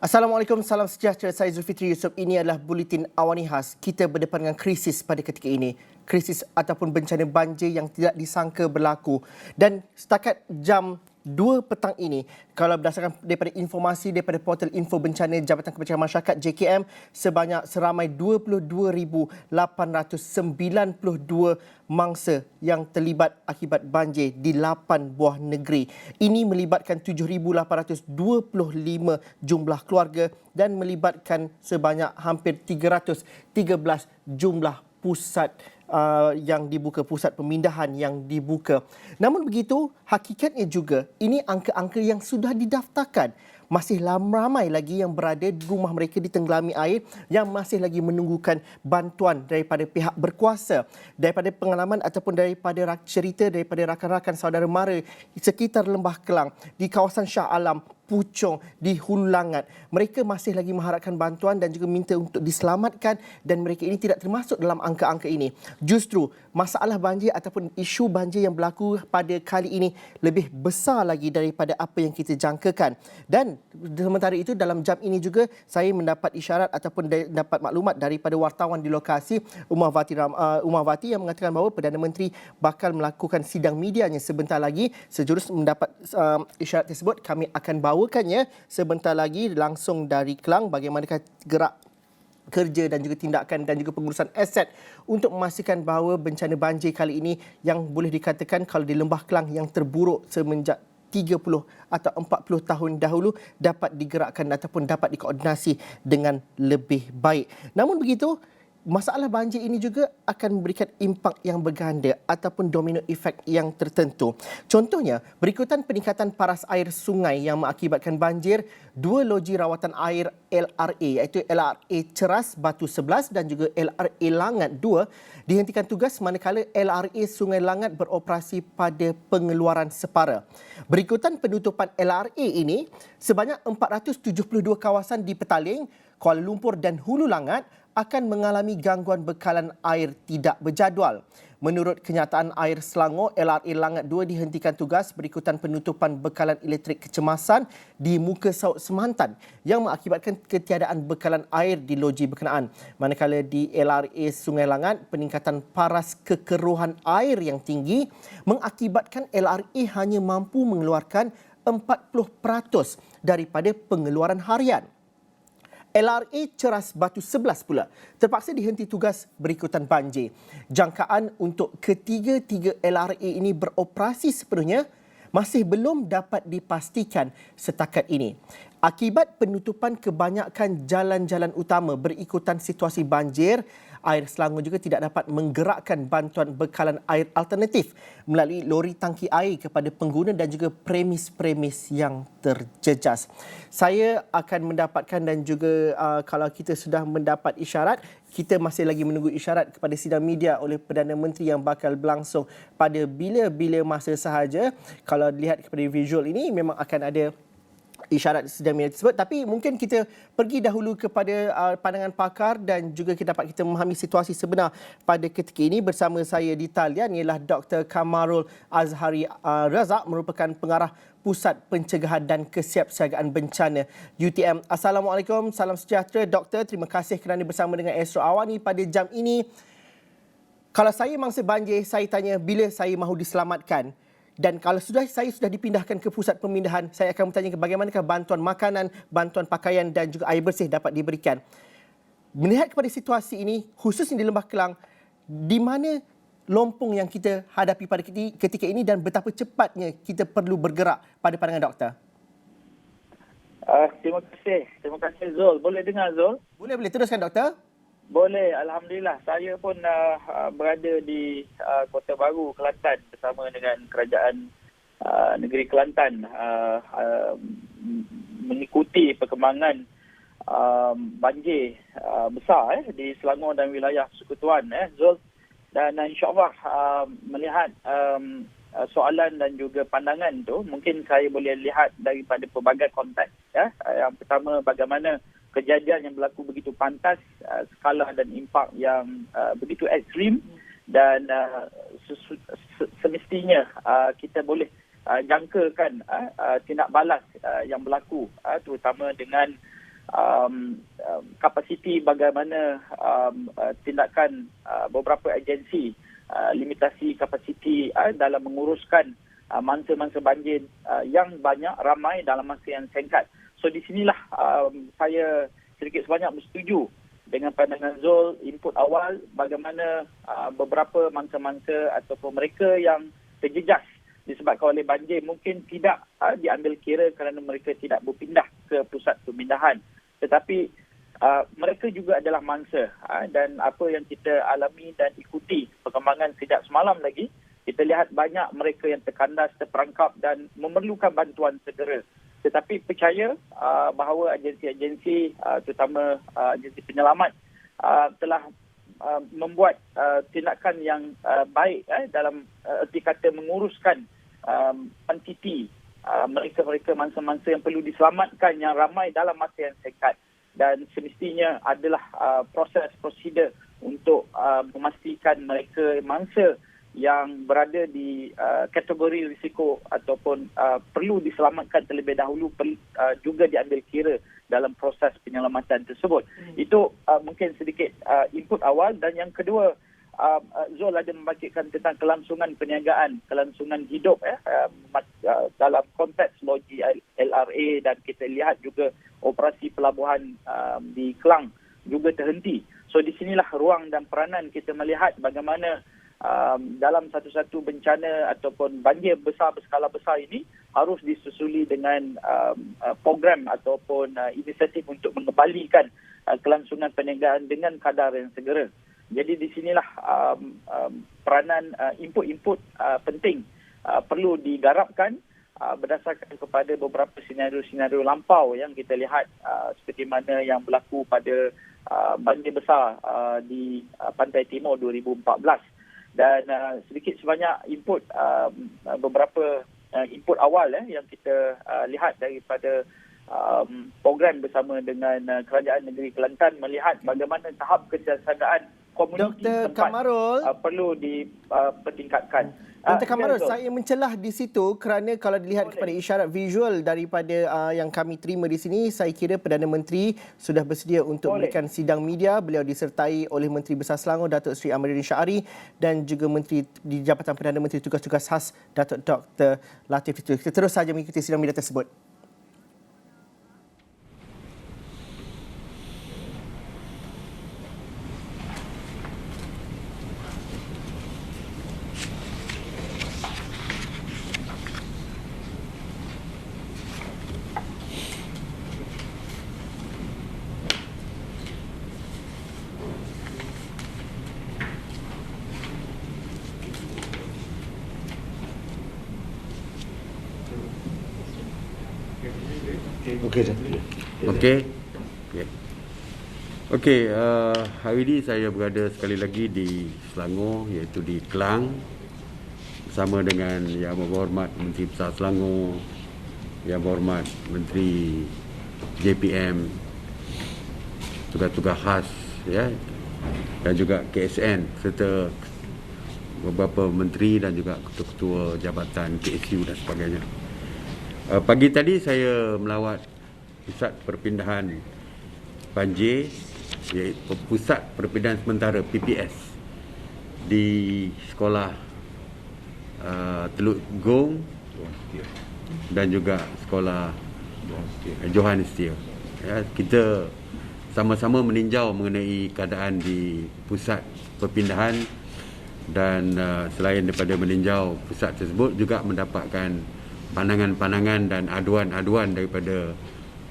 Assalamualaikum, salam sejahtera. Saya Zulfitri Yusof. Ini adalah Buletin Awani Khas. Kita berdepan dengan krisis pada ketika ini. Krisis ataupun bencana banjir yang tidak disangka berlaku. Dan setakat jam 2 petang ini, kalau berdasarkan daripada informasi daripada portal info bencana Jabatan Kepencegahan Masyarakat JKM, seramai 22,892 mangsa yang terlibat akibat banjir di 8 buah negeri. Ini melibatkan 7,825 jumlah keluarga dan melibatkan sebanyak hampir 313 jumlah pusat yang dibuka, pusat pemindahan yang dibuka. Namun begitu, hakikatnya juga ini angka-angka yang sudah didaftarkan. Masih ramai lagi yang berada di rumah mereka ditenggelami air yang masih lagi menunggukan bantuan daripada pihak berkuasa. Daripada pengalaman ataupun daripada cerita daripada rakan-rakan saudara mara sekitar Lembah Kelang, di kawasan Shah Alam, Puchong, di Hulu Langat, mereka masih lagi mengharapkan bantuan dan juga minta untuk diselamatkan, dan mereka ini tidak termasuk dalam angka-angka ini. Justru masalah banjir ataupun isu banjir yang berlaku pada kali ini lebih besar lagi daripada apa yang kita jangkakan. Dan sementara itu, dalam jam ini juga saya mendapat isyarat ataupun dapat maklumat daripada wartawan di lokasi, Umar Wati, yang mengatakan bahawa Perdana Menteri bakal melakukan sidang medianya sebentar lagi. Sejurus mendapat isyarat tersebut, kami akan bawakannya sebentar lagi langsung dari Kelang, bagaimanakah gerak kerja dan juga tindakan dan juga pengurusan aset untuk memastikan bahawa bencana banjir kali ini yang boleh dikatakan kalau di Lembah Kelang yang terburuk semenjak 30 atau 40 tahun dahulu dapat digerakkan ataupun dapat dikoordinasi dengan lebih baik. Namun begitu, masalah banjir ini juga akan memberikan impak yang berganda ataupun domino efek yang tertentu. Contohnya, berikutan peningkatan paras air sungai yang mengakibatkan banjir, 2 loji rawatan air LRA iaitu LRA Ceras Batu 11 dan juga LRA Langat 2 dihentikan tugas manakala LRA Sungai Langat beroperasi pada pengeluaran separa. Berikutan penutupan LRA ini, sebanyak 472 kawasan di Petaling, Kuala Lumpur dan Hulu Langat akan mengalami gangguan bekalan air tidak berjadual. Menurut kenyataan Air Selangor, LRA Langat 2 dihentikan tugas berikutan penutupan bekalan elektrik kecemasan di muka Saud Semantan yang mengakibatkan ketiadaan bekalan air di loji berkenaan. Manakala di LRA Sungai Langat, peningkatan paras kekeruhan air yang tinggi mengakibatkan LRA hanya mampu mengeluarkan 40% daripada pengeluaran harian. LRA Ceras Batu 11 pula terpaksa dihenti tugas berikutan banjir. Jangkaan untuk ketiga-tiga LRA ini beroperasi sepenuhnya masih belum dapat dipastikan setakat ini. Akibat penutupan kebanyakan jalan-jalan utama berikutan situasi banjir, Air Selangor juga tidak dapat menggerakkan bantuan bekalan air alternatif melalui lori tangki air kepada pengguna dan juga premis-premis yang terjejas. Saya akan mendapatkan dan juga kalau kita sudah mendapat isyarat, kita masih lagi menunggu isyarat kepada sidang media oleh Perdana Menteri yang bakal berlangsung pada bila-bila masa sahaja. Kalau dilihat kepada visual ini, memang akan ada isyarat sidang media tersebut, tapi mungkin kita pergi dahulu kepada pandangan pakar dan juga dapat kita memahami situasi sebenar pada ketika ini. Bersama saya di talian ialah Dr. Kamarul Azhari Razak, merupakan pengarah Pusat Pencegahan dan Kesiapsiagaan Bencana UTM. Assalamualaikum, salam sejahtera Doktor. Terima kasih kerana bersama dengan Astro Awani pada jam ini. Kalau saya mangsa banjir, saya tanya bila saya mahu diselamatkan. Dan kalau saya sudah dipindahkan ke pusat pemindahan, saya akan bertanya bagaimanakah bantuan makanan, bantuan pakaian dan juga air bersih dapat diberikan. Melihat kepada situasi ini, khususnya di Lembah Kelang, di mana lompong yang kita hadapi pada ketika ini dan betapa cepatnya kita perlu bergerak pada pandangan doktor? Terima kasih Zul. Boleh dengar Zul? Boleh, teruskan doktor. Boleh, Alhamdulillah. Saya pun berada di Kota Baru, Kelantan bersama dengan Kerajaan Negeri Kelantan mengikuti perkembangan banjir besar di Selangor dan wilayah Persekutuan, Zul. Dan insyaAllah melihat soalan dan juga pandangan tu, mungkin saya boleh lihat daripada pelbagai konteks. Yang pertama, bagaimana kejadian yang berlaku begitu pantas, skala dan impak yang begitu ekstrim, dan semestinya kita boleh jangkakan tindak balas yang berlaku, terutama dengan kapasiti bagaimana tindakan beberapa agensi limitasi kapasiti dalam menguruskan mangsa-mangsa banjir yang banyak, ramai dalam masa yang singkat. So di sinilah saya sedikit sebanyak bersetuju dengan pandangan Zul, input awal bagaimana beberapa mangsa-mangsa ataupun mereka yang terjejas disebabkan oleh banjir mungkin tidak diambil kira kerana mereka tidak berpindah ke pusat pemindahan. Tetapi mereka juga adalah mangsa dan apa yang kita alami dan ikuti perkembangan sejak semalam lagi, kita lihat banyak mereka yang terkandas, terperangkap dan memerlukan bantuan segera. Tetapi percaya bahawa agensi-agensi terutama agensi penyelamat telah membuat tindakan yang baik dalam erti kata menguruskan kuantiti mereka-mereka mangsa-mangsa yang perlu diselamatkan yang ramai dalam masa yang singkat, dan semestinya adalah proses prosedur untuk memastikan mereka mangsa yang berada di kategori risiko ataupun perlu diselamatkan terlebih dahulu juga diambil kira dalam proses penyelamatan tersebut. Itu mungkin sedikit input awal. Dan yang kedua, Zul ada membangkitkan tentang kelangsungan perniagaan, kelangsungan hidup dalam konteks logi LRA, dan kita lihat juga operasi pelabuhan di Kelang juga terhenti. So di sinilah ruang dan peranan kita melihat bagaimana dalam satu-satu bencana ataupun banjir besar berskala besar ini harus disusuli dengan program ataupun inisiatif untuk mengembalikan kelangsungan perniagaan dengan kadar yang segera. Jadi di sinilah peranan input-input penting perlu digarapkan berdasarkan kepada beberapa senario-senario lampau yang kita lihat seperti mana yang berlaku pada banjir besar di Pantai Timur 2014. Dan sedikit sebanyak input beberapa input awal yang kita lihat daripada program bersama dengan Kerajaan Negeri Kelantan melihat bagaimana tahap kesiasatan komuniti Dr. tempat Kamarul, perlu dipertingkatkan. Dr. Kamarul, saya mencelah di situ kerana kalau dilihat kepada isyarat visual daripada yang kami terima di sini, saya kira Perdana Menteri sudah bersedia untuk memberikan sidang media. Beliau disertai oleh Menteri Besar Selangor Datuk Seri Ahmaddin Syahari dan juga Menteri di Jabatan Perdana Menteri Tugas-Tugas Khas Datuk Dr. Latif itu. Kita terus saja mengikuti sidang media tersebut. Okey, hari ini saya berada sekali lagi di Selangor, iaitu di Kelang, bersama dengan Yang Berhormat Menteri Besar Selangor, Yang Berhormat Menteri JPM, Tugas-Tugas Khas dan juga KSN, serta beberapa menteri dan juga ketua-ketua jabatan KSU dan sebagainya. Pagi tadi saya melawat Pusat Perpindahan Banjir, iaitu Pusat Perpindahan Sementara PPS di Sekolah Teluk Gong dan juga Sekolah Johan Setia. Kita sama-sama meninjau mengenai keadaan di pusat perpindahan, dan selain daripada meninjau pusat tersebut juga mendapatkan pandangan-pandangan dan aduan-aduan daripada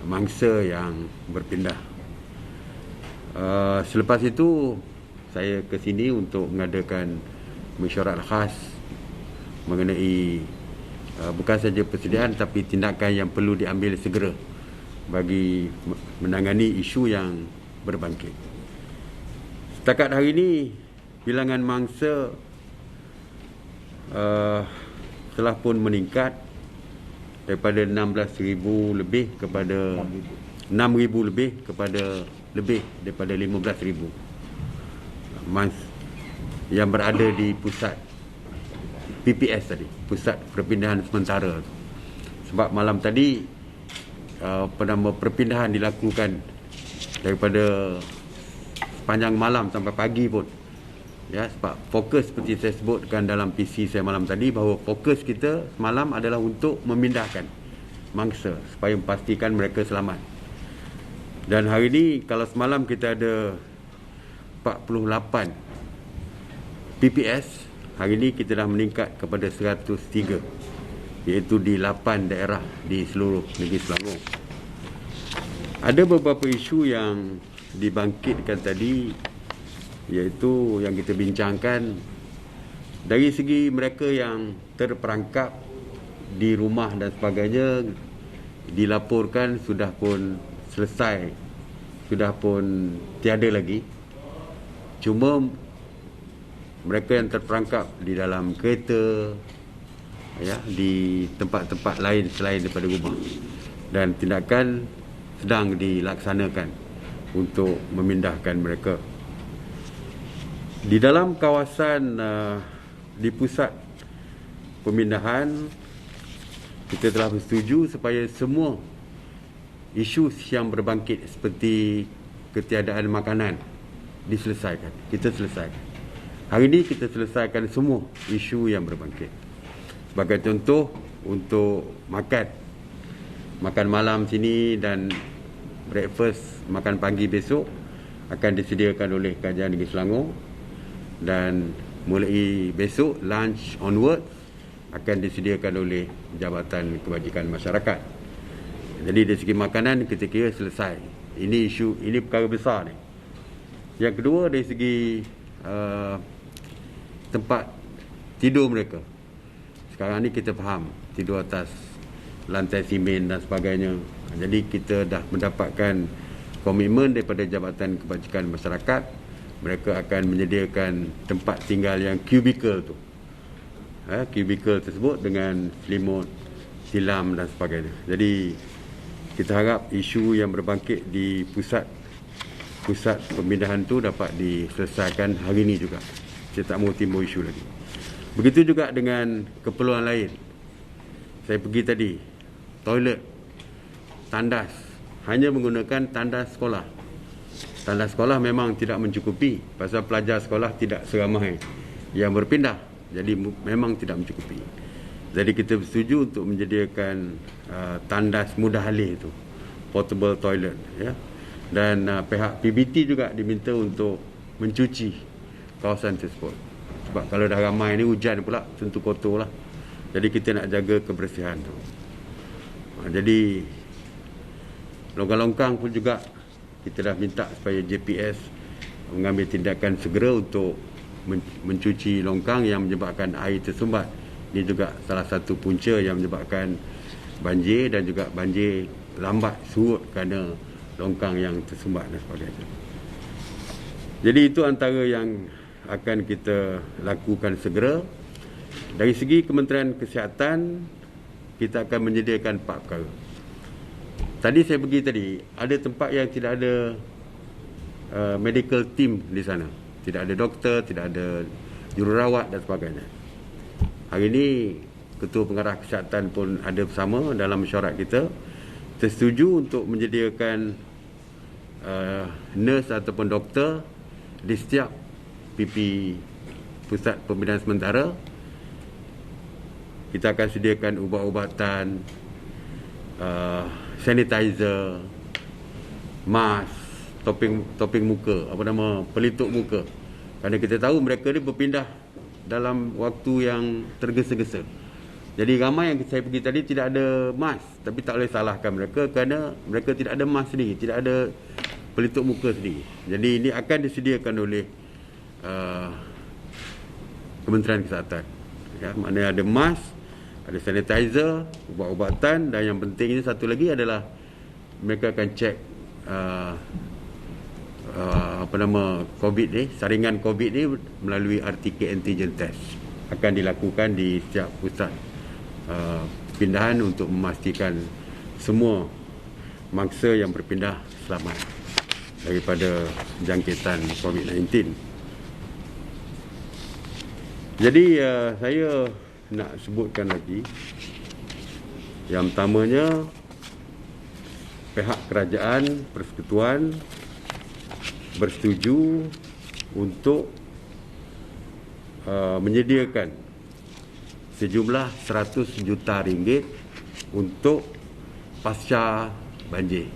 mangsa yang berpindah. Selepas itu saya ke sini untuk mengadakan mesyuarat khas mengenai bukan saja persediaan tapi tindakan yang perlu diambil segera bagi menangani isu yang berbangkit. Setakat hari ini bilangan mangsa telah pun meningkat daripada 16,000 lebih kepada 6,000 lebih kepada lebih daripada 15,000 yang berada di pusat PPS tadi, Pusat Perpindahan Sementara. Sebab malam tadi perpindahan dilakukan daripada sepanjang malam sampai pagi pun. Ya, sebab fokus seperti saya sebutkan dalam PC saya malam tadi, bahawa fokus kita semalam adalah untuk memindahkan mangsa supaya memastikan mereka selamat. Dan hari ini kalau semalam kita ada 48 PPS, hari ini kita dah meningkat kepada 103, iaitu di 8 daerah di seluruh negeri Selangor. Ada beberapa isu yang dibangkitkan tadi, iaitu yang kita bincangkan dari segi mereka yang terperangkap di rumah dan sebagainya, dilaporkan sudah pun selesai, sudah pun tiada lagi. Cuma mereka yang terperangkap di dalam kereta, ya, di tempat-tempat lain selain daripada rumah, dan tindakan sedang dilaksanakan untuk memindahkan mereka. Di dalam kawasan di pusat pemindahan, kita telah bersetuju supaya semua isu yang berbangkit seperti ketiadaan makanan diselesaikan. Kita selesaikan. Hari ini kita selesaikan semua isu yang berbangkit. Sebagai contoh, untuk makan malam sini dan breakfast, makan pagi besok akan disediakan oleh Kerajaan Negeri Selangor, dan mulai besok lunch onward akan disediakan oleh Jabatan Kebajikan Masyarakat. Jadi dari segi makanan kita kira selesai. Ini perkara besar ni. Yang kedua, dari segi tempat tidur mereka. Sekarang ni kita faham tidur atas lantai simen dan sebagainya. Jadi kita dah mendapatkan komitmen daripada Jabatan Kebajikan Masyarakat, mereka akan menyediakan tempat tinggal yang kubikel tu. Kubikel tersebut dengan selimut, tilam dan sebagainya. Jadi kita harap isu yang berbangkit di pusat pemindahan tu dapat diselesaikan hari ini juga. Saya tak mau timbul isu lagi. Begitu juga dengan keperluan lain. Saya pergi tadi, toilet, tandas, hanya menggunakan tandas sekolah. Tandas sekolah memang tidak mencukupi, pasal pelajar sekolah tidak seramai yang berpindah. Jadi memang tidak mencukupi. Jadi kita bersetuju untuk menyediakan tandas mudah alih itu, portable toilet, ya. Dan pihak PBT juga diminta untuk mencuci kawasan tersebut. Sebab kalau dah ramai ni, hujan pula tentu kotor lah. Jadi kita nak jaga kebersihan tu. Jadi longkang-longkang pun juga kita dah minta supaya JPS mengambil tindakan segera untuk mencuci longkang yang menyebabkan air tersumbat. Ini juga salah satu punca yang menyebabkan banjir, dan juga banjir lambat surut kerana longkang yang tersumbat dan sebagainya. Jadi itu antara yang akan kita lakukan segera. Dari segi Kementerian Kesihatan, kita akan menyediakan 4 perkara. Tadi saya pergi tadi, ada tempat yang tidak ada medical team di sana. Tidak ada doktor, tidak ada jururawat dan sebagainya. Hari ini Ketua Pengarah Kesihatan pun ada bersama dalam mesyuarat kita, tersetuju untuk menyediakan nurse ataupun doktor di setiap PP Pusat Pembinaan Sementara. Kita akan sediakan ubat-ubatan, sanitizer, mask, topeng muka, pelitup muka. Kerana kita tahu mereka ni berpindah dalam waktu yang tergesa-gesa. Jadi ramai yang saya pergi tadi tidak ada mask, tapi tak boleh salahkan mereka kerana mereka tidak ada mask sendiri, tidak ada pelitup muka sendiri. Jadi ini akan disediakan oleh Kementerian Kesihatan. Ya, maknanya ada mask, ada sanitizer, ubat-ubatan, dan yang pentingnya satu lagi adalah mereka akan cek COVID ni, saringan COVID ni melalui RTK antigen test. Akan dilakukan di setiap pusat pindahan untuk memastikan semua mangsa yang berpindah selamat daripada jangkitan COVID-19. Jadi saya nak sebutkan lagi, yang pertamanya pihak kerajaan, persekutuan bersetuju untuk menyediakan sejumlah 100 juta ringgit untuk pasca banjir,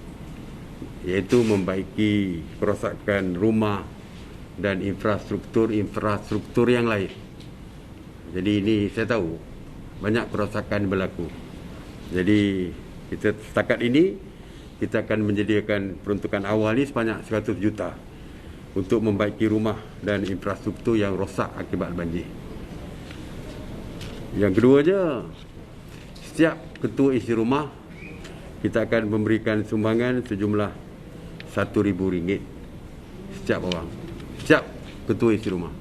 iaitu membaiki kerosakan rumah dan infrastruktur yang lain. Jadi ini saya tahu banyak kerosakan berlaku. Jadi kita setakat ini kita akan menyediakan peruntukan awal ni sebanyak 100 juta untuk membaiki rumah dan infrastruktur yang rosak akibat banjir. Yang keduanya, setiap ketua isi rumah kita akan memberikan sumbangan sejumlah RM1,000 setiap orang, setiap ketua isi rumah.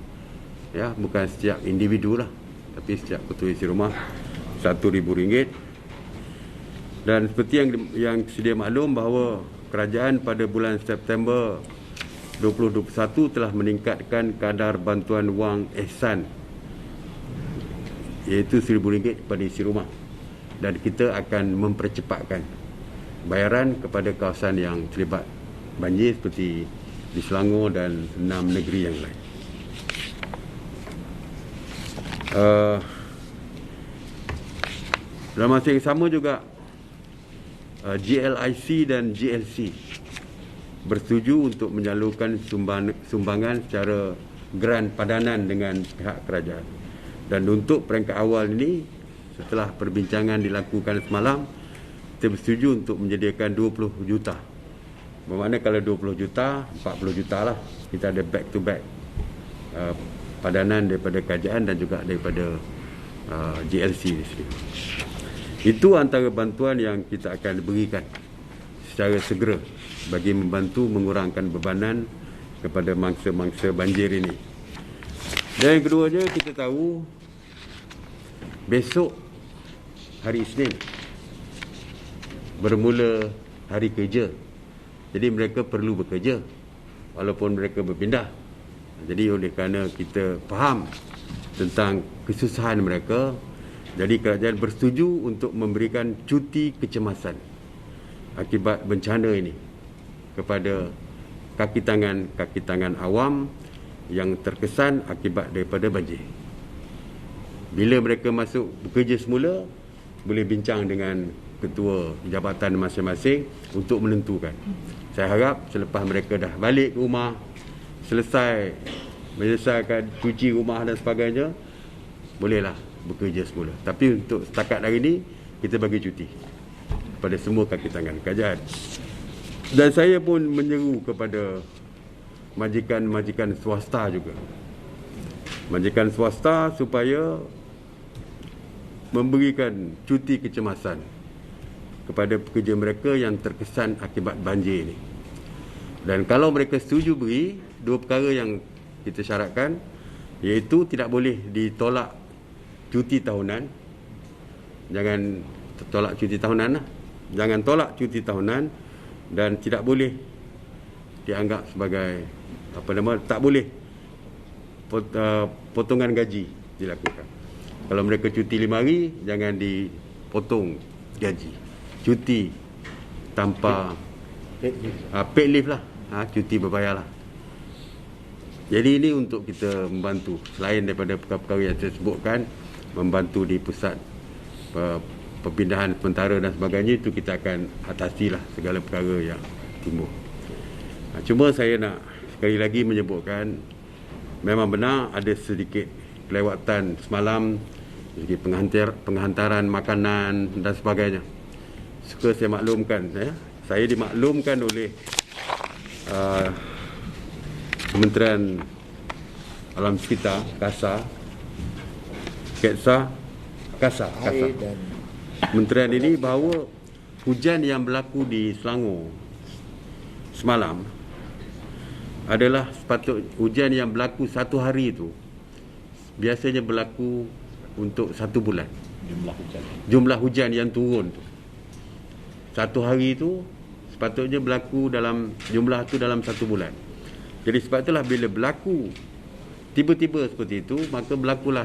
Ya, bukan setiap individu lah, tapi setiap ketua isi rumah RM1,000. Dan seperti yang sedia maklum bahawa kerajaan pada bulan September 2021 telah meningkatkan kadar bantuan wang ihsan, iaitu RM1,000 kepada isi rumah, dan kita akan mempercepatkan bayaran kepada kawasan yang terlibat banjir seperti di Selangor dan 6 negeri yang lain. Dalam masa yang sama juga GLIC dan GLC bersetuju untuk menyalurkan sumbangan secara grant padanan dengan pihak kerajaan. Dan untuk peringkat awal ini, setelah perbincangan dilakukan semalam, kita bersetuju untuk menyediakan 20 juta. Bermakna kalau 20 juta, 40 juta lah. Kita ada back to back padanan daripada kerajaan dan juga daripada GLC di sini. Itu antara bantuan yang kita akan berikan secara segera bagi membantu mengurangkan bebanan kepada mangsa-mangsa banjir ini. Dan yang keduanya, kita tahu besok hari Isnin bermula hari kerja. Jadi mereka perlu bekerja walaupun mereka berpindah. Jadi oleh kerana kita faham tentang kesusahan mereka, jadi kerajaan bersetuju untuk memberikan cuti kecemasan akibat bencana ini kepada kaki tangan awam yang terkesan akibat daripada banjir. Bila mereka masuk bekerja semula, boleh bincang dengan ketua jabatan masing-masing untuk menentukan. Saya harap selepas mereka dah balik ke rumah, menyelesaikan cuci rumah dan sebagainya, bolehlah bekerja semula. Tapi untuk setakat hari ini, kita bagi cuti kepada semua kaki tangan kerajaan. Dan saya pun menyeru kepada majikan-majikan swasta juga. Majikan swasta supaya memberikan cuti kecemasan kepada pekerja mereka yang terkesan akibat banjir ini. Dan kalau mereka setuju beri, dua perkara yang kita syaratkan, iaitu tidak boleh ditolak cuti tahunan. Jangan tolak cuti tahunan lah. Jangan tolak cuti tahunan, dan tidak boleh dianggap sebagai tak boleh potongan gaji dilakukan. Kalau mereka cuti 5 hari, jangan dipotong gaji. Cuti tanpa paid leave lah, cuti berbayar lah. Jadi ini untuk kita membantu, selain daripada perkara-perkara yang saya sebutkan, membantu di pusat perpindahan sementara dan sebagainya, itu kita akan atasilah segala perkara yang timbul. Cuma saya nak sekali lagi menyebutkan, memang benar ada sedikit kelewatan semalam, sedikit penghantaran makanan dan sebagainya. Suka saya maklumkan, saya dimaklumkan oleh Kementerian Alam Sekitar, KASA, Kementerian ini bahawa hujan yang berlaku di Selangor semalam adalah hujan yang berlaku satu hari itu biasanya berlaku untuk 1 bulan. Jumlah hujan yang turun tu satu hari itu sepatutnya berlaku dalam jumlah tu dalam 1 bulan. Jadi sebab itulah bila berlaku tiba-tiba seperti itu, maka berlakulah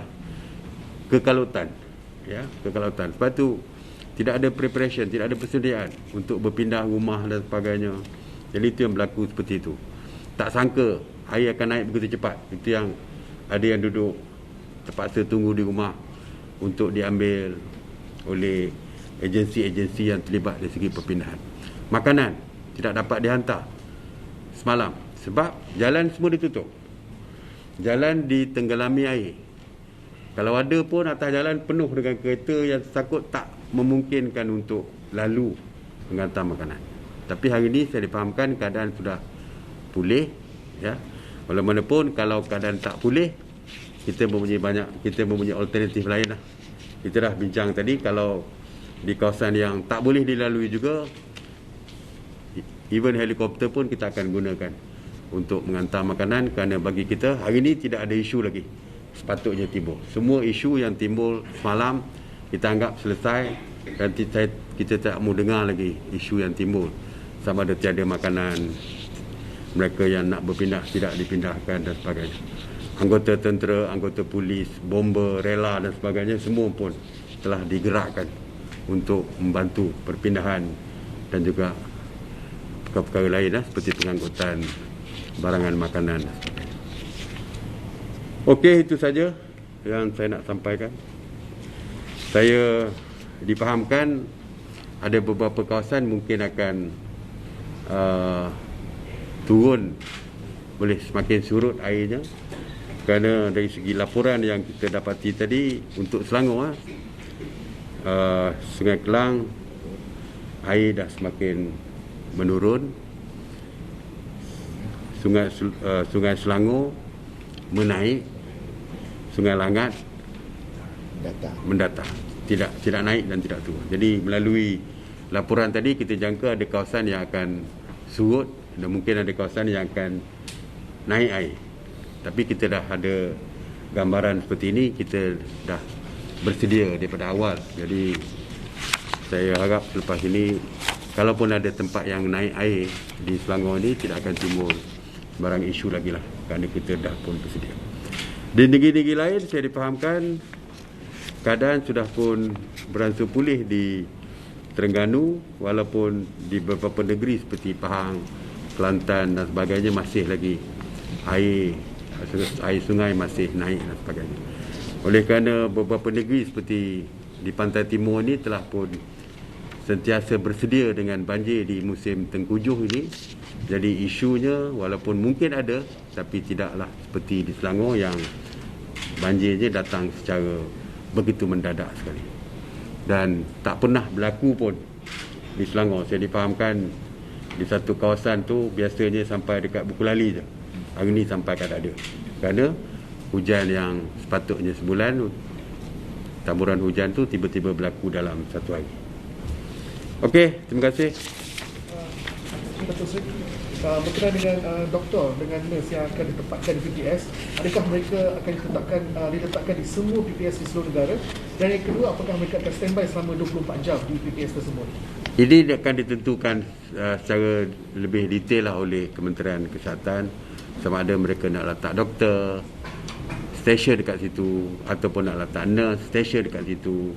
kekalutan. Kekalutan. Sebab tu tidak ada preparation, tidak ada persediaan untuk berpindah rumah dan sebagainya. Jadi itu yang berlaku seperti itu. tak sangka air akan naik begitu cepat. Itu yang ada yang duduk terpaksa tunggu di rumah untuk diambil oleh agensi-agensi yang terlibat dari segi perpindahan. Makanan tidak dapat dihantar semalam sebab jalan semua ditutup. Jalan ditenggelami air. Kalau ada pun atas jalan penuh dengan kereta yang takut tak memungkinkan untuk lalu menghantar makanan. Tapi hari ini saya difahamkan keadaan sudah pulih, ya. Walaupun kalau keadaan tak pulih, kita mempunyai alternatif lain lah. Kita dah bincang tadi, kalau di kawasan yang tak boleh dilalui juga, even helikopter pun kita akan gunakan untuk menghantar makanan, kerana bagi kita hari ini tidak ada isu lagi sepatutnya timbul. Semua isu yang timbul semalam kita anggap selesai, dan kita tak mau dengar lagi isu yang timbul, sama ada tiada makanan, mereka yang nak berpindah tidak dipindahkan dan sebagainya. Anggota tentera, anggota polis, bomber, rela dan sebagainya semua pun telah digerakkan untuk membantu perpindahan dan juga perkara-perkara lain seperti pengangkutan barangan makanan dan sebagainya. Okey, itu saja yang saya nak sampaikan. Saya difahamkan ada beberapa kawasan mungkin akan turun, boleh semakin surut airnya, kerana dari segi laporan yang kita dapati tadi untuk Selangor, Sungai Kelang air dah semakin menurun, Sungai Selangor menaik, Sungai Langat mendatang, tidak naik dan tidak turun. Jadi melalui laporan tadi kita jangka ada kawasan yang akan surut dan mungkin ada kawasan yang akan naik air. Tapi kita dah ada gambaran seperti ini, kita dah bersedia daripada awal. Jadi saya harap selepas ini, kalaupun ada tempat yang naik air di Selangor ini, tidak akan timbul barang isu lagi lah, kerana kita dah pun bersedia. Di negeri-negeri lain saya difahamkan keadaan sudah pun beransur pulih di Terengganu, walaupun di beberapa negeri seperti Pahang, Kelantan dan sebagainya masih lagi air sungai masih naik dan sebagainya. Oleh kerana beberapa negeri seperti di pantai timur ini telah pun sentiasa bersedia dengan banjir di musim tengkujuh ini, jadi isunya walaupun mungkin ada, tapi tidaklah seperti di Selangor yang banjirnya datang secara begitu mendadak sekali. Dan tak pernah berlaku pun di Selangor. Saya difahamkan di satu kawasan tu biasanya sampai dekat Bukulali je. Hari ni sampai tak ada. Kerana hujan yang sepatutnya sebulan, taburan hujan tu tiba-tiba berlaku dalam satu hari. Okey, terima kasih. Datuk Seri, berkenaan dengan doktor, dengan nurse yang akan ditempatkan di PPS, adakah mereka akan diletakkan di semua PPS di seluruh negara? Dan yang kedua, apakah mereka akan standby selama 24 jam di PPS tersebut? Ini akan ditentukan secara lebih detail lah oleh Kementerian Kesihatan, sama ada mereka nak letak doktor stesen dekat situ, ataupun nak letak nurse stesen dekat situ,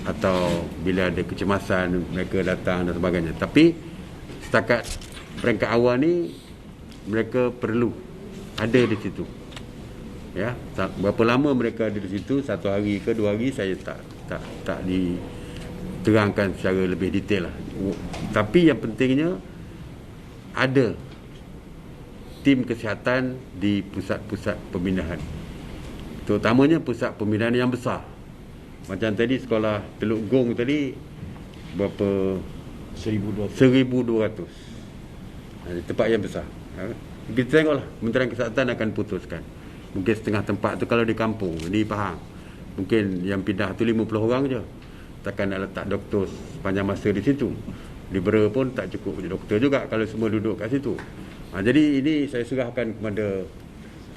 atau bila ada kecemasan mereka datang dan sebagainya. Tapi setakat peringkat awal ni mereka perlu ada di situ. Ya, berapa lama mereka ada di situ, 1 hari ke 2 hari, saya tak diterangkan secara lebih detail lah. Tapi yang pentingnya ada tim kesihatan di pusat-pusat pemindahan, terutamanya pusat pemindahan yang besar. Macam tadi sekolah Teluk Gong tadi berapa, 1,200 tempat yang besar. Kita tengoklah Kementerian Kesihatan akan putuskan. Mungkin setengah tempat tu kalau di kampung, di Pahang, mungkin yang pindah tu 50 orang je, takkan nak letak doktor sepanjang masa di situ. Di Bera pun tak cukup doktor juga kalau semua duduk kat situ. Jadi ini saya serahkan kepada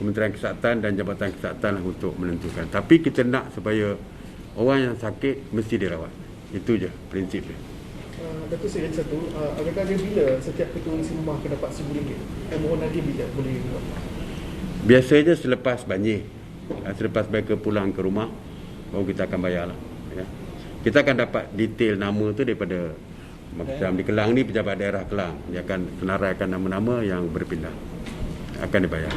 Kementerian Kesihatan dan Jabatan Kesihatan lah untuk menentukan. Tapi kita nak supaya orang yang sakit mesti dirawat. Itu je prinsipnya. Datuk Seri, yang satu, adakah dia bila setiap ketua isi rumah akan dapat RM1,000? Mohon lagi bila boleh buat? Biasanya selepas banjir, selepas mereka pulang ke rumah, baru kita akan bayar lah. Ya. Kita akan dapat detail nama tu daripada macam di Kelang ni, pejabat daerah Kelang, dia akan senaraikan nama-nama yang berpindah. akan dibayar.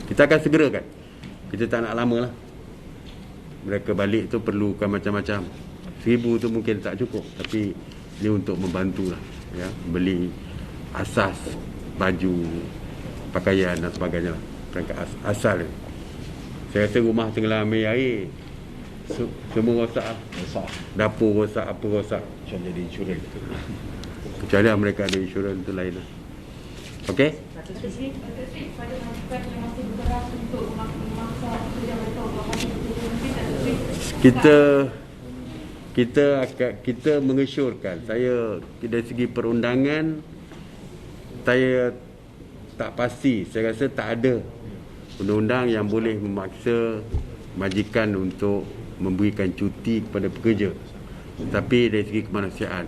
Kita akan segerakan. Kita tak nak lama lah. Mereka balik tu perlukan macam-macam. 1,000 tu mungkin tak cukup, tapi ini untuk membantu lah, ya, beli asas baju, pakaian dan sebagainya lah. Perangkat asal ni. Saya rasa rumah tenggelam air, semua rosak lah. Dapur rosak, apa rosak. Jadi insurans. Kecuali mereka ada insurans tu lain lah. Okey? Pada masukan yang masih bergerak untuk memaksa pekerja mereka untuk kita mengesyorkan. Saya dari segi perundangan saya tak pasti. Saya rasa tak ada undang-undang yang boleh memaksa majikan untuk memberikan cuti kepada pekerja. Tapi dari segi kemanusiaan,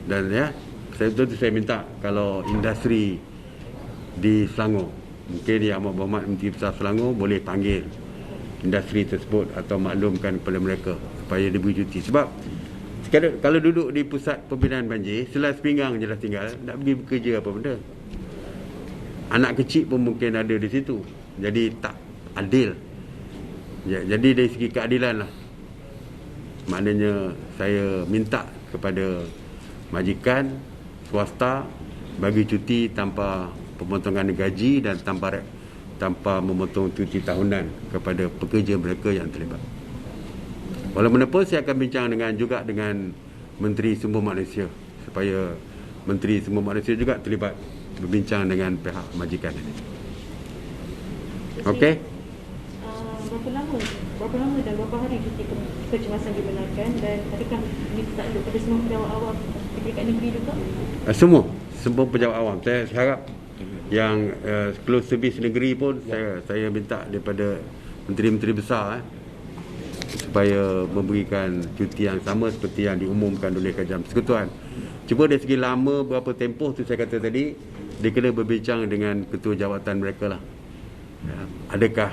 dan ya, saya minta kalau industri di Selangor, mungkin Yang Amat Berhormat Menteri Besar Selangor boleh panggil industri tersebut atau maklumkan kepada mereka supaya diberi cuti. Sebab kalau duduk di pusat pembinaan banjir, selas pinggang je dah tinggal, nak pergi bekerja apa benda. Anak kecil pun mungkin ada di situ. Jadi tak adil. Jadi dari segi keadilan lah, maknanya saya minta kepada majikan swasta bagi cuti tanpa pemotongan gaji dan tanpa memotong cuti tahunan kepada pekerja mereka yang terlibat. Walaupun saya akan bincang juga dengan Menteri Sumber Manusia supaya Menteri Sumber Manusia juga terlibat berbincang dengan pihak majikan ini. Okey? Berapa lama dan berapa hari cuti kecemasan dibenarkan, dan adakah ini takluk pada semua pejabat awam dekat negeri juga? Semua pejabat awam. Saya harap yang close service negeri pun saya minta daripada menteri-menteri besar supaya memberikan cuti yang sama seperti yang diumumkan oleh Kerajaan Persekutuan. Cuma dari segi lama berapa tempoh tu saya kata tadi, dia kena berbincang dengan ketua jawatan mereka lah. Ya, adakah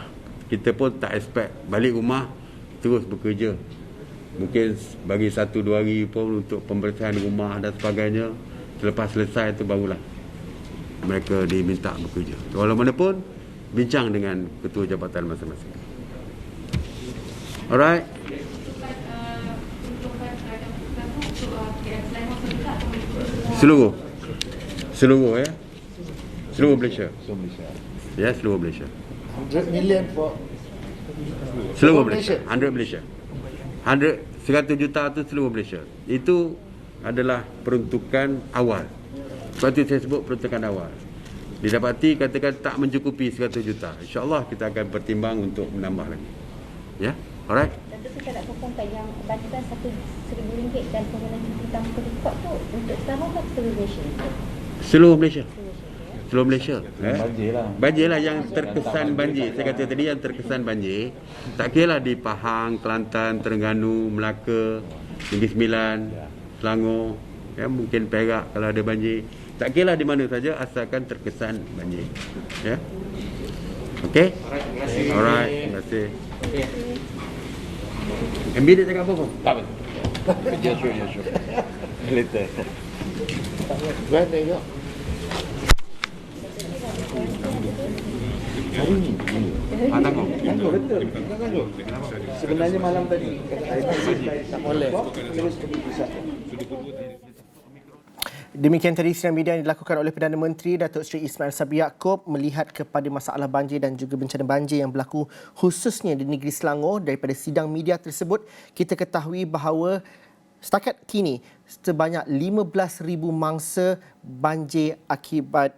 kita pun tak expect balik rumah terus bekerja. Mungkin bagi 1-2 hari pun untuk pembersihan rumah dan sebagainya. Selepas selesai tu barulah mereka diminta bekerja. Walau mana pun bincang dengan ketua jabatan masing-masing. Alright. Seluruh ya. Seluruh Malaysia. Ya, seluruh Malaysia. 100 million for Seluruh Malaysia. 100 Malaysia. 100 juta tu seluruh Malaysia. Itu adalah peruntukan awal. Sebab itu saya sebut peruntukan awal. Didapati katakan tak mencukupi 100 juta. InsyaAllah kita akan bertimbang untuk menambah lagi. Ya, alright. Dan tu saya nak potongkan yang bantuan RM1,000 dan penggunaan cuti tanpa rekod tu untuk Selangor ke seluruh Malaysia? Seluruh Malaysia. Seluruh Malaysia. Banjir lah yang terkesan banjir. Saya kata tadi yang terkesan banjir. Tak kira lah di Pahang, Kelantan, Terengganu, Melaka, Negeri Sembilan, Selangor, ya, mungkin Perak kalau ada banjir. Tak kira lah di mana saja asalkan terkesan banjir. Ya. Okey? Alright, terima kasih. MB dia cakap apa pun? Tak betul. Ya, sure. Later. Gwen tengok. Hari ni. Tangguh. Betul. Tangguh. Sebenarnya malam tadi kata saya tak boleh. Terus pergi pusat. Demikian tadi sidang media yang dilakukan oleh Perdana Menteri Datuk Seri Ismail Sabri Yaakob melihat kepada masalah banjir dan juga bencana banjir yang berlaku khususnya di negeri Selangor. Daripada sidang media tersebut, kita ketahui bahawa setakat kini sebanyak 15,000 mangsa banjir akibat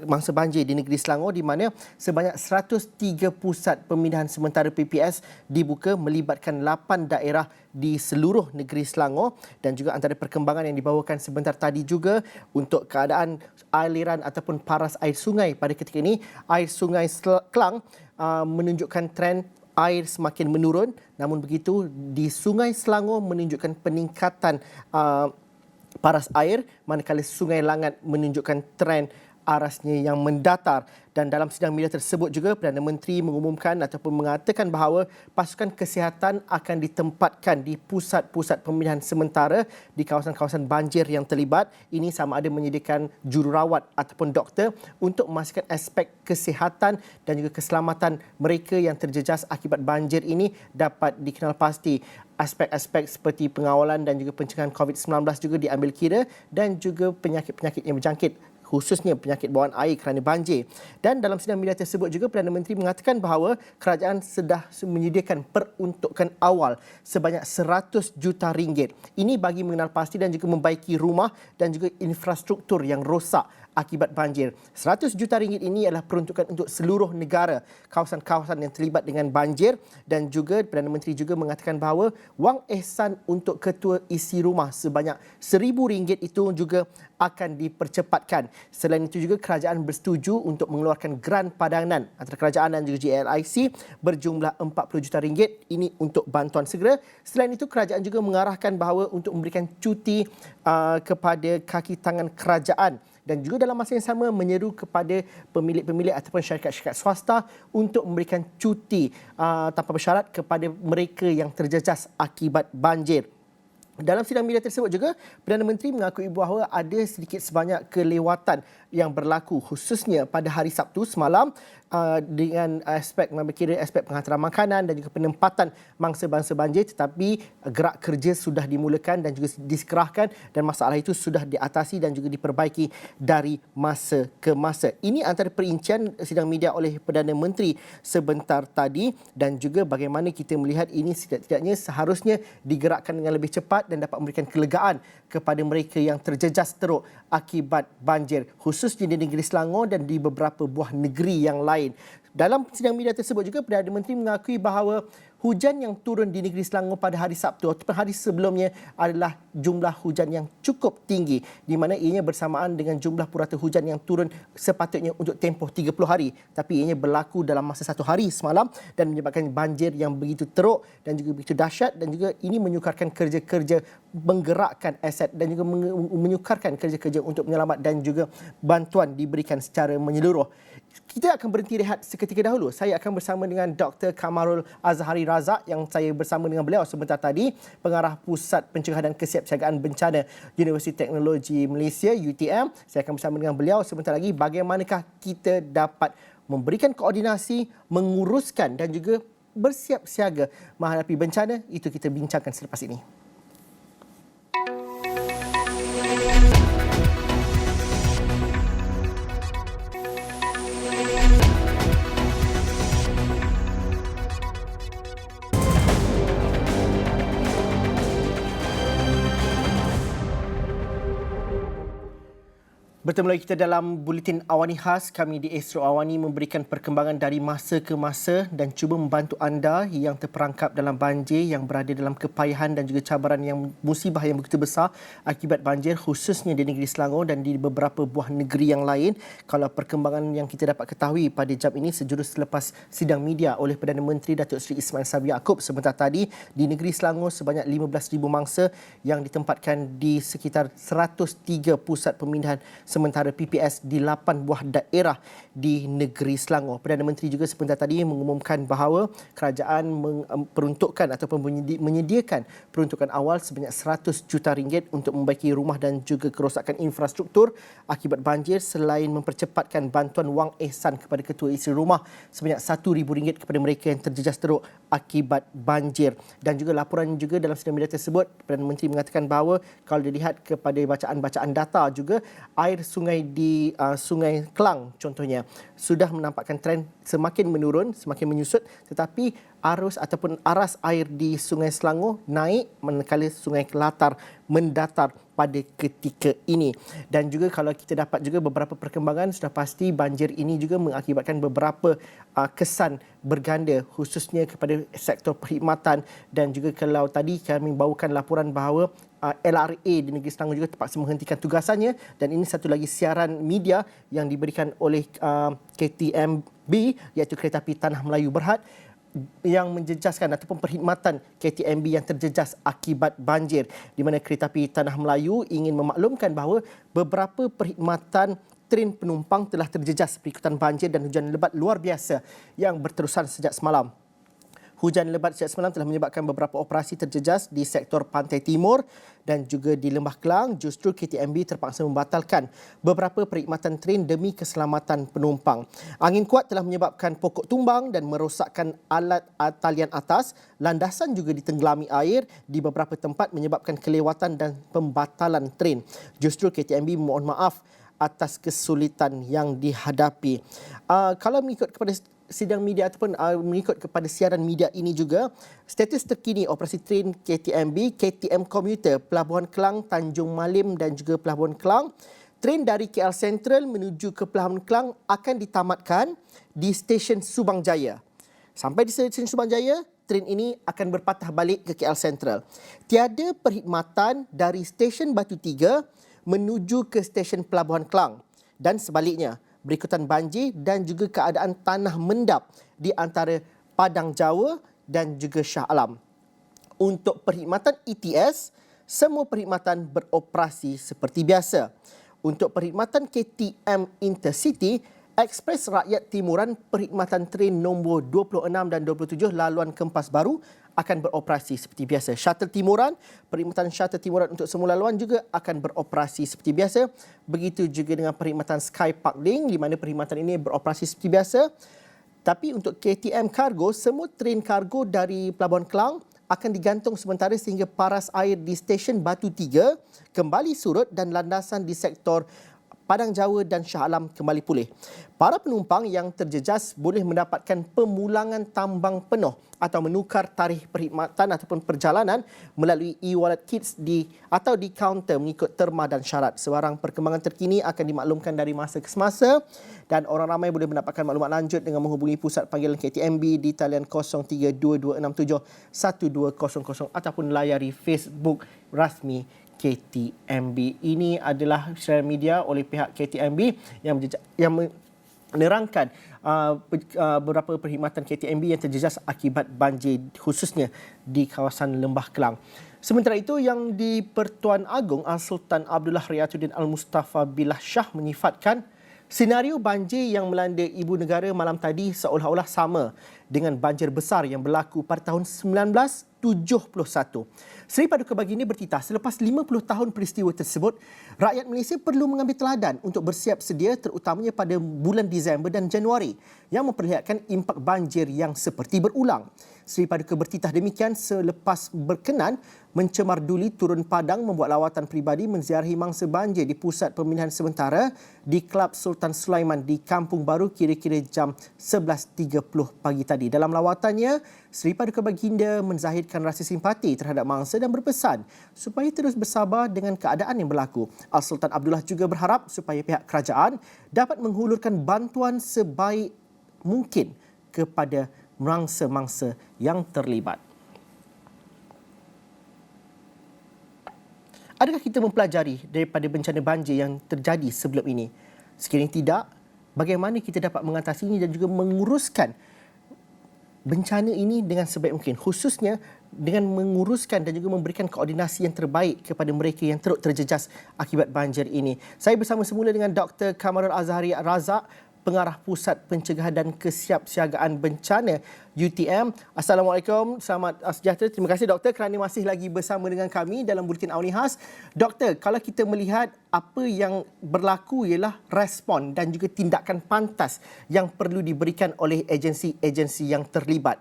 mangsa banjir di negeri Selangor, di mana sebanyak 103 pusat pemindahan sementara PPS dibuka melibatkan 8 daerah di seluruh negeri Selangor. Dan juga antara perkembangan yang dibawakan sebentar tadi juga untuk keadaan aliran ataupun paras air sungai pada ketika ini, air sungai Klang menunjukkan trend air semakin menurun. Namun begitu, di Sungai Selangor menunjukkan peningkatan paras air, manakala Sungai Langat menunjukkan trend arasnya yang mendatar. Dan dalam sidang media tersebut juga, Perdana Menteri mengumumkan ataupun mengatakan bahawa pasukan kesihatan akan ditempatkan di pusat-pusat pemindahan sementara di kawasan-kawasan banjir yang terlibat. Ini sama ada menyediakan jururawat ataupun doktor untuk memastikan aspek kesihatan dan juga keselamatan mereka yang terjejas akibat banjir ini dapat dikenal pasti. Aspek-aspek seperti pengawalan dan juga pencegahan COVID-19 juga diambil kira dan juga penyakit-penyakit yang berjangkit, khususnya penyakit bawaan air kerana banjir. Dan dalam sidang media tersebut juga Perdana Menteri mengatakan bahawa kerajaan sudah menyediakan peruntukan awal sebanyak 100 juta ringgit. Ini bagi mengenal pasti dan juga membaiki rumah dan juga infrastruktur yang rosak akibat banjir. 100 juta ringgit ini adalah peruntukan untuk seluruh negara, kawasan-kawasan yang terlibat dengan banjir, dan juga Perdana Menteri juga mengatakan bahawa wang ihsan untuk ketua isi rumah sebanyak RM1,000 itu juga akan dipercepatkan. Selain itu juga kerajaan bersetuju untuk mengeluarkan geran padanan antara kerajaan dan juga GLIC berjumlah RM40 juta. Ini untuk bantuan segera. Selain itu kerajaan juga mengarahkan bahawa untuk memberikan cuti kepada kaki tangan kerajaan dan juga dalam masa yang sama menyeru kepada pemilik-pemilik ataupun syarikat-syarikat swasta untuk memberikan cuti tanpa bersyarat kepada mereka yang terjejas akibat banjir. Dalam sidang media tersebut juga, Perdana Menteri mengakui bahawa ada sedikit sebanyak kelewatan yang berlaku khususnya pada hari Sabtu semalam dengan aspek mengambil aspek penghantaran makanan dan juga penempatan mangsa-mangsa banjir, tetapi gerak kerja sudah dimulakan dan juga disekerahkan dan masalah itu sudah diatasi dan juga diperbaiki dari masa ke masa. Ini antara perincian sidang media oleh Perdana Menteri sebentar tadi dan juga bagaimana kita melihat ini setidak-tidaknya seharusnya digerakkan dengan lebih cepat dan dapat memberikan kelegaan kepada mereka yang terjejas teruk akibat banjir, khususnya di negeri Selangor dan di beberapa buah negeri yang lain. Dalam sidang media tersebut juga, Perdana Menteri mengakui bahawa hujan yang turun di negeri Selangor pada hari Sabtu ataupun hari sebelumnya adalah jumlah hujan yang cukup tinggi, di mana ianya bersamaan dengan jumlah purata hujan yang turun sepatutnya untuk tempoh 30 hari. Tapi ianya berlaku dalam masa 1 hari semalam dan menyebabkan banjir yang begitu teruk dan juga begitu dahsyat, dan juga ini menyukarkan kerja-kerja menggerakkan aset dan juga menyukarkan kerja-kerja untuk menyelamat dan juga bantuan diberikan secara menyeluruh. Kita akan berhenti rehat seketika dahulu. Saya akan bersama dengan Dr. Kamarul Azhari Razak yang saya bersama dengan beliau sebentar tadi, Pengarah Pusat Pencegahan dan Kesiapsiagaan Bencana Universiti Teknologi Malaysia UTM. Saya akan bersama dengan beliau sebentar lagi bagaimanakah kita dapat memberikan koordinasi, menguruskan dan juga bersiap siaga menghadapi bencana. Itu kita bincangkan selepas ini. Bertemu lagi kita dalam Buletin Awani Khas. Kami di Astro Awani memberikan perkembangan dari masa ke masa dan cuba membantu anda yang terperangkap dalam banjir, yang berada dalam kepayahan dan juga cabaran yang musibah yang begitu besar akibat banjir, khususnya di negeri Selangor dan di beberapa buah negeri yang lain. Kalau perkembangan yang kita dapat ketahui pada jam ini sejurus selepas sidang media oleh Perdana Menteri Datuk Seri Ismail Sabri Yaakob sebentar tadi, di negeri Selangor sebanyak 15,000 mangsa yang ditempatkan di sekitar 103 pusat pemindahan sementara PPS di 8 buah daerah di negeri Selangor. Perdana Menteri juga sebentar tadi mengumumkan bahawa kerajaan peruntukkan ataupun menyediakan peruntukan awal sebanyak 100 juta ringgit untuk membaiki rumah dan juga kerosakan infrastruktur akibat banjir, selain mempercepatkan bantuan wang ihsan kepada ketua isi rumah sebanyak RM1,000 kepada mereka yang terjejas teruk akibat banjir. Dan juga laporan juga dalam sidang media tersebut, Perdana Menteri mengatakan bahawa kalau dilihat kepada bacaan-bacaan data juga, air sungai di Sungai Kelang contohnya sudah menampakkan trend semakin menurun, semakin menyusut, tetapi arus ataupun aras air di Sungai Selangor naik manakala Sungai Kelatar mendatar pada ketika ini. Dan juga kalau kita dapat juga beberapa perkembangan, sudah pasti banjir ini juga mengakibatkan beberapa kesan berganda khususnya kepada sektor perkhidmatan. Dan juga kalau tadi kami bawakan laporan bahawa LRA di negeri Selangor juga terpaksa menghentikan tugasannya, dan ini satu lagi siaran media yang diberikan oleh KTMB iaitu Kereta Api Tanah Melayu Berhad yang menjejaskan ataupun perkhidmatan KTMB yang terjejas akibat banjir, di mana Kereta Api Tanah Melayu ingin memaklumkan bahawa beberapa perkhidmatan train penumpang telah terjejas berikutan banjir dan hujan lebat luar biasa yang berterusan sejak semalam. Hujan lebat sejak semalam telah menyebabkan beberapa operasi terjejas di sektor Pantai Timur dan juga di Lembah Kelang. Justru KTMB terpaksa membatalkan beberapa perkhidmatan train demi keselamatan penumpang. Angin kuat telah menyebabkan pokok tumbang dan merosakkan alat talian atas. Landasan juga ditenggelami air di beberapa tempat menyebabkan kelewatan dan pembatalan train. Justru KTMB mohon maaf atas kesulitan yang dihadapi. Kalau mengikut kepada sidang media ataupun mengikut kepada siaran media ini juga, status terkini operasi train KTMB, KTM Commuter, Pelabuhan Kelang, Tanjung Malim dan juga Pelabuhan Kelang. Train dari KL Sentral menuju ke Pelabuhan Kelang akan ditamatkan di stesen Subang Jaya. Sampai di stesen Subang Jaya, train ini akan berpatah balik ke KL Sentral. Tiada perkhidmatan dari stesen Batu Tiga menuju ke stesen Pelabuhan Kelang dan sebaliknya, berikutan banjir dan juga keadaan tanah mendap di antara Padang Jawa dan juga Shah Alam. Untuk perkhidmatan ETS, semua perkhidmatan beroperasi seperti biasa. Untuk perkhidmatan KTM Intercity, Ekspres Rakyat Timuran, perkhidmatan train nombor 26 dan 27 laluan Kempas Baru akan beroperasi seperti biasa. Shuttle Timuran, perkhidmatan Shuttle Timuran untuk semua laluan juga akan beroperasi seperti biasa. Begitu juga dengan perkhidmatan Sky Park Link di mana perkhidmatan ini beroperasi seperti biasa. Tapi untuk KTM Cargo, semua train kargo dari Pelabuhan Kelang akan digantung sementara sehingga paras air di stesen Batu Tiga kembali surut dan landasan di sektor Padang Jawa dan Shah Alam kembali pulih. Para penumpang yang terjejas boleh mendapatkan pemulangan tambang penuh atau menukar tarikh perkhidmatan ataupun perjalanan melalui e-wallet kits di kaunter mengikut terma dan syarat. Sebarang perkembangan terkini akan dimaklumkan dari masa ke semasa dan orang ramai boleh mendapatkan maklumat lanjut dengan menghubungi pusat panggilan KTMB di talian 0322671200 ataupun layari Facebook rasmi KTMB. Ini adalah siaran media oleh pihak KTMB yang menerangkan beberapa perkhidmatan KTMB yang terjejas akibat banjir khususnya di kawasan Lembah Kelang. Sementara itu, yang di Pertuan Agong Sultan Abdullah Riyatuddin Al-Mustafa Billah Shah menyifatkan senario banjir yang melanda ibu negara malam tadi seolah-olah sama dengan banjir besar yang berlaku pada tahun 1971. Seri Paduka Baginda bertitah selepas 50 tahun peristiwa tersebut, rakyat Malaysia perlu mengambil teladan untuk bersiap sedia terutamanya pada bulan Disember dan Januari yang memperlihatkan impak banjir yang seperti berulang. Seri Paduka bertitah demikian selepas berkenan mencemar duli turun Padang membuat lawatan peribadi menziarahi mangsa banjir di pusat pemilihan sementara di Klub Sultan Sulaiman di Kampung Baru kira-kira jam 11.30 pagi tadi. Dalam lawatannya, Seri Paduka Baginda menzahirkan rasa simpati terhadap mangsa dan berpesan supaya terus bersabar dengan keadaan yang berlaku. Al-Sultan Abdullah juga berharap supaya pihak kerajaan dapat menghulurkan bantuan sebaik mungkin kepada mangsa-mangsa yang terlibat. Adakah kita mempelajari daripada bencana banjir yang terjadi sebelum ini? Sekiranya tidak, bagaimana kita dapat mengatasinya dan juga menguruskan bencana ini dengan sebaik mungkin, khususnya dengan menguruskan dan juga memberikan koordinasi yang terbaik kepada mereka yang teruk terjejas akibat banjir ini. Saya bersama semula dengan Dr. Kamarul Azhari Razak, Pengarah Pusat Pencegahan dan Kesiapsiagaan Bencana UTM. Assalamualaikum, selamat sejahtera. Terima kasih Doktor kerana masih lagi bersama dengan kami dalam Buletin Awni Khas. Doktor, kalau kita melihat apa yang berlaku ialah respon dan juga tindakan pantas yang perlu diberikan oleh agensi-agensi yang terlibat.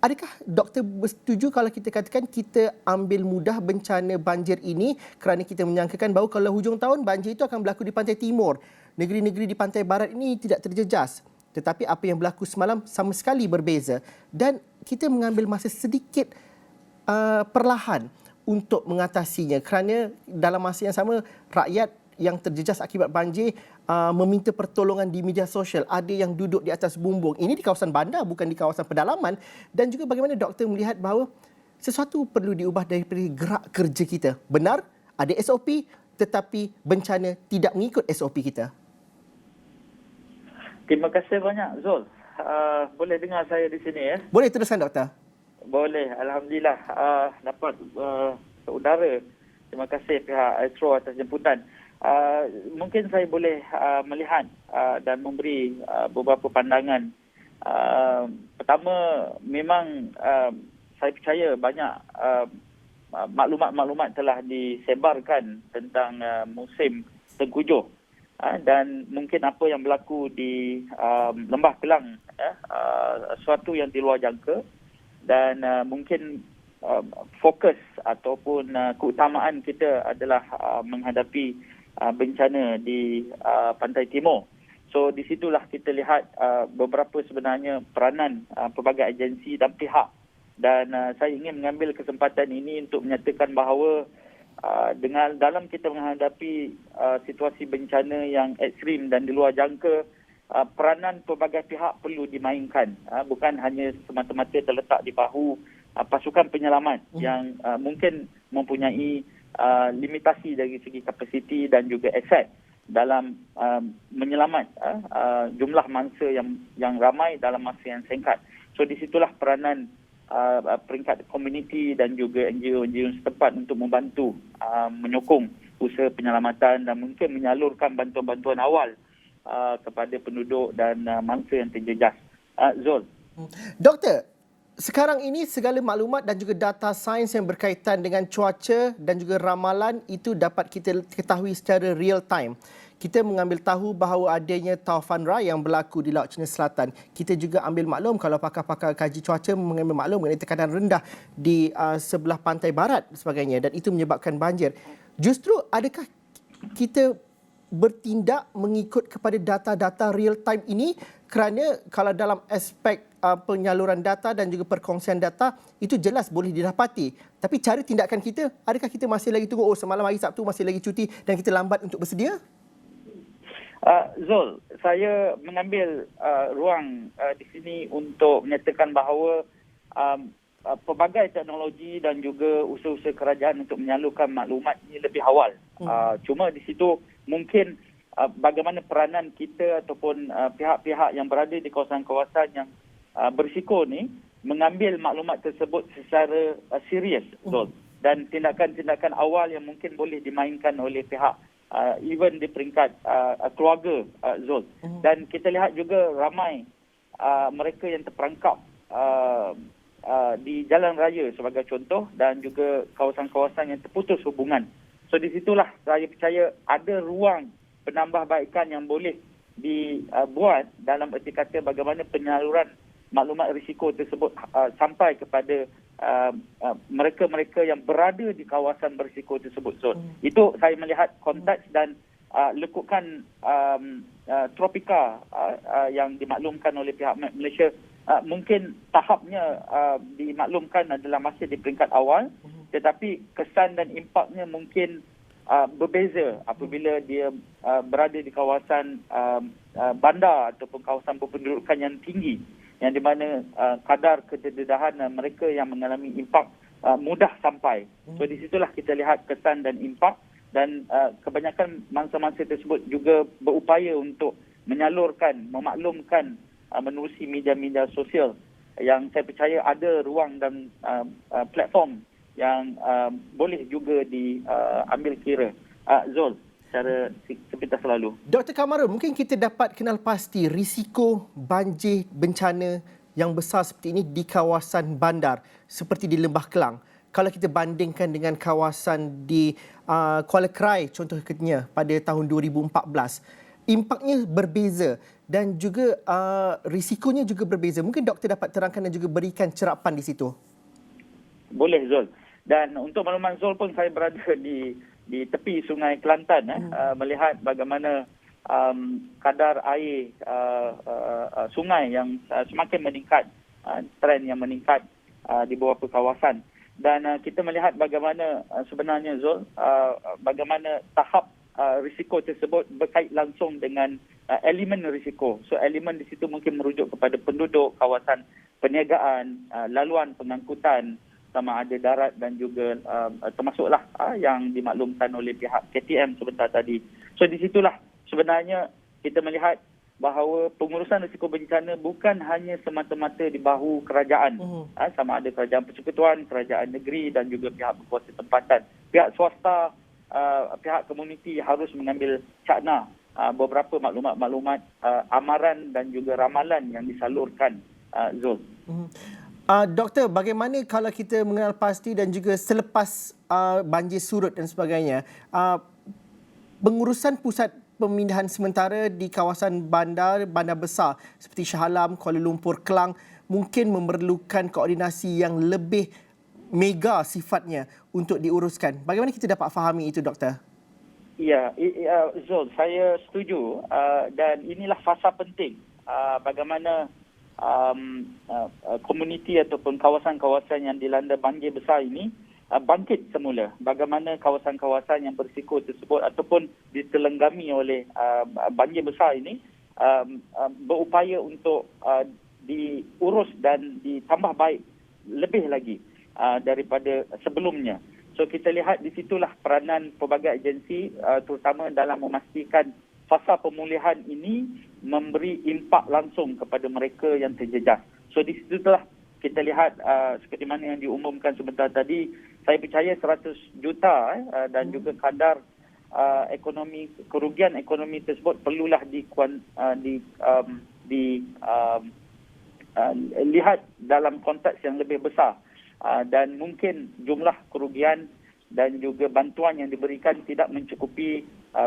Adakah doktor bersetuju kalau kita katakan kita ambil mudah bencana banjir ini kerana kita menyangkakan bahawa kalau hujung tahun banjir itu akan berlaku di pantai timur. Negeri-negeri di pantai barat ini tidak terjejas. Tetapi apa yang berlaku semalam sama sekali berbeza. Dan kita mengambil masa sedikit perlahan untuk mengatasinya kerana dalam masa yang sama rakyat yang terjejas akibat banjir meminta pertolongan di media sosial. Ada yang duduk di atas bumbung. Ini di kawasan bandar, bukan di kawasan pedalaman. Dan juga bagaimana doktor melihat bahawa sesuatu perlu diubah daripada gerak kerja kita. Benar, ada SOP tetapi bencana tidak mengikut SOP kita. Terima kasih banyak Zul. Boleh dengar saya di sini ya? Boleh teruskan doktor. Boleh, Alhamdulillah dapat udara. Terima kasih pihak Astro atas jemputan. Mungkin saya boleh melihat dan memberi beberapa pandangan. Pertama, memang saya percaya banyak maklumat-maklumat telah disebarkan tentang musim tengkujuh. Dan mungkin apa yang berlaku di Lembah Kelang suatu yang di luar jangka, dan mungkin fokus ataupun keutamaan kita adalah menghadapi bencana di pantai timur. So di situlah kita lihat beberapa sebenarnya peranan pelbagai agensi dan pihak, dan saya ingin mengambil kesempatan ini untuk menyatakan bahawa dengan dalam kita menghadapi situasi bencana yang ekstrim dan di luar jangka, peranan pelbagai pihak perlu dimainkan. Bukan hanya semata-mata terletak di bahu pasukan penyelamat yang mungkin mempunyai limitasi dari segi kapasiti dan juga aset dalam menyelamat jumlah mangsa yang ramai dalam masa yang singkat. So di situlah peranan peringkat komuniti dan juga NGO-NGO setempat untuk membantu menyokong usaha penyelamatan dan mungkin menyalurkan bantuan-bantuan awal kepada penduduk dan mangsa yang terjejas. Zul. Doktor, sekarang ini segala maklumat dan juga data sains yang berkaitan dengan cuaca dan juga ramalan itu dapat kita ketahui secara real time. Kita mengambil tahu bahawa adanya taufan Ra yang berlaku di Laut Cina Selatan. Kita juga ambil maklum kalau pakar-pakar kaji cuaca mengambil maklum mengenai tekanan rendah di sebelah pantai barat dan sebagainya, dan itu menyebabkan banjir. Justru adakah kita bertindak mengikut kepada data-data real time ini, kerana kalau dalam aspek penyaluran data dan juga perkongsian data itu jelas boleh didapati, tapi cara tindakan kita, adakah kita masih lagi tunggu semalam hari Sabtu masih lagi cuti dan kita lambat untuk bersedia? Zul, saya mengambil ruang di sini untuk menyatakan bahawa pelbagai teknologi dan juga usaha-usaha kerajaan untuk menyalurkan maklumat ini lebih awal. Cuma di situ mungkin bagaimana peranan kita ataupun pihak-pihak yang berada di kawasan-kawasan yang berisiko ni mengambil maklumat tersebut secara serius, Zul. Dan tindakan-tindakan awal yang mungkin boleh dimainkan oleh pihak even di peringkat keluarga, Zul. Dan kita lihat juga ramai mereka yang terperangkap di jalan raya sebagai contoh, dan juga kawasan-kawasan yang terputus hubungan. So di situlah saya percaya ada ruang penambahbaikan yang boleh dibuat dalam erti kata bagaimana penyaluran maklumat risiko tersebut sampai kepada mereka-mereka yang berada di kawasan berisiko tersebut. So, itu saya melihat konteks dan lekukan tropika yang dimaklumkan oleh pihak Malaysia. Mungkin tahapnya dimaklumkan adalah masih di peringkat awal, tetapi kesan dan impaknya mungkin berbeza apabila dia berada di kawasan bandar ataupun kawasan berpendudukan yang tinggi, yang di mana kadar kededahan mereka yang mengalami impak mudah sampai. So di situlah kita lihat kesan dan impak, dan kebanyakan mangsa-mangsa tersebut juga berupaya untuk menyalurkan, memaklumkan menerusi media-media sosial, yang saya percaya ada ruang dan platform yang boleh juga diambil kira. Zul, secara sepintas selalu. Dr. Kamarul, mungkin kita dapat kenal pasti risiko banjir bencana yang besar seperti ini di kawasan bandar seperti di Lembah Kelang. Kalau kita bandingkan dengan kawasan di Kuala Krai contohnya pada tahun 2014, impaknya berbeza dan juga risikonya juga berbeza. Mungkin doktor dapat terangkan dan juga berikan cerapan di situ. Boleh, Zul. Dan untuk makluman Zul pun, saya berada di tepi Sungai Kelantan, melihat bagaimana kadar air sungai yang semakin meningkat, trend yang meningkat di beberapa kawasan. Dan kita melihat bagaimana sebenarnya, Zul, bagaimana tahap risiko tersebut berkait langsung dengan elemen risiko. So elemen di situ mungkin merujuk kepada penduduk, kawasan perniagaan, laluan pengangkutan, sama ada darat dan juga termasuklah yang dimaklumkan oleh pihak KTM sebentar tadi. So di situlah sebenarnya kita melihat bahawa pengurusan risiko bencana bukan hanya semata-mata di bahu kerajaan, sama ada kerajaan persekutuan, kerajaan negeri dan juga pihak berkuasa tempatan. Pihak swasta pihak komuniti harus mengambil cakna beberapa maklumat-maklumat amaran dan juga ramalan yang disalurkan, Zul. Doktor, bagaimana kalau kita mengenal pasti dan juga selepas banjir surut dan sebagainya, pengurusan pusat pemindahan sementara di kawasan bandar besar seperti Shah Alam, Kuala Lumpur, Kelang mungkin memerlukan koordinasi yang lebih mega sifatnya untuk diuruskan. Bagaimana kita dapat fahami itu, Doktor? Ya, Zul, saya setuju dan inilah fasa penting bagaimana komuniti ataupun kawasan-kawasan yang dilanda banjir besar ini bangkit semula. Bagaimana kawasan-kawasan yang berisiko tersebut ataupun ditelenggami oleh banjir besar ini berupaya untuk diurus dan ditambah baik lebih lagi daripada sebelumnya. So kita lihat di situlah peranan pelbagai agensi terutama dalam memastikan fasa pemulihan ini memberi impak langsung kepada mereka yang terjejas. So di situlah kita lihat seperti mana yang diumumkan sebentar tadi, saya percaya 100 juta dan juga kadar kerugian ekonomi tersebut perlulah lihat dalam konteks yang lebih besar dan mungkin jumlah kerugian dan juga bantuan yang diberikan tidak mencukupi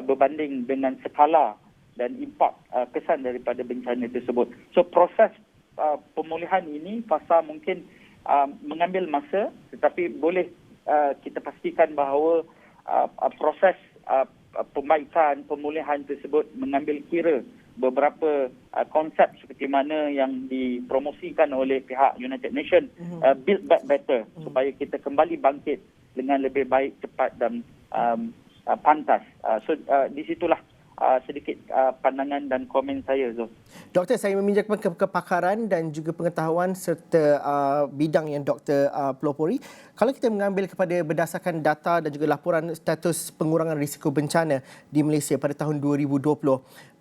berbanding dengan skala dan impak kesan daripada bencana tersebut. So proses pemulihan ini fasa mungkin mengambil masa, tetapi boleh kita pastikan bahawa proses perbaikan pemulihan tersebut mengambil kira beberapa konsep seperti mana yang dipromosikan oleh pihak United Nations, Build Back Better, supaya kita kembali bangkit dengan lebih baik, cepat dan pantas. So di situlah sedikit pandangan dan komen saya, Zul. Doktor, saya meminjamkan kepakaran dan juga pengetahuan serta bidang yang Doktor pelopori. Kalau kita mengambil kepada berdasarkan data dan juga laporan status pengurangan risiko bencana di Malaysia pada tahun 2020,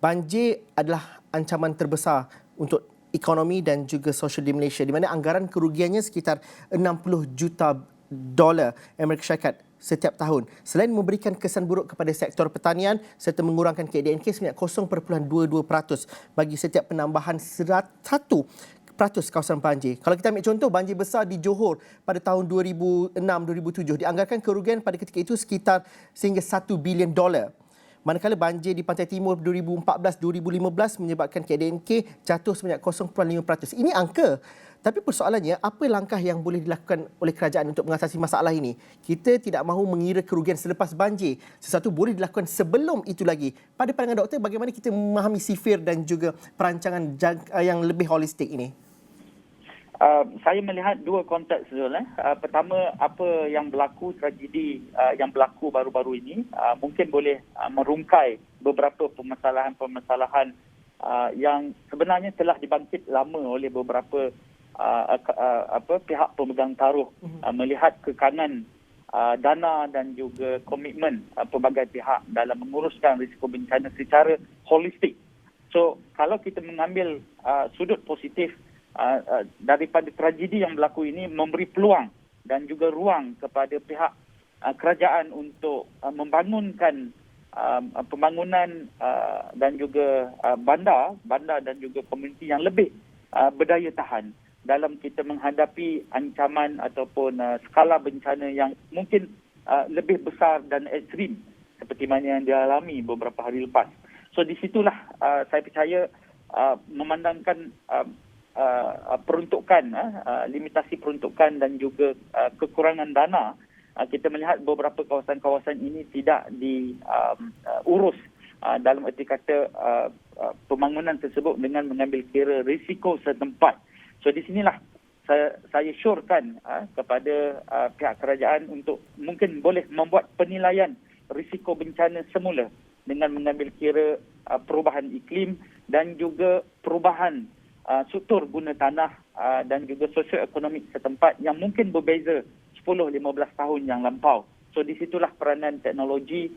banjir adalah ancaman terbesar untuk ekonomi dan juga sosial di Malaysia, di mana anggaran kerugiannya sekitar 60 juta dolar Amerika Syarikat setiap tahun. Selain memberikan kesan buruk kepada sektor pertanian serta mengurangkan KDNK sebanyak 0.22% bagi setiap penambahan 1% kawasan banjir. Kalau kita ambil contoh banjir besar di Johor pada tahun 2006-2007, dianggarkan kerugian pada ketika itu sekitar sehingga $1 bilion. Manakala banjir di Pantai Timur 2014-2015 menyebabkan KDNK jatuh sebanyak 0.5%. Ini angka. Tapi persoalannya, apa langkah yang boleh dilakukan oleh kerajaan untuk mengatasi masalah ini? Kita tidak mahu mengira kerugian selepas banjir. Sesuatu boleh dilakukan sebelum itu lagi. Pada pandangan doktor, bagaimana kita memahami sifir dan juga perancangan yang lebih holistik ini? Saya melihat dua konteks, Zul. Pertama, apa yang berlaku, tragedi yang berlaku baru-baru ini mungkin boleh merungkai beberapa permasalahan yang sebenarnya telah dibangkit lama oleh beberapa pihak pemegang taruh, melihat kekangan dana dan juga komitmen pelbagai pihak dalam menguruskan risiko bencana secara holistik. So kalau kita mengambil sudut positif daripada tragedi yang berlaku ini, memberi peluang dan juga ruang kepada pihak kerajaan untuk membangunkan pembangunan dan juga bandar dan juga komuniti yang lebih berdaya tahan dalam kita menghadapi ancaman ataupun skala bencana yang mungkin lebih besar dan ekstrim seperti mana yang dialami beberapa hari lepas. So di situlah saya percaya memandangkan peruntukan, limitasi peruntukan dan juga kekurangan dana, kita melihat beberapa kawasan-kawasan ini tidak diurus dalam erti kata pembangunan tersebut dengan mengambil kira risiko setempat. So di sinilah saya syorkan kepada pihak kerajaan untuk mungkin boleh membuat penilaian risiko bencana semula dengan mengambil kira perubahan iklim dan juga perubahan struktur guna tanah dan juga sosioekonomik setempat yang mungkin berbeza 10-15 tahun yang lampau. So di situlah peranan teknologi,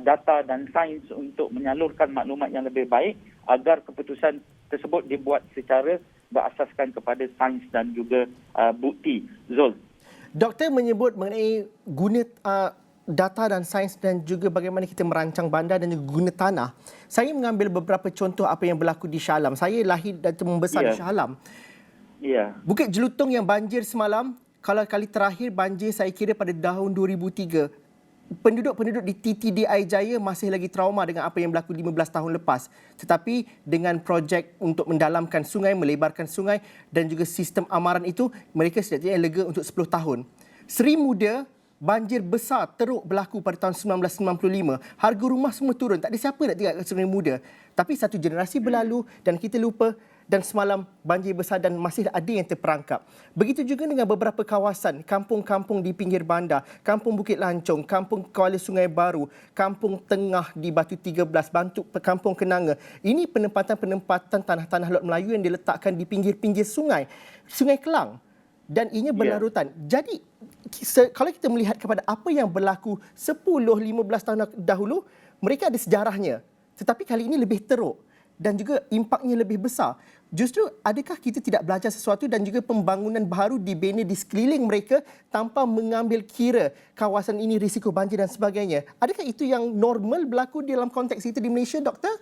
data dan sains untuk menyalurkan maklumat yang lebih baik agar keputusan tersebut dibuat secara berasaskan kepada sains dan juga bukti. Zul. Doktor menyebut mengenai guna data dan sains dan juga bagaimana kita merancang bandar dan juga guna tanah. Saya mengambil beberapa contoh apa yang berlaku di Shah Alam. Saya lahir dan membesar di Shah Alam. Ya. Bukit Jelutong yang banjir semalam, kalau kali terakhir banjir saya kira pada tahun 2003. Penduduk-penduduk di TTDI Jaya masih lagi trauma dengan apa yang berlaku 15 tahun lepas. Tetapi dengan projek untuk mendalamkan sungai, melebarkan sungai dan juga sistem amaran itu, mereka setidaknya lega untuk 10 tahun. Seri Muda, banjir besar teruk berlaku pada tahun 1995. Harga rumah semua turun. Tak ada siapa nak tinggal kat Seri Muda. Tapi satu generasi berlalu dan kita lupa, dan semalam banjir besar dan masih ada yang terperangkap. Begitu juga dengan beberapa kawasan, kampung-kampung di pinggir bandar, Kampung Bukit Lancong, Kampung Kuala Sungai Baru, Kampung Tengah di Batu 13, Kampung Kenanga. Ini penempatan tanah-tanah Lot Melayu yang diletakkan di pinggir-pinggir sungai, Sungai Kelang. Dan ianya berlarutan. Jadi, kalau kita melihat kepada apa yang berlaku 10-15 tahun dahulu, mereka ada sejarahnya. Tetapi kali ini lebih teruk dan juga impaknya lebih besar. Justru adakah kita tidak belajar sesuatu dan juga pembangunan baru dibina di sekeliling mereka tanpa mengambil kira kawasan ini risiko banjir dan sebagainya? Adakah itu yang normal berlaku dalam konteks itu di Malaysia, Doktor?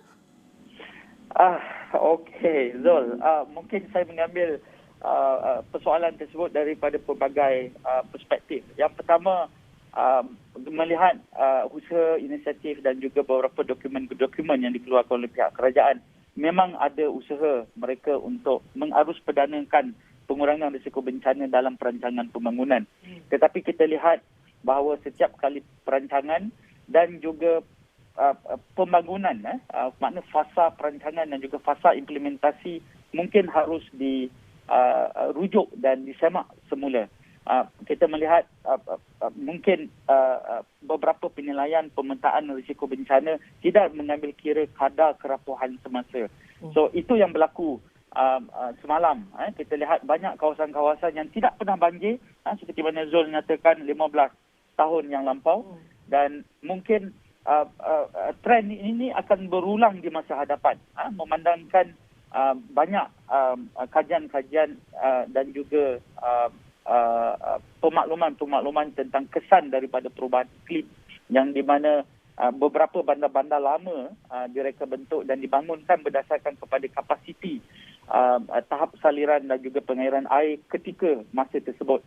Okey, Zul. Mungkin saya mengambil persoalan tersebut daripada pelbagai perspektif. Yang pertama, melihat usaha, inisiatif dan juga beberapa dokumen-dokumen yang dikeluarkan oleh pihak kerajaan, memang ada usaha mereka untuk mengarus perdanakan pengurangan risiko bencana dalam perancangan pembangunan. Tetapi kita lihat bahawa setiap kali perancangan dan juga pembangunan, makna fasa perancangan dan juga fasa implementasi mungkin harus dirujuk dan disemak semula. Kita melihat mungkin beberapa penilaian pemetaan risiko bencana tidak mengambil kira kadar kerapuhan semasa. So itu yang berlaku semalam. Kita lihat banyak kawasan-kawasan yang tidak pernah banjir, seperti mana Zul nyatakan 15 tahun yang lampau, dan mungkin trend ini akan berulang di masa hadapan, memandangkan banyak kajian-kajian dan juga pemakluman tentang kesan daripada perubahan iklim, yang di mana beberapa bandar-bandar lama direka bentuk dan dibangunkan berdasarkan kepada kapasiti tahap saliran dan juga pengairan air ketika masa tersebut.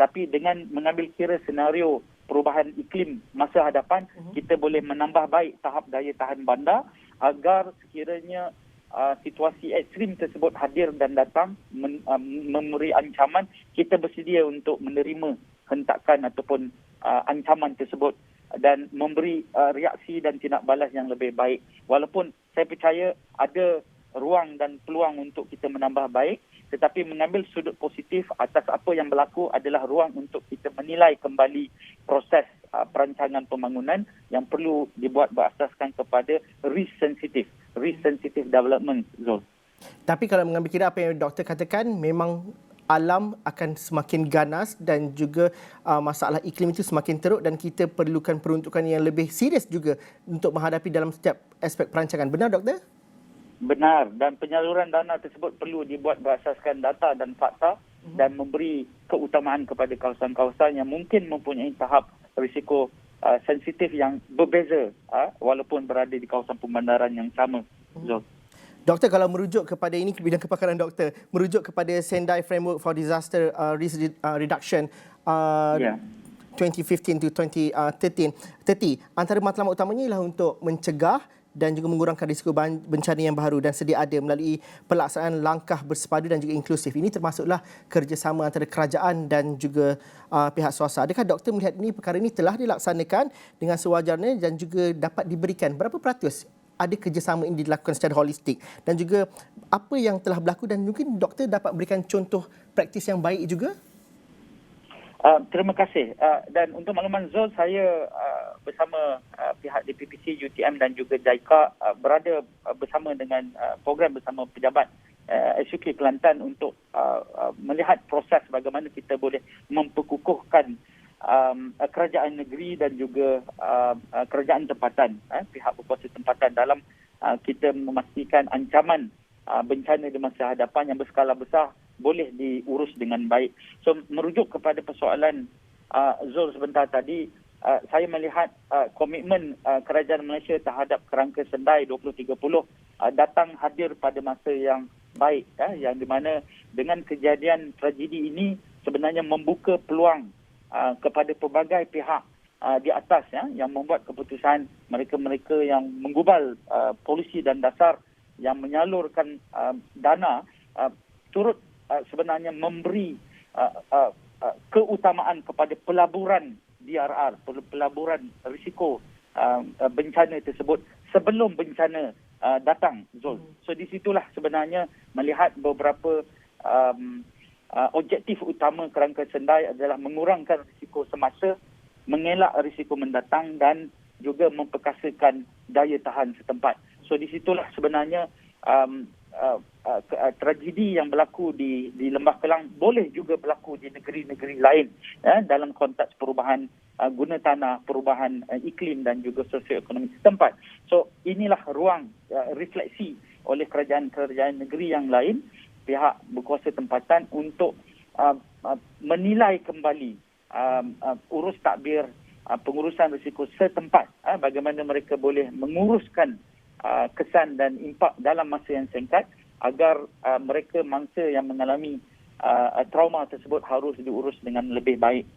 Tapi dengan mengambil kira senario perubahan iklim masa hadapan, kita boleh menambah baik tahap daya tahan bandar agar sekiranya situasi ekstrim tersebut hadir dan datang memberi ancaman, kita bersedia untuk menerima hentakan ataupun ancaman tersebut dan memberi reaksi dan tindak balas yang lebih baik. Walaupun saya percaya ada ruang dan peluang untuk kita menambah baik, tetapi mengambil sudut positif atas apa yang berlaku adalah ruang untuk kita menilai kembali proses perancangan pembangunan yang perlu dibuat berasaskan kepada risk sensitive development, Zul. Tapi kalau mengambil kira apa yang doktor katakan, memang alam akan semakin ganas dan juga masalah iklim itu semakin teruk dan kita perlukan peruntukan yang lebih serius juga untuk menghadapi dalam setiap aspek perancangan. Benar, Doktor? Benar, dan penyaluran dana tersebut perlu dibuat berasaskan data dan fakta dan memberi keutamaan kepada kawasan-kawasan yang mungkin mempunyai tahap risiko sensitif yang berbeza walaupun berada di kawasan pembandaran yang sama. Zul. Doktor, kalau merujuk kepada ini, bidang kepakaran doktor, merujuk kepada Sendai Framework for Disaster Risk Reduction 2015 to 2030, antara matlamat utamanya ialah untuk mencegah dan juga mengurangkan risiko bencana yang baru dan sedia ada melalui pelaksanaan langkah bersepadu dan juga inklusif. Ini termasuklah kerjasama antara kerajaan dan juga pihak swasta. Adakah doktor melihat ini, perkara ini telah dilaksanakan dengan sewajarnya dan juga dapat diberikan berapa peratus ada kerjasama ini dilakukan secara holistik, dan juga apa yang telah berlaku dan mungkin doktor dapat berikan contoh praktis yang baik juga? Terima kasih. Dan untuk makluman Zul, saya bersama pihak DPPC, UTM dan juga JICA berada bersama dengan program bersama pejabat SUK Kelantan untuk melihat proses bagaimana kita boleh memperkukuhkan kerajaan negeri dan juga kerajaan tempatan, pihak berkuasa tempatan dalam kita memastikan ancaman bencana di masa hadapan yang berskala besar boleh diurus dengan baik. So, merujuk kepada persoalan Zul sebentar tadi, saya melihat komitmen kerajaan Malaysia terhadap kerangka Sendai 2030 datang hadir pada masa yang baik, yang di mana dengan kejadian tragedi ini sebenarnya membuka peluang kepada pelbagai pihak di atas yang membuat keputusan, mereka-mereka yang menggubal polisi dan dasar yang menyalurkan dana turut sebenarnya memberi keutamaan kepada pelaburan DRR, pelaburan risiko bencana tersebut sebelum bencana datang, Zul. So di situlah sebenarnya melihat beberapa objektif utama kerangka Sendai adalah mengurangkan risiko semasa, mengelak risiko mendatang dan juga memperkasakan daya tahan setempat. So di situlah sebenarnya tragedi yang berlaku di Lembah Kelang boleh juga berlaku di negeri-negeri lain dalam konteks perubahan guna tanah, perubahan iklim dan juga sosioekonomi setempat. So inilah ruang refleksi oleh kerajaan-kerajaan negeri yang lain, pihak berkuasa tempatan untuk menilai kembali urus takbir pengurusan risiko setempat, bagaimana mereka boleh menguruskan kesan dan impak dalam masa yang singkat agar mereka mangsa yang mengalami trauma tersebut harus diurus dengan lebih baik,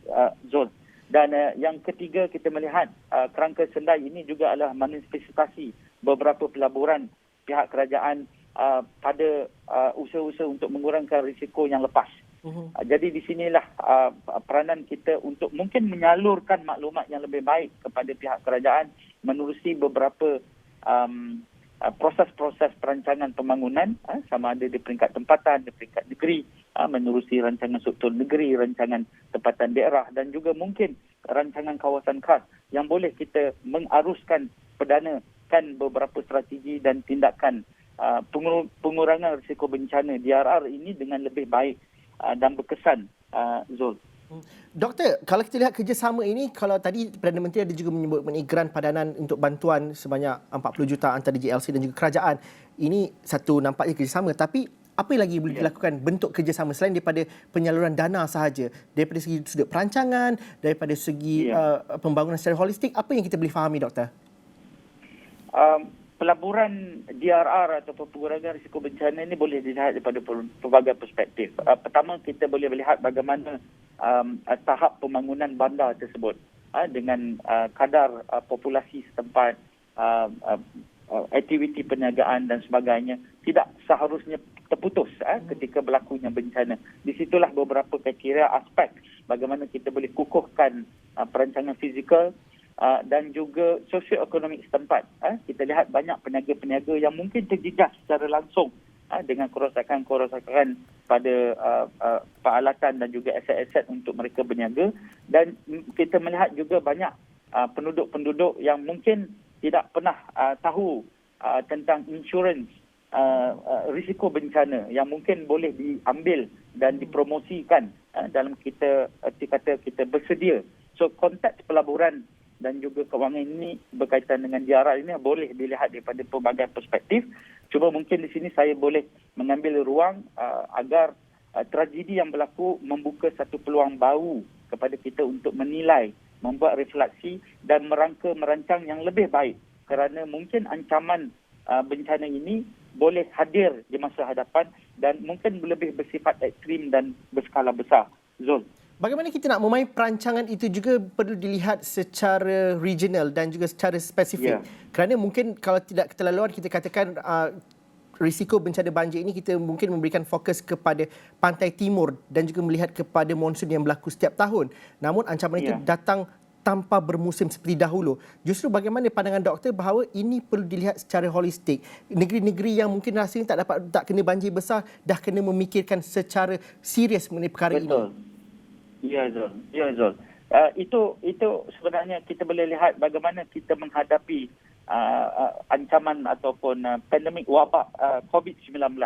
Zul. Dan yang ketiga, kita melihat kerangka Sendai ini juga adalah manifestasi beberapa pelaburan pihak kerajaan pada usaha-usaha untuk mengurangkan risiko yang lepas. Jadi di sinilah peranan kita untuk mungkin menyalurkan maklumat yang lebih baik kepada pihak kerajaan menerusi beberapa proses-proses perancangan pembangunan, sama ada di peringkat tempatan, di peringkat negeri, menerusi rancangan struktur negeri, rancangan tempatan daerah dan juga mungkin rancangan kawasan khas yang boleh kita mengaruskan pedanakan beberapa strategi dan tindakan pengurangan risiko bencana DRR ini dengan lebih baik dan berkesan, Zul. Doktor, kalau kita lihat kerjasama ini, kalau tadi Perdana Menteri ada juga menyebut mengenai geran padanan untuk bantuan sebanyak 40 juta antara GLC dan juga kerajaan. Ini satu nampaknya kerjasama, tapi apa yang lagi boleh dilakukan bentuk kerjasama selain daripada penyaluran dana sahaja? Daripada segi sudut perancangan, daripada segi pembangunan secara holistik, apa yang kita boleh fahami, Doktor? Pelaburan DRR atau pengurangan risiko bencana ini boleh dilihat daripada pelbagai perspektif. Pertama, kita boleh melihat bagaimana tahap pembangunan bandar tersebut dengan kadar populasi setempat, aktiviti perniagaan dan sebagainya tidak seharusnya terputus ketika berlakunya bencana. Di situlah beberapa kriteria aspek bagaimana kita boleh kukuhkan perancangan fizikal dan juga sosioekonomik setempat. Kita lihat banyak peniaga-peniaga yang mungkin terjejas secara langsung dengan kerosakan-kerosakan pada peralatan dan juga aset-aset untuk mereka berniaga. Dan kita melihat juga banyak penduduk-penduduk yang mungkin tidak pernah tahu tentang insurans risiko bencana yang mungkin boleh diambil dan dipromosikan dalam kita bersedia. So konteks pelaburan dan juga kewangan ini berkaitan dengan DRR ini boleh dilihat daripada pelbagai perspektif. Cuma mungkin di sini saya boleh mengambil ruang agar tragedi yang berlaku membuka satu peluang baru kepada kita untuk menilai, membuat refleksi dan merancang yang lebih baik. Kerana mungkin ancaman bencana ini boleh hadir di masa hadapan dan mungkin lebih bersifat ekstrim dan berskala besar. Zul. Bagaimana kita nak memain perancangan itu juga perlu dilihat secara regional dan juga secara spesifik. Kerana mungkin kalau tidak keterlaluan kita katakan risiko bencana banjir ini kita mungkin memberikan fokus kepada pantai timur dan juga melihat kepada monsun yang berlaku setiap tahun. Namun ancaman itu datang tanpa bermusim seperti dahulu. Justru bagaimana pandangan doktor bahawa ini perlu dilihat secara holistik. Negeri-negeri yang mungkin rasanya tak kena banjir besar dah kena memikirkan secara serius mengenai perkara ini. Ya, Zul. Itu sebenarnya kita boleh lihat bagaimana kita menghadapi ancaman ataupun pandemik wabak COVID-19.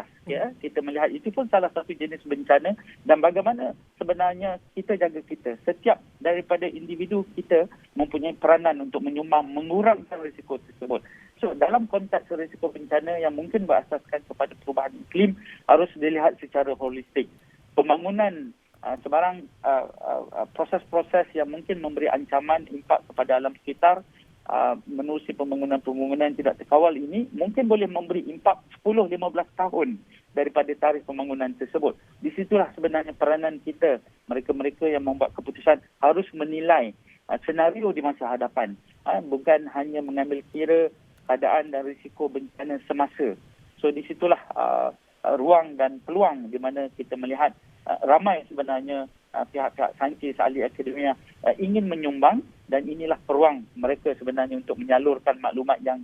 Kita melihat itu pun salah satu jenis bencana dan bagaimana sebenarnya kita jaga kita. Setiap daripada individu kita mempunyai peranan untuk menyumbang mengurangkan risiko tersebut. So dalam konteks risiko bencana yang mungkin berasaskan kepada perubahan iklim harus dilihat secara holistik. Pembangunan sebarang proses-proses yang mungkin memberi ancaman impak kepada alam sekitar menerusi pembangunan-pembangunan yang tidak terkawal ini mungkin boleh memberi impak 10-15 tahun daripada tarikh pembangunan tersebut. Di situlah sebenarnya peranan kita, mereka-mereka yang membuat keputusan harus menilai senario di masa hadapan, bukan hanya mengambil kira keadaan dan risiko bencana semasa. So di situlah ruang dan peluang di mana kita melihat ramai sebenarnya pihak-pihak saintis, ahli akademia ingin menyumbang, dan inilah peluang mereka sebenarnya untuk menyalurkan maklumat yang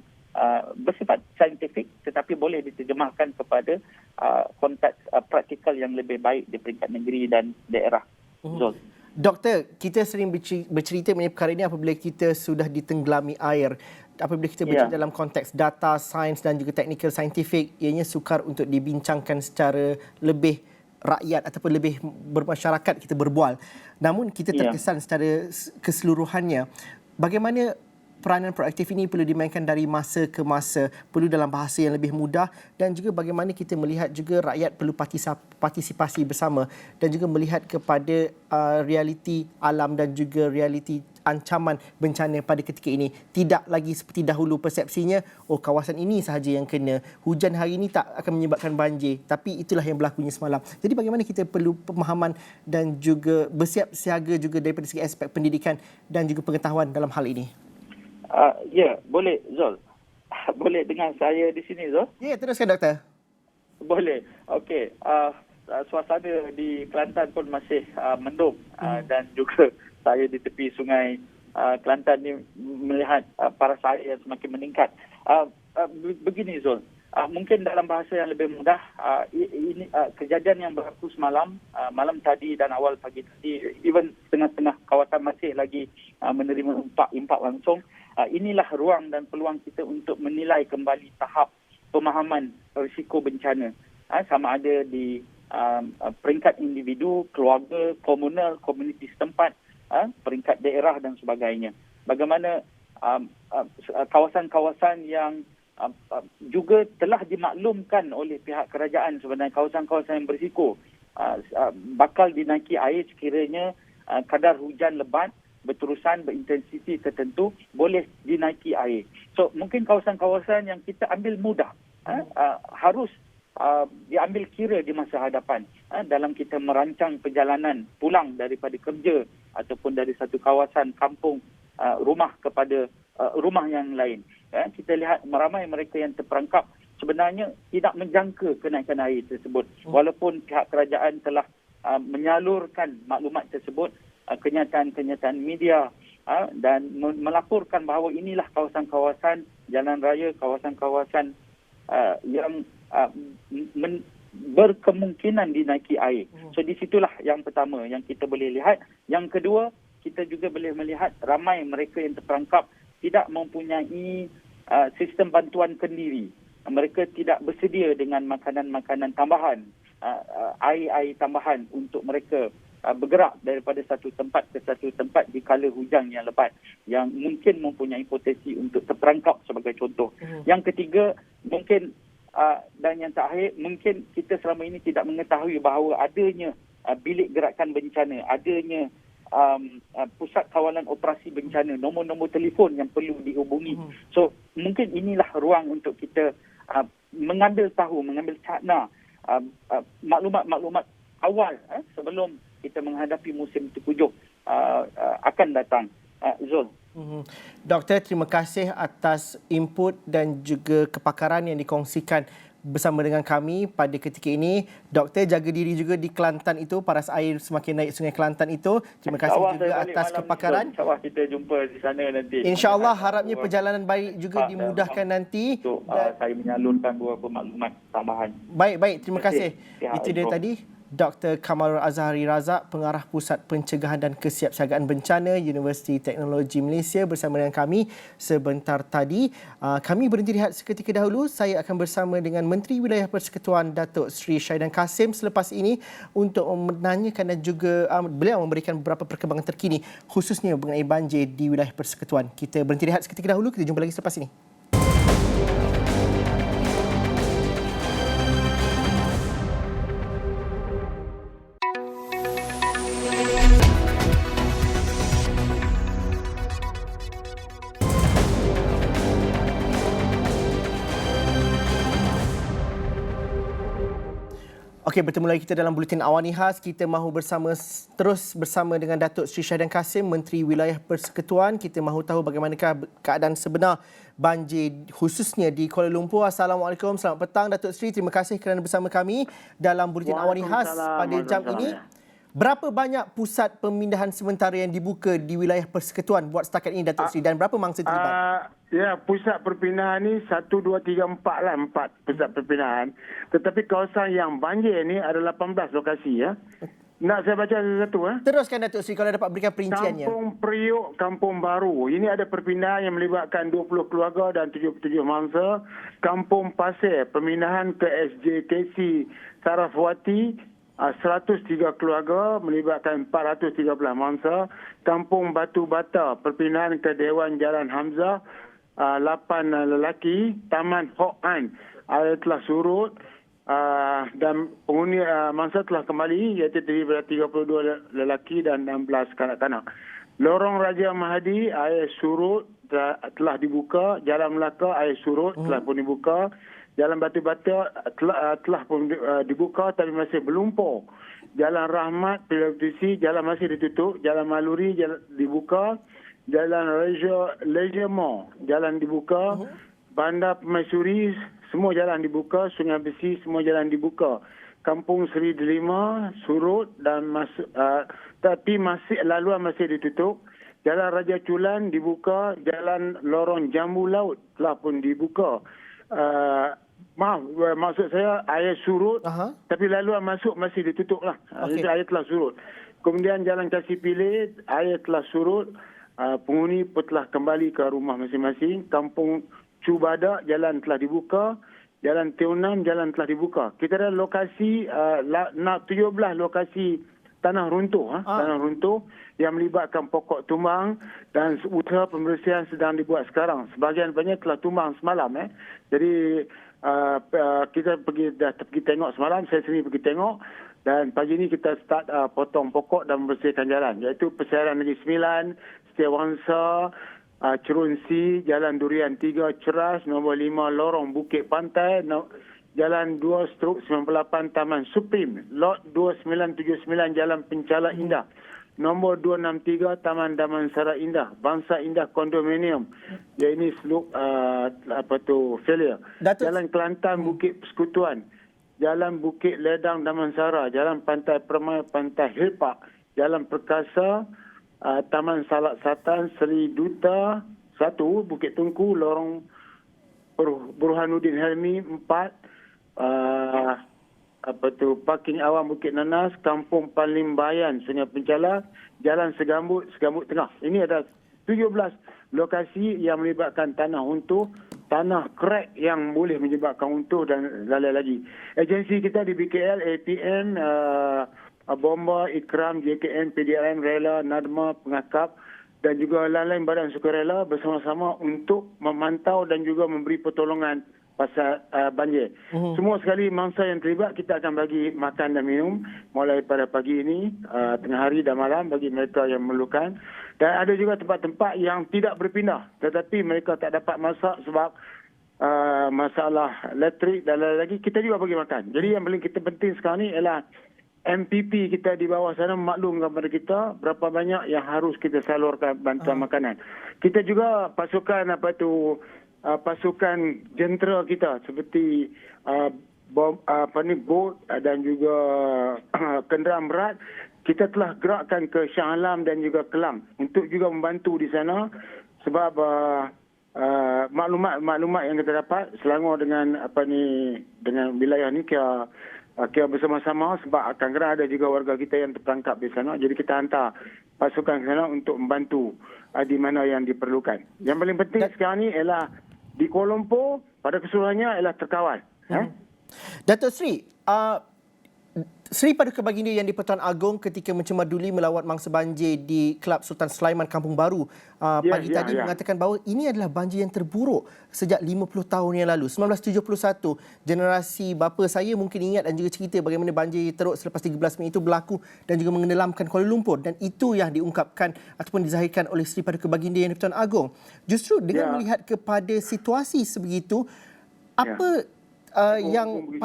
bersifat saintifik tetapi boleh diterjemahkan kepada konteks praktikal yang lebih baik di peringkat negeri dan daerah. Zul. Doktor, kita sering bercerita mengenai perkara ini apabila kita sudah ditenggelami air. Apabila kita bercerita dalam konteks data, sains dan juga teknikal saintifik, ianya sukar untuk dibincangkan secara lebih rakyat ataupun lebih bermasyarakat kita berbual. Namun kita terkesan secara keseluruhannya, bagaimana peranan proaktif ini perlu dimainkan dari masa ke masa, perlu dalam bahasa yang lebih mudah, dan juga bagaimana kita melihat juga rakyat perlu partisipasi bersama dan juga melihat kepada realiti alam dan juga realiti ancaman bencana pada ketika ini. Tidak lagi seperti dahulu persepsinya, kawasan ini sahaja yang kena. Hujan hari ini tak akan menyebabkan banjir. Tapi itulah yang berlakunya semalam. Jadi bagaimana kita perlu pemahaman dan juga bersiap siaga juga daripada segi aspek pendidikan dan juga pengetahuan dalam hal ini. Boleh Zul. Boleh dengar saya di sini Zul? Ya, teruskan Doktor. Boleh. Okey. Suasana di Kelantan pun masih mendung dan juga saya di tepi sungai Kelantan ni melihat paras air yang semakin meningkat. Begini Zul, mungkin dalam bahasa yang lebih mudah, ini kejadian yang berlaku semalam, malam tadi dan awal pagi tadi, even tengah-tengah kawasan masih lagi menerima impak langsung. Inilah ruang dan peluang kita untuk menilai kembali tahap pemahaman risiko bencana, sama ada di peringkat individu, keluarga, komunal, komuniti setempat, peringkat daerah dan sebagainya. Bagaimana kawasan-kawasan yang juga telah dimaklumkan oleh pihak kerajaan sebenarnya, kawasan-kawasan yang berisiko bakal dinaiki air sekiranya kadar hujan lebat berterusan berintensiti tertentu boleh dinaiki air. So mungkin kawasan-kawasan yang kita ambil mudah harus diambil kira di masa hadapan dalam kita merancang perjalanan pulang daripada kerja ataupun dari satu kawasan kampung rumah kepada rumah yang lain. Kita lihat ramai mereka yang terperangkap sebenarnya tidak menjangka kenaikan air tersebut. Walaupun pihak kerajaan telah menyalurkan maklumat tersebut, kenyataan-kenyataan media dan melaporkan bahawa inilah kawasan-kawasan jalan raya, kawasan-kawasan yang berkemungkinan dinaiki air. So di situlah yang pertama yang kita boleh lihat. Yang kedua, kita juga boleh melihat ramai mereka yang terperangkap tidak mempunyai sistem bantuan kendiri. Mereka tidak bersedia dengan makanan-makanan tambahan, air-air tambahan untuk mereka bergerak daripada satu tempat ke satu tempat di kala hujan yang lebat, yang mungkin mempunyai potensi untuk terperangkap sebagai contoh. Yang ketiga, mungkin dan yang terakhir, mungkin kita selama ini tidak mengetahui bahawa adanya bilik gerakan bencana, adanya pusat kawalan operasi bencana, nombor-nombor telefon yang perlu dihubungi. So mungkin inilah ruang untuk kita mengambil tahu, mengambil cakna maklumat-maklumat awal sebelum kita menghadapi musim terkujuk akan datang. Zul. Doktor, terima kasih atas input dan juga kepakaran yang dikongsikan bersama dengan kami pada ketika ini. Doktor, jaga diri juga di Kelantan itu, paras air semakin naik Sungai Kelantan itu. Terima kasih juga atas kepakaran. InsyaAllah kita jumpa di sana nanti. InsyaAllah harapnya perjalanan baik juga dimudahkan nanti. Untuk saya menyalurkan beberapa maklumat tambahan. Baik. Terima kasih. Itu dia tadi Dr. Kamarul Azhari Razak, Pengarah Pusat Pencegahan dan Kesiapsiagaan Bencana Universiti Teknologi Malaysia bersama dengan kami sebentar tadi. Kami berhenti rehat seketika dahulu. Saya akan bersama dengan Menteri Wilayah Persekutuan Datuk Seri Syahidan Kassim selepas ini untuk menanyakan dan juga beliau memberikan beberapa perkembangan terkini khususnya mengenai banjir di wilayah persekutuan. Kita berhenti rehat seketika dahulu. Kita jumpa lagi selepas ini. Okey, bertemu lagi kita dalam Buletin Awani Khas. Kita mahu terus bersama dengan Datuk Seri Syahidan Kasim, Menteri Wilayah Persekutuan. Kita mahu tahu bagaimanakah keadaan sebenar banjir khususnya di Kuala Lumpur. Assalamualaikum, selamat petang Datuk Seri. Terima kasih kerana bersama kami dalam Buletin Awani Khas pada jam ini. Berapa banyak pusat pemindahan sementara yang dibuka di wilayah Persekutuan buat setakat ini Datuk Seri, dan berapa mangsa terlibat? Ya, pusat perpindahan ni 1, 2, 3, 4 lah, 4 pusat perpindahan. Tetapi kawasan yang banjir ni ada 18 lokasi ya. Nak saya baca satu-satu Teruskan Datuk Seri kalau dapat berikan perinciannya. Kampung Periuk, Kampung Baru. Ini ada perpindahan yang melibatkan 20 keluarga dan 77 mangsa. Kampung Pasir, pemindahan ke SJKC Saraswati, 103 keluarga melibatkan 413 mangsa. Kampung Batu Bata, perpindahan ke Dewan Jalan Hamzah, 8 lelaki. Taman Hok An, air telah surut dan penghuni mangsa telah kembali, iaitu terdiri daripada 32 lelaki dan 16 kanak-kanak. Lorong Raja Mahdi, air surut telah dibuka. Jalan Melaka, air surut telah pun dibuka. Jalan Batu Bata telah pun dibuka tapi masih berlumpur. Jalan Rahmat, Pilotisi, jalan masih ditutup. Jalan Maluri dibuka. Jalan Leisure Mall, jalan dibuka. Bandar Permaisuri, semua jalan dibuka. Sungai Besi, semua jalan dibuka. Kampung Seri Delima surut dan tapi laluan masih ditutup. Jalan Raja Culan dibuka. Jalan Lorong Jambu Laut telah pun dibuka. Maksud saya air surut, tapi laluan masuk masih ditutup lah. Okay. Air telah surut. Kemudian Jalan Kasih Pilih, air telah surut. Penghuni pun telah kembali ke rumah masing-masing. Kampung Cubadak, jalan telah dibuka. Jalan Teonam, jalan telah dibuka. Kita ada lokasi, 17 lokasi tanah runtuh. Tanah runtuh yang melibatkan pokok tumbang, dan usaha pembersihan sedang dibuat sekarang. Sebahagian banyak telah tumbang semalam. Jadi kita pergi tengok semalam, saya sendiri pergi tengok. Dan pagi ini kita start potong pokok dan membersihkan jalan. Iaitu Persiaran Negeri 9, Setiawangsa, Cerunsi, Jalan Durian 3, Ceras, nombor 5, Lorong Bukit Pantai, Jalan 2/98, Taman Supreme, Lot 2979, Jalan Pencala Indah, nombor 263, Taman Damansara Indah, Bangsa Indah Kondominium. Ya, ini seluk failure. Jalan Kelantan, Bukit Persekutuan, Jalan Bukit Ledang Damansara, Jalan Pantai Permai, Pantai Hilpak, Jalan Perkasa, Taman Salak Satan, Seri Duta 1, Bukit Tungku, Lorong Burhanuddin Helmi 4, Parking Awam Bukit Nanas, Kampung Palimbayan, Sungai Pencala, Jalan Segambut Tengah. Ini ada 17 lokasi yang melibatkan tanah runtuh, tanah krek yang boleh menyebabkan runtuh dan lain lagi. Agensi kita di BKL, APN, Bomba, Ikram, JKN, PDRM, Rela, Nadma, Pengakap dan juga lain-lain badan sukarela bersama-sama untuk memantau dan juga memberi pertolongan pasal banjir. Semua sekali mangsa yang terlibat kita akan bagi makan dan minum mulai pada pagi ini, tengah hari dan malam bagi mereka yang memerlukan. Dan ada juga tempat-tempat yang tidak berpindah tetapi mereka tak dapat masak sebab masalah elektrik dan lain lagi, kita juga bagi makan. Jadi yang paling kita penting sekarang ni ialah MPP kita di bawah sana maklum kepada kita berapa banyak yang harus kita salurkan bantuan makanan. Kita juga pasukan pasukan jentera kita seperti bot dan juga kenderaan berat, kita telah gerakkan ke Shah Alam dan juga Kelang untuk juga membantu di sana sebab maklumat yang kita dapat Selangor dengan dengan wilayah ni kira bersama-sama sebab akan kena ada juga warga kita yang terperangkap di sana. Jadi kita hantar pasukan ke sana untuk membantu di mana yang diperlukan. Yang paling penting sekarang ni ialah di Kuala Lumpur pada keseluruhannya ialah terkawal. Datuk Seri, Seri Paduka Baginda Yang di-Pertuan Agong ketika mencemaduli melawat mangsa banjir di Kelab Sultan Sulaiman Kampung Baru pagi tadi mengatakan bahawa ini adalah banjir yang terburuk sejak 50 tahun yang lalu. 1971, generasi bapa saya mungkin ingat dan juga cerita bagaimana banjir teruk selepas 13 Mei itu berlaku dan juga mengenelamkan Kuala Lumpur, dan itu yang diungkapkan ataupun dizahirkan oleh Seri Paduka Baginda Yang di-Pertuan Agong. Justru dengan melihat kepada situasi sebegitu, apa yang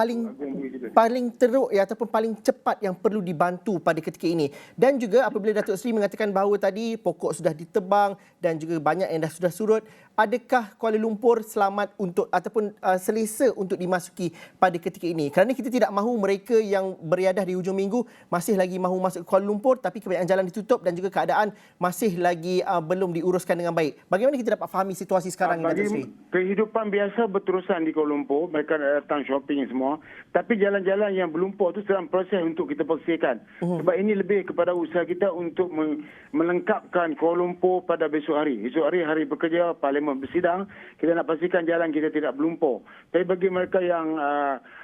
paling teruk ataupun paling cepat yang perlu dibantu pada ketika ini? Dan juga apabila Datuk Seri mengatakan bahawa tadi pokok sudah ditebang dan juga banyak yang sudah surut, adakah Kuala Lumpur selamat untuk ataupun selesa untuk dimasuki pada ketika ini? Kerana kita tidak mahu mereka yang beriadah di hujung minggu masih lagi mahu masuk ke Kuala Lumpur tapi kebanyakan jalan ditutup dan juga keadaan masih lagi belum diuruskan dengan baik. Bagaimana kita dapat fahami situasi sekarang, Datuk Seri? Kehidupan biasa berterusan di Kuala Lumpur, mereka datang shopping semua. Tapi jalan-jalan yang berlumpur itu sedang proses untuk kita bersihkan. Sebab ini lebih kepada usaha kita untuk melengkapkan Kuala Lumpur pada besok hari. Esok hari, hari bekerja, Parlimen bersidang, kita nak pastikan jalan kita tidak berlumpur. Tapi bagi mereka yang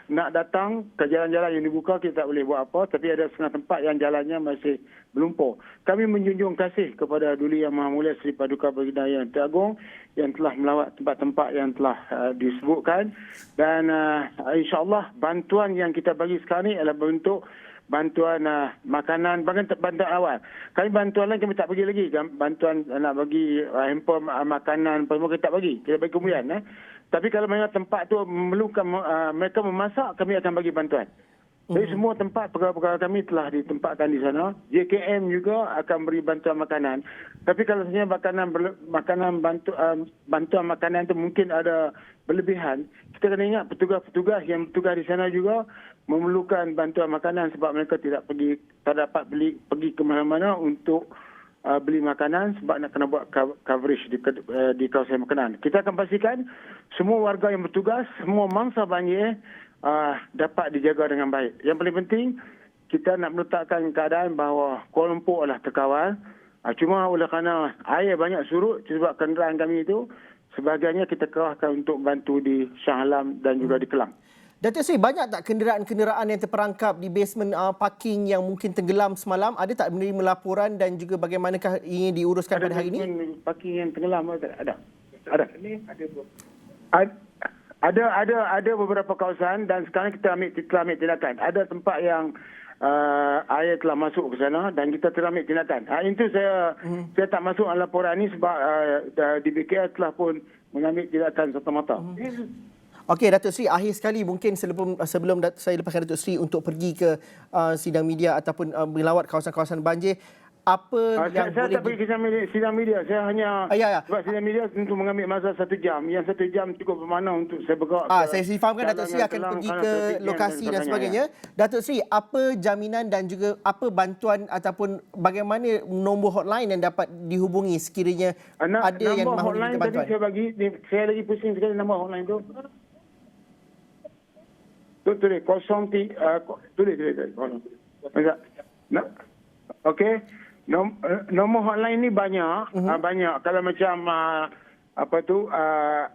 nak datang ke jalan-jalan yang dibuka, kita tak boleh buat apa. Tapi ada setengah tempat yang jalannya masih berlumpur. Kami menjunjung kasih kepada Duli Yang Maha Mulia Seri Paduka Baginda Yang Agung yang telah melawat tempat-tempat yang telah disebutkan. Dan insyaAllah bantuan yang kita bagi sekarang ni adalah bentuk bantuan makanan, bantuan awal. Kami bantuan lain kami tak bagi lagi. Bantuan nak bagi handphone, makanan, semua kita tak bagi. Kita bagi kemudian. Tapi kalau memang tempat tu memerlukan mereka memasak, kami akan bagi bantuan. Jadi semua tempat pegawai-pegawai kami telah ditempatkan di sana. JKM juga akan beri bantuan makanan. Tapi kalau sebenarnya bantuan makanan itu mungkin ada berlebihan, kita kena ingat petugas-petugas yang bertugas di sana juga memerlukan bantuan makanan sebab mereka tak dapat pergi ke mana-mana untuk beli makanan sebab nak kena buat coverage di kawasan makanan. Kita akan pastikan semua warga yang bertugas, semua mangsa banjir dapat dijaga dengan baik. Yang paling penting, kita nak meletakkan keadaan bahawa Kuala Lumpur adalah terkawal. Cuma oleh kerana air banyak surut sebab kenderaan kami itu, sebahagiannya kita kerahkan untuk bantu di Shah Alam dan juga di Kelang. Datuk Seri, banyak tak kenderaan-kenderaan yang terperangkap di basement parking yang mungkin tenggelam semalam? Ada tak menerima laporan dan juga bagaimanakah ingin diuruskan pada hari ini? Parking yang tenggelam ada. Ada beberapa kawasan dan sekarang kita telah ambil tindakan. Ada tempat yang air telah masuk ke sana dan kita telah ambil tindakan. Itu saya tak masuk dalam laporan ini sebab di BKR telah pun mengambil tindakan serta-merta. Okey, Datuk Seri, akhir sekali mungkin sebelum saya lepaskan Datuk Seri untuk pergi ke sidang media ataupun melawat kawasan-kawasan banjir, apa yang saya boleh... tak pergi ke sidang media. Saya hanya... Sebab sidang media tentu mengambil masa 1 jam. Yang 1 jam cukup bermakna untuk saya bergerak saya fahamkan Datuk Seri akan pergi ke lokasi dan sebagainya. Datuk Seri, apa jaminan dan juga apa bantuan ataupun bagaimana nombor hotline yang dapat dihubungi sekiranya ada yang mahu minta bantuan? Tadi saya bagi, saya lagi pusing sekali nombor hotline tu. Tulis 03 tulis. Okey. Nombor hotline ni banyak. Banyak. Kalau macam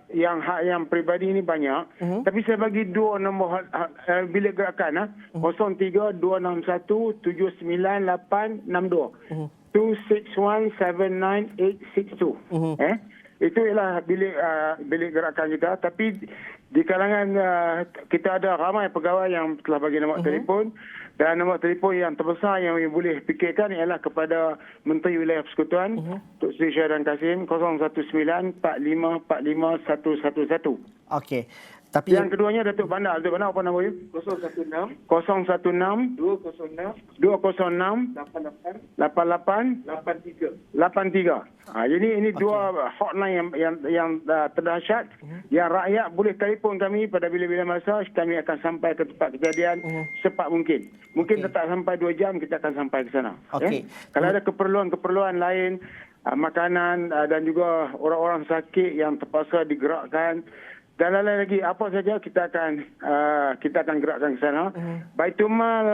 yang peribadi ni banyak. Tapi saya bagi 2 nombor bilik gerakan 03 261 79862 261799862. Itu ialah bilik gerakan kita. Tapi di kalangan kita ada ramai pegawai yang telah bagi nombor telefon. Dan nombor telefon yang terbesar yang boleh fikirkan ialah kepada Menteri Wilayah Persekutuan, Tok Sri Syahidan Kasim, 019-4545-111. Okey. Tapi yang keduanya Datuk Bandar. Datuk Bandar apa nama you? 016 206 88 Ini dua hotline yang terdahsyat yang rakyat boleh telefon kami pada bila-bila masa. Kami akan sampai ke tempat kejadian secepat mungkin. Mungkin tak sampai 2 jam kita akan sampai ke sana. Kalau ada keperluan lain, makanan dan juga orang-orang sakit yang terpaksa digerakkan dan lain-lain lagi, apa saja kita akan gerakkan ke sana. Baitul Mal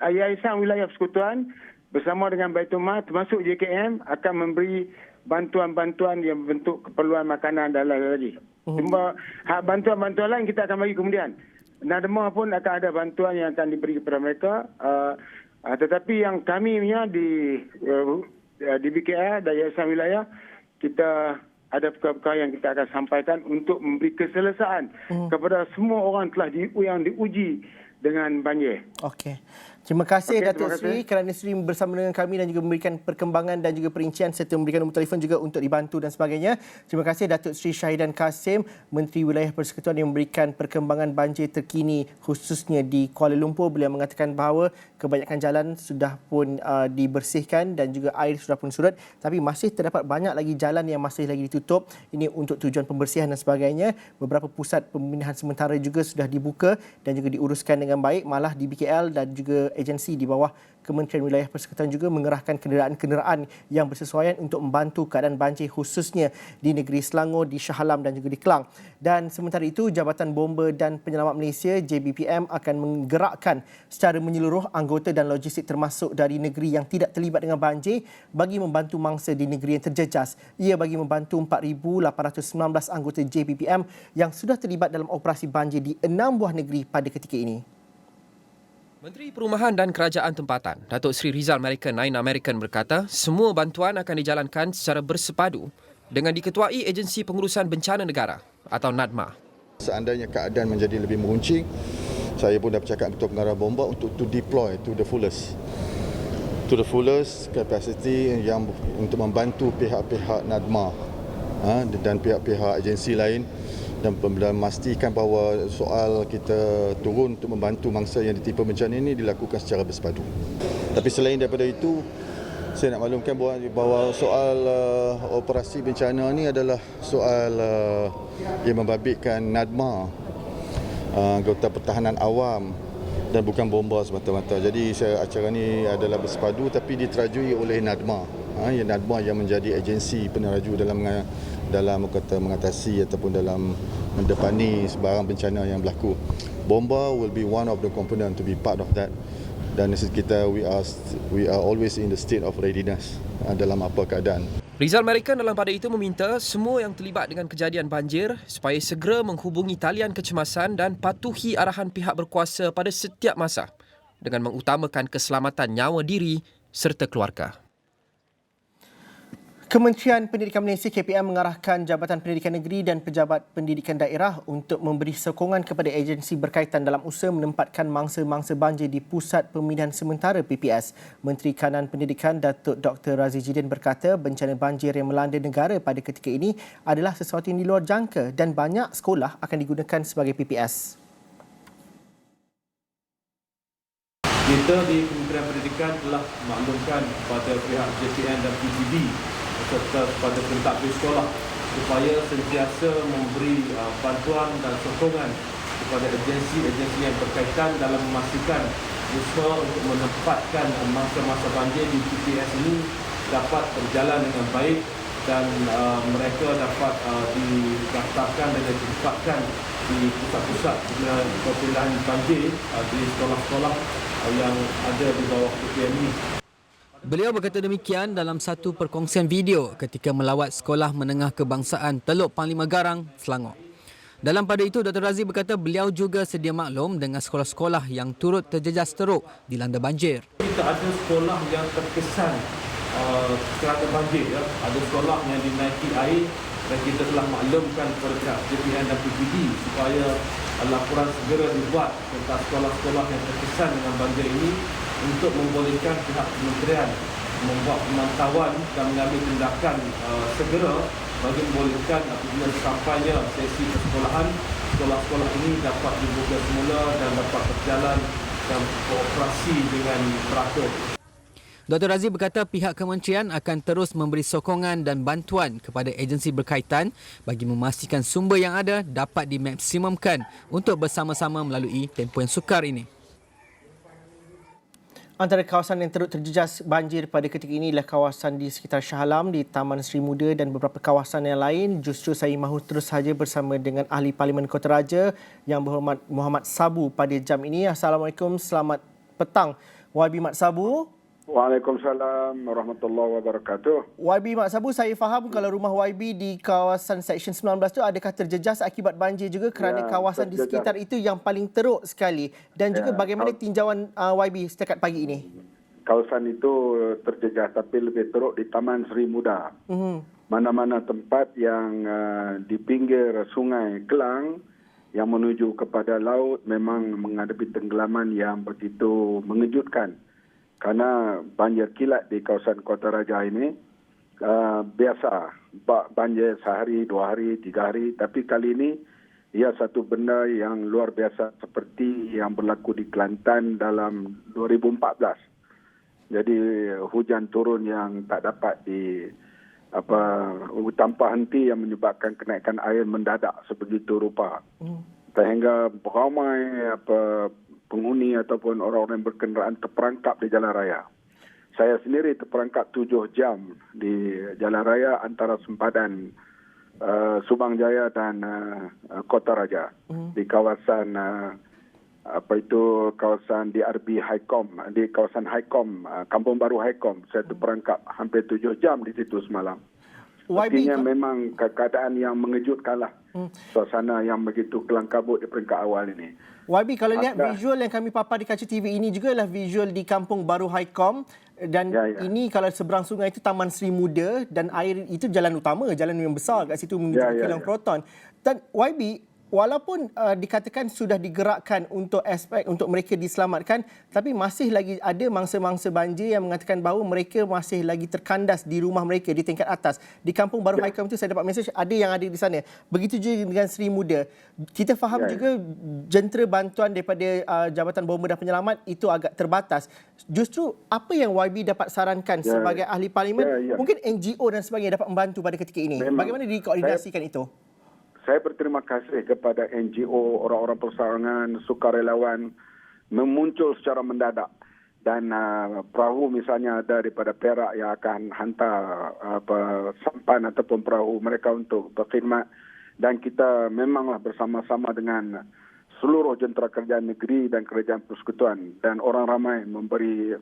Yayasan Wilayah Persekutuan bersama dengan Baitul Mal termasuk JKM akan memberi bantuan-bantuan yang bentuk keperluan makanan dan lain-lain lagi. Bantuan-bantuan lain kita akan bagi kemudian. Nadma pun akan ada bantuan yang akan diberi kepada mereka. Tetapi yang kami punya di BKR dan Yayasan Wilayah, kita ada perkara-perkara yang kita akan sampaikan untuk memberi keselesaan kepada semua orang yang diuji dengan banjir. Okey. Terima kasih Okey, Datuk terima Seri kerana Seri bersama dengan kami dan juga memberikan perkembangan dan juga perincian serta memberikan nombor telefon juga untuk dibantu dan sebagainya. Terima kasih Datuk Seri Syahidan Kasim, Menteri Wilayah Persekutuan yang memberikan perkembangan banjir terkini khususnya di Kuala Lumpur. Beliau mengatakan bahawa kebanyakan jalan sudah pun dibersihkan dan juga air sudah pun surut, tapi masih terdapat banyak lagi jalan yang masih lagi ditutup. Ini untuk tujuan pembersihan dan sebagainya. Beberapa pusat pemindahan sementara juga sudah dibuka dan juga diuruskan dengan baik. Malah di BKL dan juga agensi di bawah Kementerian Wilayah Persekutuan juga mengerahkan kenderaan-kenderaan yang bersesuaian untuk membantu keadaan banjir khususnya di negeri Selangor, di Shah Alam dan juga di Kelang. Dan sementara itu, Jabatan Bomba dan Penyelamat Malaysia JBPM akan menggerakkan secara menyeluruh anggota dan logistik termasuk dari negeri yang tidak terlibat dengan banjir bagi membantu mangsa di negeri yang terjejas. Ia bagi membantu 4,819 anggota JBPM yang sudah terlibat dalam operasi banjir di 6 buah negeri pada ketika ini. Menteri Perumahan dan Kerajaan Tempatan, Datuk Seri Rizal American 9 American berkata, semua bantuan akan dijalankan secara bersepadu dengan diketuai Agensi Pengurusan Bencana Negara atau NADMA. Seandainya keadaan menjadi lebih meruncing, saya pun dah bercakap Ketua Pengarah Bomba untuk to deploy to the fullest capacity yang untuk membantu pihak-pihak NADMA dan pihak-pihak agensi lain dan memastikan bahawa soal kita turun untuk membantu mangsa yang ditimpa bencana ini dilakukan secara bersepadu. Tapi selain daripada itu, saya nak maklumkan bahawa soal operasi bencana ini adalah soal yang membabitkan NADMA, anggota pertahanan awam dan bukan bomba semata-mata. Jadi acara ini adalah bersepadu tapi diterajui oleh NADMA. NADMA yang menjadi agensi peneraju dalam mengatasi ataupun dalam mendepani sebarang bencana yang berlaku. Bomba will be one of the component to be part of that. Dan kita we are always in the state of readiness dalam apa keadaan. Rizal American dalam pada itu meminta semua yang terlibat dengan kejadian banjir supaya segera menghubungi talian kecemasan dan patuhi arahan pihak berkuasa pada setiap masa dengan mengutamakan keselamatan nyawa diri serta keluarga. Kementerian Pendidikan Malaysia KPM mengarahkan Jabatan Pendidikan Negeri dan Pejabat Pendidikan Daerah untuk memberi sokongan kepada agensi berkaitan dalam usaha menempatkan mangsa-mangsa banjir di Pusat Pemindahan Sementara PPS. Menteri Kanan Pendidikan Datuk Dr. Razi Jidin berkata bencana banjir yang melanda negara pada ketika ini adalah sesuatu yang di luar jangka dan banyak sekolah akan digunakan sebagai PPS. Kita di Kementerian Pendidikan telah maklumkan kepada pihak JPN dan PTB serta kepada pentadbir sekolah supaya sentiasa memberi bantuan dan sokongan kepada agensi-agensi yang berkaitan dalam memastikan usaha untuk menempatkan masa-masa banjir di PPS ini dapat berjalan dengan baik dan mereka dapat didaftarkan dan ditempatkan di pusat-pusat pemindahan banjir di sekolah-sekolah yang ada di bawah PPM ini. Beliau berkata demikian dalam satu perkongsian video ketika melawat Sekolah Menengah Kebangsaan Teluk Panglima Garang, Selangor. Dalam pada itu, Dr. Razi berkata beliau juga sedia maklum dengan sekolah-sekolah yang turut terjejas teruk dilanda banjir. Kita ada sekolah yang terkesan kerana banjir. Ada sekolah yang dinaiki air dan kita telah maklumkan kepada JPN dan PPD supaya laporan segera dibuat tentang sekolah-sekolah yang terkesan dengan banjir ini untuk membolehkan pihak kementerian membuat pemantauan dan mengambil tindakan segera bagi membolehkan apabila sampainya sesi persekolahan, sekolah-sekolah ini dapat dibuka semula dan dapat berjalan dan beroperasi dengan teratur. Dr. Razi berkata pihak kementerian akan terus memberi sokongan dan bantuan kepada agensi berkaitan bagi memastikan sumber yang ada dapat dimaksimumkan untuk bersama-sama melalui tempoh yang sukar ini. Antara kawasan yang teruk terjejas banjir pada ketika ini ialah kawasan di sekitar Shah Alam, di Taman Seri Muda dan beberapa kawasan yang lain. Justru saya mahu terus saja bersama dengan Ahli Parlimen Kota Raja Yang Berhormat Muhammad Sabu pada jam ini. Assalamualaikum, selamat petang YB Mat Sabu. Waalaikumsalam warahmatullahi wabarakatuh. YB Mat Sabu, saya faham kalau rumah YB di kawasan Seksyen 19 tu adakah terjejas akibat banjir juga kerana kawasan terjejas di sekitar itu yang paling teruk sekali. Dan juga bagaimana tinjauan YB setakat pagi ini? Kawasan itu terjejas tapi lebih teruk di Taman Seri Muda. Mana-mana tempat yang di pinggir Sungai Kelang yang menuju kepada laut memang menghadapi tenggelaman yang begitu mengejutkan. Kerana banjir kilat di kawasan Kota Raja ini biasa, banjir sehari, 2 hari, 3 hari. Tapi kali ini ia satu benda yang luar biasa seperti yang berlaku di Kelantan dalam 2014. Jadi hujan turun yang tak dapat tanpa henti yang menyebabkan kenaikan air mendadak sebegitu rupa. Sehingga ramai penghuni ataupun orang-orang yang berkenderaan terperangkap di jalan raya. Saya sendiri terperangkap 7 jam di jalan raya antara sempadan Subang Jaya dan Kota Raja di kawasan kawasan DRB Haikom, di kawasan Haikom, Kampung Baru Haikom. Saya terperangkap hampir 7 jam di situ semalam. Artinya memang keadaan yang mengejutkanlah. Suasana yang begitu kelang kabut di peringkat awal ini. YB, kalau lihat visual yang kami papar di kaca TV ini juga adalah visual di Kampung Baru Haikom. Dan ini kalau seberang sungai itu Taman Sri Muda dan air itu jalan utama, jalan yang besar kat situ menuju Kilang Proton. Dan YB, walaupun dikatakan sudah digerakkan untuk aspek untuk mereka diselamatkan, tapi masih lagi ada mangsa-mangsa banjir yang mengatakan bahawa mereka masih lagi terkandas di rumah mereka di tingkat atas. Di Kampung Baru Haikom itu saya dapat mesej ada yang ada di sana. Begitu juga dengan Sri Muda. Kita faham juga jentera bantuan daripada Jabatan Bomba dan Penyelamat itu agak terbatas. Justru apa yang YB dapat sarankan sebagai ahli parlimen, mungkin NGO dan sebagainya dapat membantu pada ketika ini. Bagaimana dikoordinasikan itu? Saya berterima kasih kepada NGO, orang-orang persarangan, sukarelawan memuncul secara mendadak. Dan perahu misalnya ada daripada Perak yang akan hantar sampan ataupun perahu mereka untuk berkhidmat. Dan kita memanglah bersama-sama dengan seluruh jentera kerajaan negeri dan kerajaan persekutuan. Dan orang ramai memberi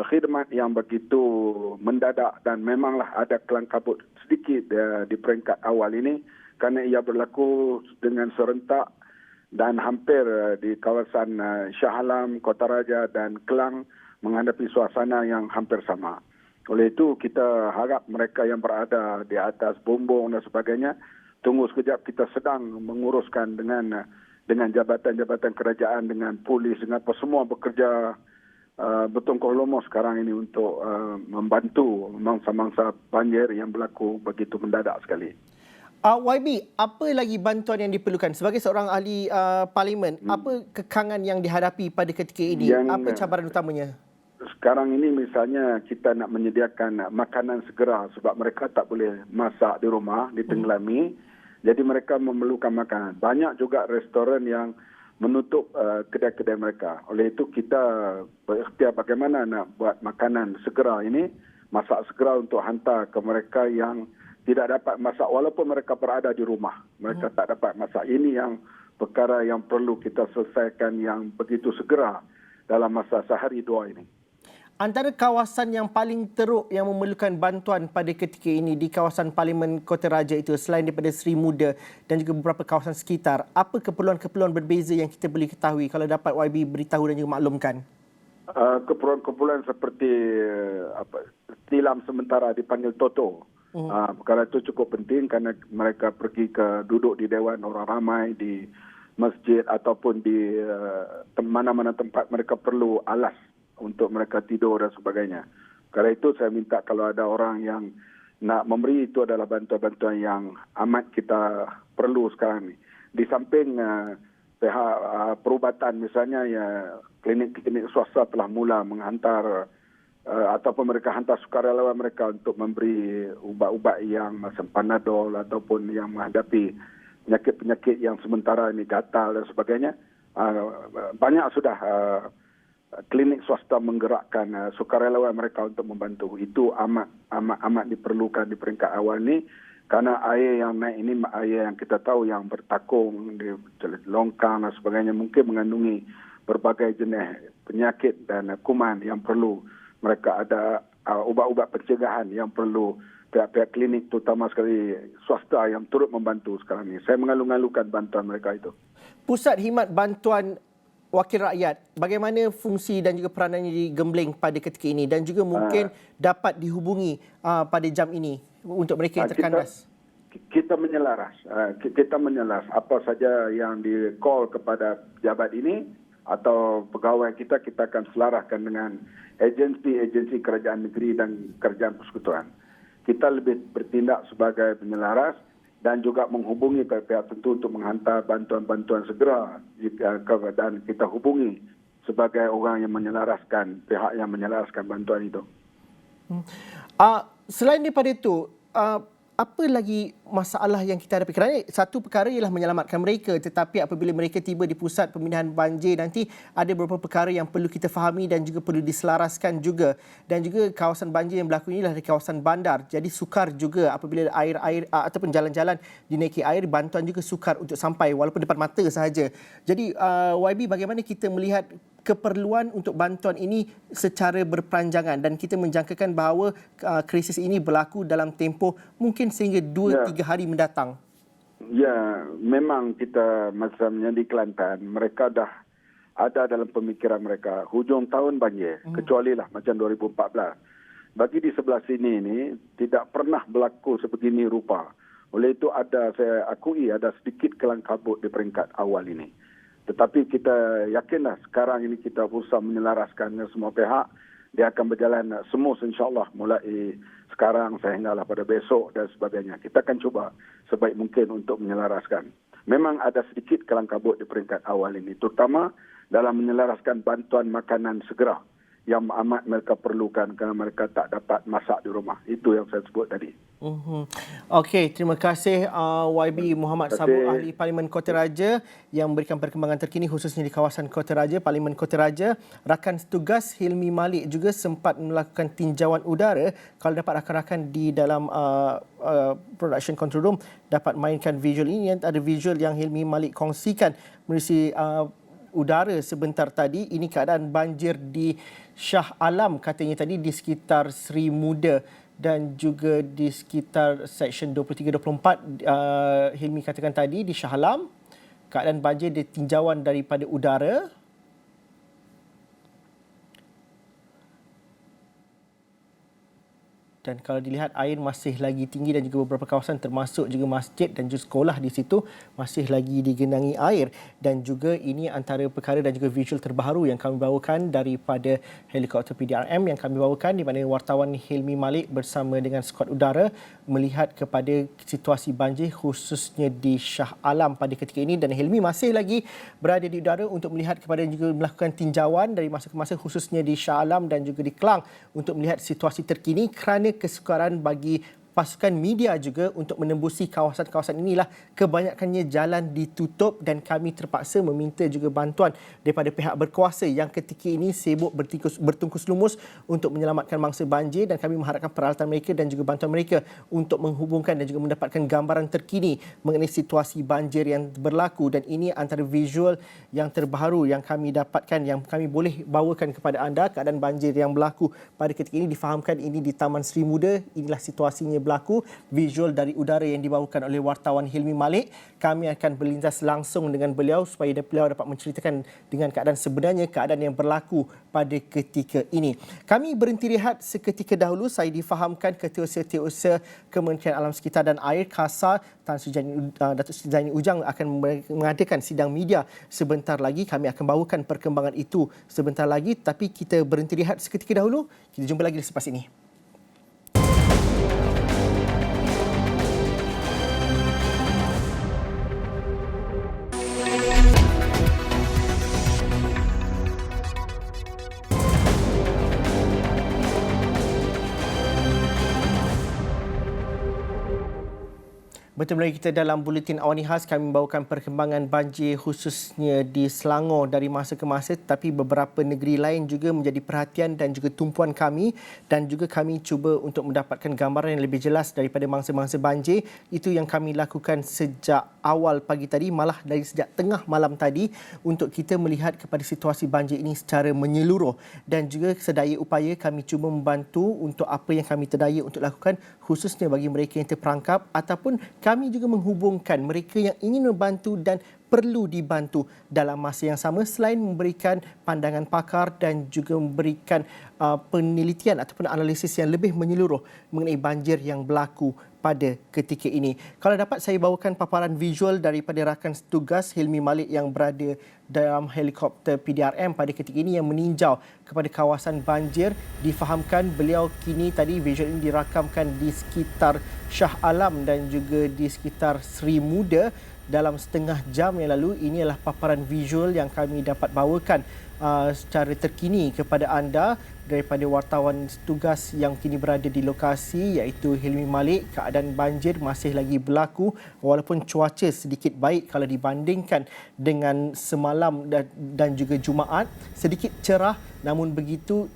khidmat yang begitu mendadak. Dan memanglah ada kelang kabut sedikit di peringkat awal ini. Kerana ia berlaku dengan serentak dan hampir di kawasan Shah Alam, Kota Raja dan Kelang menghadapi suasana yang hampir sama. Oleh itu kita harap mereka yang berada di atas bumbung dan sebagainya, tunggu sekejap, kita sedang menguruskan dengan jabatan-jabatan kerajaan, dengan polis, dengan apa semua bekerja bertungkuh lumus sekarang ini untuk membantu mangsa-mangsa banjir yang berlaku begitu mendadak sekali. YB, apa lagi bantuan yang diperlukan? Sebagai seorang ahli parlimen, apa kekangan yang dihadapi pada ketika ini? Apa cabaran utamanya? Sekarang ini misalnya kita nak menyediakan makanan segera sebab mereka tak boleh masak di rumah, ditenggelami. Jadi mereka memerlukan makanan. Banyak juga restoran yang menutup kedai-kedai mereka. Oleh itu kita berikhtiar bagaimana nak buat makanan segera ini, masak segera untuk hantar ke mereka yang tidak dapat masak walaupun mereka berada di rumah. Mereka tak dapat masak. Ini yang perkara yang perlu kita selesaikan yang begitu segera dalam masa sehari 2 ini. Antara kawasan yang paling teruk yang memerlukan bantuan pada ketika ini di kawasan Parlimen Kota Raja itu, selain daripada Sri Muda dan juga beberapa kawasan sekitar, apa keperluan-keperluan berbeza yang kita boleh ketahui kalau dapat YB beritahu dan juga maklumkan? Keperluan-keperluan seperti tilam sementara dipanggil Toto. Perkara itu cukup penting kerana mereka pergi duduk di dewan orang ramai, di masjid ataupun di mana-mana tempat mereka perlu alas untuk mereka tidur dan sebagainya. Kerana itu saya minta kalau ada orang yang nak memberi, itu adalah bantuan-bantuan yang amat kita perlu sekarang ni. Di samping pihak perubatan misalnya, klinik-klinik swasta telah mula menghantar ataupun mereka hantar sukarelawan mereka untuk memberi ubat-ubat yang macam Panadol ataupun yang menghadapi penyakit-penyakit yang sementara ini, gatal dan sebagainya. Banyak sudah klinik swasta menggerakkan sukarelawan mereka untuk membantu. Itu amat diperlukan di peringkat awal ni, kerana air yang naik ini air yang kita tahu yang bertakung di longkang dan sebagainya, mungkin mengandungi berbagai jenis penyakit dan kuman yang perlu mereka ada ubat-ubat pencegahan yang perlu pihak-pihak klinik terutama sekali swasta yang turut membantu sekarang ini. Saya mengalu-alukan bantuan mereka itu. Pusat Khidmat Bantuan Wakil Rakyat, bagaimana fungsi dan juga peranannya di Gembleng pada ketika ini dan juga mungkin dapat dihubungi pada jam ini untuk mereka yang terkandas? kita menyelaras. Kita menyelaras apa saja yang di-call kepada pejabat ini atau pegawai kita akan selaraskan dengan agensi-agensi kerajaan negeri dan kerajaan persekutuan. Kita lebih bertindak sebagai penyelaras dan juga menghubungi pihak tertentu untuk menghantar bantuan-bantuan segera dan kita hubungi sebagai orang yang menyelaraskan, pihak yang menyelaraskan bantuan itu. Selain daripada itu, apa lagi masalah yang kita hadapi? Kerana satu perkara ialah menyelamatkan mereka, tetapi apabila mereka tiba di pusat pemindahan banjir nanti, ada beberapa perkara yang perlu kita fahami dan juga perlu diselaraskan juga. Dan juga kawasan banjir yang berlaku ini adalah di kawasan bandar. Jadi sukar juga apabila air ataupun jalan-jalan dinaiki air, bantuan juga sukar untuk sampai walaupun depan mata sahaja. Jadi YB, bagaimana kita melihat keperluan untuk bantuan ini secara berperanjangan dan kita menjangkakan bahawa krisis ini berlaku dalam tempoh mungkin sehingga 2-3 hari mendatang? Ya, memang kita macamnya di Kelantan, mereka dah ada dalam pemikiran mereka hujung tahun banjir, kecuali lah macam 2014. Bagi di sebelah sini ini tidak pernah berlaku sebegini rupa. Oleh itu saya akui ada sedikit kelang kabut di peringkat awal ini. Tetapi kita yakinlah sekarang ini kita berusaha menyelaraskan semua pihak. Dia akan berjalan semua insyaAllah mulai sekarang sehinggalah pada besok dan sebagainya. Kita akan cuba sebaik mungkin untuk menyelaraskan. Memang ada sedikit kelang kabut di peringkat awal ini, terutama dalam menyelaraskan bantuan makanan segera yang amat mereka perlukan kerana mereka tak dapat masak di rumah. Itu yang saya sebut tadi. Okey, terima kasih YB Muhammad Sabu, Ahli Parlimen Kota Raja yang memberikan perkembangan terkini khususnya di kawasan Kota Raja, Parlimen Kota Raja. Rakan tugas Hilmi Malik juga sempat melakukan tinjauan udara. Kalau dapat rakan-rakan di dalam production control room dapat mainkan visual ini, ada visual yang Hilmi Malik kongsikan menerusi udara sebentar tadi. Ini keadaan banjir di Shah Alam katanya tadi, di sekitar Sri Muda dan juga di sekitar Seksyen 23-24. Hilmi katakan tadi di Shah Alam keadaan banjir di tinjauan daripada udara. Dan kalau dilihat air masih lagi tinggi dan juga beberapa kawasan termasuk juga masjid dan juga sekolah di situ masih lagi digenangi air. Dan juga ini antara perkara dan juga visual terbaru yang kami bawakan daripada helikopter PDRM yang kami bawakan, di mana wartawan Hilmi Malik bersama dengan skuad udara melihat kepada situasi banjir khususnya di Shah Alam pada ketika ini. Dan Hilmi masih lagi berada di udara untuk melihat kepada dan juga melakukan tinjauan dari masa ke masa khususnya di Shah Alam dan juga di Klang untuk melihat situasi terkini, kerana kesukaran bagi pasukan media juga untuk menembusi kawasan-kawasan inilah. Kebanyakannya jalan ditutup dan kami terpaksa meminta juga bantuan daripada pihak berkuasa yang ketika ini sibuk bertungkus lumus untuk menyelamatkan mangsa banjir, dan kami mengharapkan peralatan mereka dan juga bantuan mereka untuk menghubungkan dan juga mendapatkan gambaran terkini mengenai situasi banjir yang berlaku. Dan ini antara visual yang terbaru yang kami dapatkan, yang kami boleh bawakan kepada anda. Keadaan banjir yang berlaku pada ketika ini, difahamkan ini di Taman Sri Muda. Inilah situasinya berlaku. Visual dari udara yang dibawakan oleh wartawan Hilmi Malik. Kami akan berlintas langsung dengan beliau supaya beliau dapat menceritakan dengan keadaan sebenarnya, keadaan yang berlaku pada ketika ini. Kami berhenti rehat seketika dahulu. Saya difahamkan Setiausaha Kementerian Alam Sekitar dan Air KASA Datuk Seri Zaini Ujang akan mengadakan sidang media sebentar lagi. Kami akan bawakan perkembangan itu sebentar lagi, tapi kita berhenti rehat seketika dahulu. Kita jumpa lagi selepas ini. Bertemu lagi kita dalam Buletin Awani Khas. Kami membawakan perkembangan banjir khususnya di Selangor dari masa ke masa, tapi beberapa negeri lain juga menjadi perhatian dan juga tumpuan kami, dan juga kami cuba untuk mendapatkan gambaran yang lebih jelas daripada mangsa-mangsa banjir. Itu yang kami lakukan sejak awal pagi tadi, malah dari sejak tengah malam tadi, untuk kita melihat kepada situasi banjir ini secara menyeluruh, dan juga sedaya upaya kami cuba membantu untuk apa yang kami terdaya untuk lakukan, khususnya bagi mereka yang terperangkap, ataupun kami juga menghubungkan mereka yang ingin membantu dan perlu dibantu dalam masa yang sama selain memberikan pandangan pakar dan juga memberikan penelitian ataupun analisis yang lebih menyeluruh mengenai banjir yang berlaku pada ketika ini. Kalau dapat saya bawakan paparan visual daripada rakan tugas Hilmi Malik yang berada dalam helikopter PDRM pada ketika ini yang meninjau kepada kawasan banjir. Difahamkan beliau kini tadi visual ini dirakamkan di sekitar Shah Alam dan juga di sekitar Sri Muda dalam setengah jam yang lalu. Ini adalah paparan visual yang kami dapat bawakan secara terkini kepada anda daripada wartawan tugas yang kini berada di lokasi iaitu Hilmi Malik. Keadaan banjir masih lagi berlaku walaupun cuaca sedikit baik kalau dibandingkan dengan semalam dan juga Jumaat. Sedikit cerah namun begitu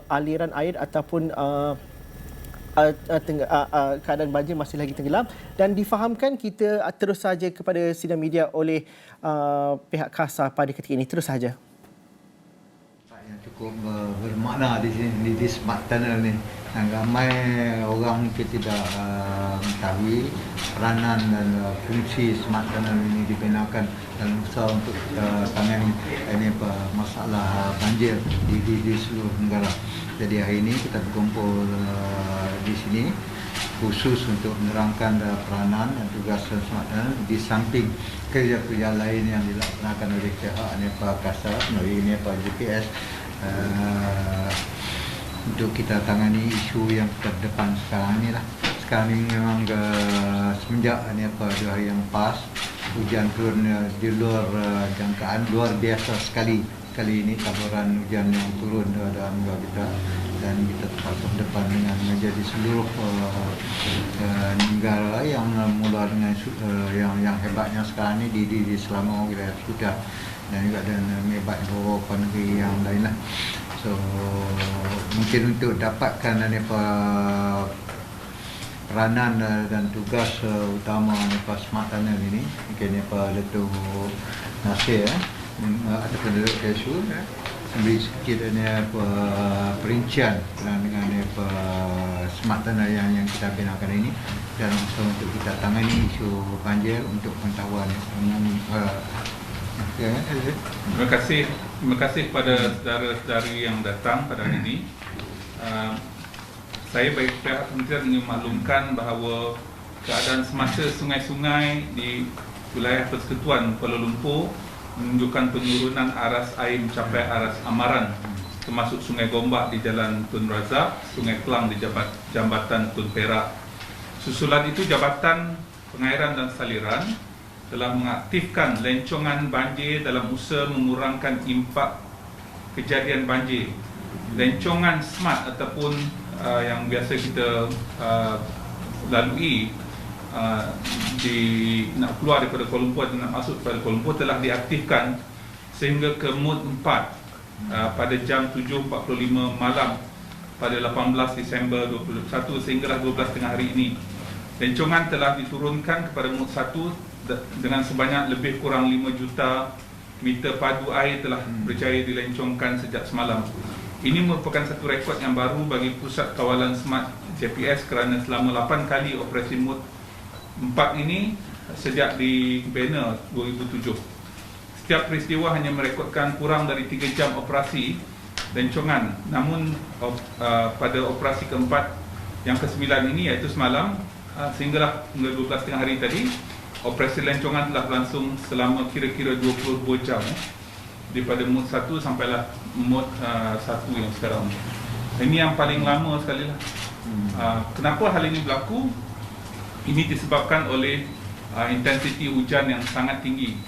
aliran air ataupun keadaan banjir masih lagi tenggelam dan difahamkan kita terus saja kepada sidang media oleh pihak KASA pada ketika ini. Terus saja. Yang cukup bermakna di sini di Smart Tunnel ni, dan ramai orang mungkin tidak mengetahui peranan dan fungsi Smart Tunnel ini digunakan dalam usaha untuk tangani ini masalah banjir di seluruh negara. Jadi hari ini kita berkumpul di sini khusus untuk menerangkan peranan dan tugas Smart Tunnel di samping kerja-kerja lain yang dilaksanakan oleh pihak NEPA KASA melalui NEPA GPS untuk kita tangani isu yang terdepan sekarang ni lah. Sekarang ni memang semenjak NEPA 2 hari yang lepas hujan turun di luar jangkaan, luar biasa sekali. Kali ini taburan hujan yang turun dalam negara kita dan kita tetap terdepan dengan menjadi seluruh negara yang mula dengan yang hebatnya sekarang ini di Selangor, wilayah Kuta dan juga hebat beberapa negeri yang lain lah. So mungkin untuk dapatkan peranan dan tugas utama NEPA Smart Tunnel ini, mungkin NEPA Datuk Nasir ataupun Datuk Kesu beri sedikit perincian dengan Smart Tunnel yang kita binakan ini dalam usaha untuk kita tangani isu banjir untuk pengetahuan umum. Terima kasih kepada saudara-saudari yang datang pada hari ini. Saya bagi pihak kementerian ingin maklumkan bahawa keadaan semasa sungai-sungai di wilayah Persekutuan Kuala Lumpur menunjukkan penurunan aras air mencapai aras amaran, termasuk Sungai Gombak di Jalan Tun Razak, Sungai Kelang di Jambatan Tun Perak. Susulan itu Jabatan Pengairan dan Saliran telah mengaktifkan lencongan banjir dalam usaha mengurangkan impak kejadian banjir. Lencongan smart ataupun yang biasa kita lalui nak keluar daripada Kuala Lumpur dan nak masuk kepada Kuala Lumpur telah diaktifkan sehingga ke mod 4 pada jam 7.45 malam pada 18 Disember 2021 sehinggalah 12 tengah hari ini. Lencongan telah diturunkan kepada mod 1 dengan sebanyak lebih kurang 5 juta meter padu air telah berjaya dilencongkan sejak semalam. Ini merupakan satu rekod yang baru bagi Pusat Kawalan Smart JPS kerana selama 8 kali operasi mod 4 ini sejak dibina 2007. Setiap peristiwa hanya merekodkan kurang dari 3 jam operasi lencongan. Namun pada operasi keempat yang ke-9 ini iaitu semalam sehinggalah 12 tengah hari tadi, operasi lencongan telah berlangsung selama kira-kira 22 jam daripada mod 1 sampailah mod 1 yang sekarang. Ini yang paling lama sekali lah. Kenapa hal ini berlaku? Ini disebabkan oleh intensiti hujan yang sangat tinggi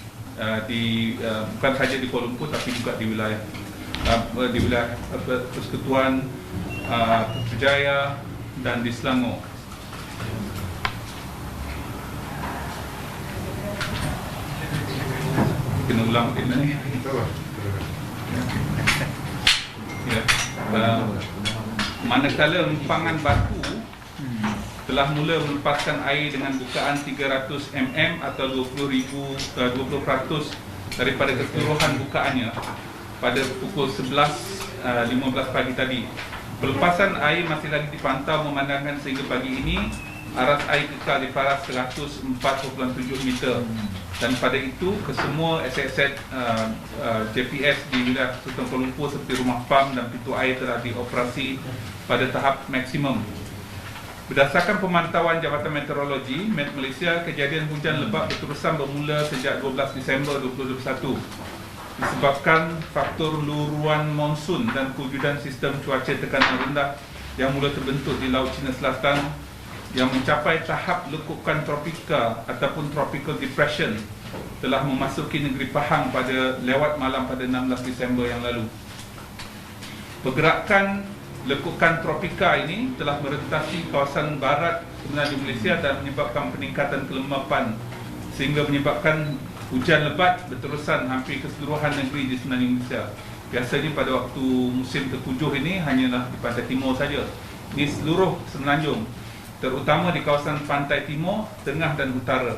bukan sahaja di Kuala Lumpur tapi juga di wilayah Persekutuan, Putrajaya dan di Selangor. Kena ulang ni. Ya. Manakala empangan batu telah mula melepaskan air dengan bukaan 300 mm atau 20% daripada keseluruhan bukaannya pada pukul 11.15 pagi tadi. Pelepasan air masih lagi dipantau memandangkan sehingga pagi ini aras air kekal di paras 104.7 meter. Dan pada itu, kesemua aset-aset JPS di wilayah Sultan Kuala Lumpur seperti rumah pam dan pintu air telah dioperasi pada tahap maksimum. Berdasarkan pemantauan Jabatan Meteorologi, Met Malaysia, kejadian hujan lebat berterusan bermula sejak 12 Disember 2021 disebabkan faktor luruan monsun dan kewujudan sistem cuaca tekanan rendah yang mula terbentuk di Laut Cina Selatan yang mencapai tahap lekukan tropika ataupun tropical depression telah memasuki negeri Pahang pada lewat malam pada 16 Disember yang lalu. Pergerakan lekukan tropika ini telah merentasi kawasan barat semenanjung Malaysia dan menyebabkan peningkatan kelembapan sehingga menyebabkan hujan lebat berterusan hampir keseluruhan negeri di semenanjung Malaysia. Biasanya pada waktu musim ke-7 ini hanyalah di pantai timur saja. Di seluruh semenanjung, terutama di kawasan pantai timur, tengah dan utara.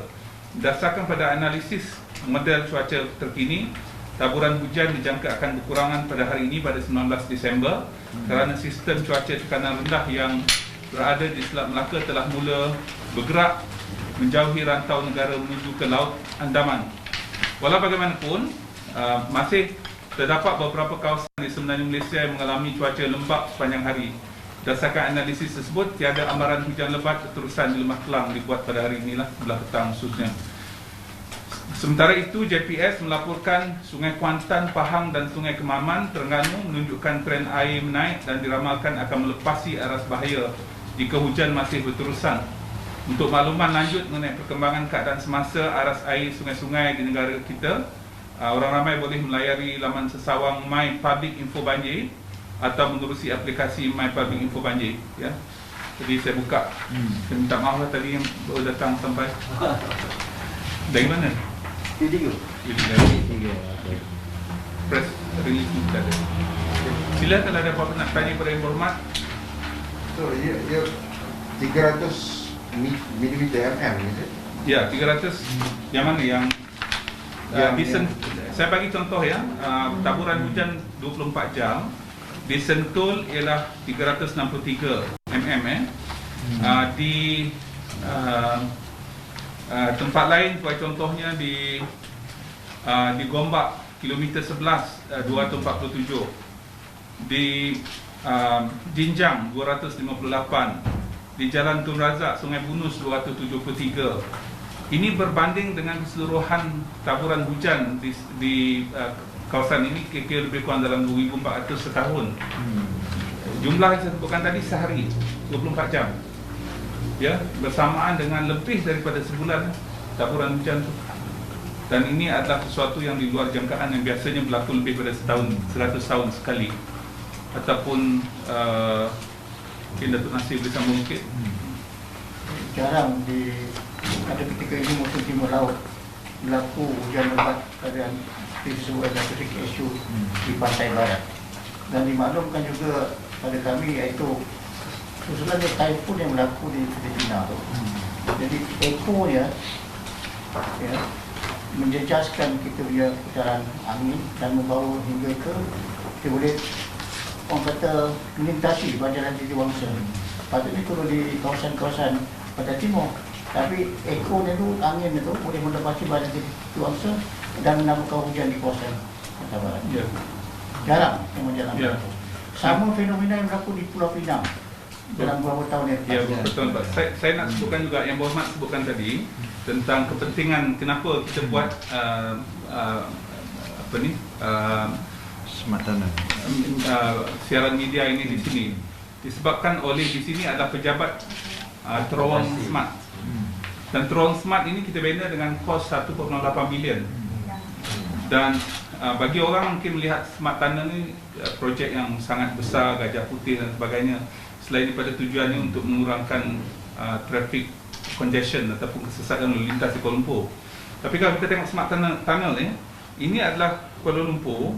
Berdasarkan pada analisis model cuaca terkini, taburan hujan dijangka akan berkurangan pada hari ini pada 19 Disember kerana sistem cuaca tekanan rendah yang berada di Selat Melaka telah mula bergerak menjauhi rantau negara menuju ke Laut Andaman. Walau bagaimanapun, masih terdapat beberapa kawasan di semenanjung Malaysia yang mengalami cuaca lembap sepanjang hari. Berdasarkan analisis tersebut, tiada amaran hujan lebat berterusan di Lembah Kelang dibuat pada hari inilah, sebelah petang khususnya. Sementara itu, JPS melaporkan Sungai Kuantan, Pahang dan Sungai Kemaman, Terengganu menunjukkan tren air menaik dan diramalkan akan melepasi aras bahaya jika hujan masih berterusan. Untuk makluman lanjut mengenai perkembangan keadaan semasa aras air sungai-sungai di negara kita, orang ramai boleh melayari laman sesawang My Public Info Banjir atau menerusi aplikasi My Public Info Banjir. Ya. Jadi saya buka. Saya minta maaf lah tadi yang baru datang sampai. Dari mana? Video. Press release kita ada. Sila kalau ada apa-apa nak tanya kepada yang berhormat. So, ya 300 mm, is it? Ya, 300. Yang mana yang saya bagi contoh ya, taburan hujan 24 jam di Sentul ialah 363 mm di tempat lain sebagai contohnya di Gombak kilometer 11 247, di Jinjang 258, di Jalan Tun Razak Sungai Bunus 273. Ini berbanding dengan keseluruhan taburan hujan di kawasan ini kira-kira lebih kurang dalam 2,400 setahun. Jumlah yang saya sebutkan tadi sehari 24 jam. Ya, bersamaan dengan lebih daripada sebulan taburan hujan itu. Dan ini adalah sesuatu yang di luar jangkaan yang biasanya berlaku lebih daripada setahun, 100 tahun sekali. Ataupun mungkin Datuk Nasir boleh sambung sikit. Jarang ada ketika ini musim timur laut berlaku hujan lebat pada disebut ada titik isu di pantai barat. Dan dimaklumkan juga pada kami iaitu susulan taifun yang berlaku di Filipina tu. Jadi ekonya ya, menjejaskan kita punya putaran angin dan membawa hingga ke kita boleh orang kata melintasi bandaran Siti Wangsa. Patutnya turun di kawasan-kawasan pantai timur. Tapi ekonya tu, angin itu boleh mendapati bandaran Siti Wangsa dan menambahkan hujan di kawasan pantai barat. Ya. Jarang yang menjalankan itu. Sama fenomena yang berlaku di Pulau Pinang dalam beberapa tahun yang ya, betul Pak. Saya nak sebutkan juga yang berhormat sebutkan tadi tentang kepentingan kenapa kita buat siaran media ini di sini. Disebabkan oleh di sini adalah pejabat terowong smart. Dan terowong smart ini kita bina dengan kos 1.8 bilion. Dan bagi orang mungkin melihat smart tunnel ini projek yang sangat besar, Gajah Putih dan sebagainya. Selain daripada tujuannya untuk mengurangkan traffic congestion ataupun kesesakan lalu lintas di Kuala Lumpur. Tapi kalau kita tengok smart tunnel ni, ini adalah Kuala Lumpur.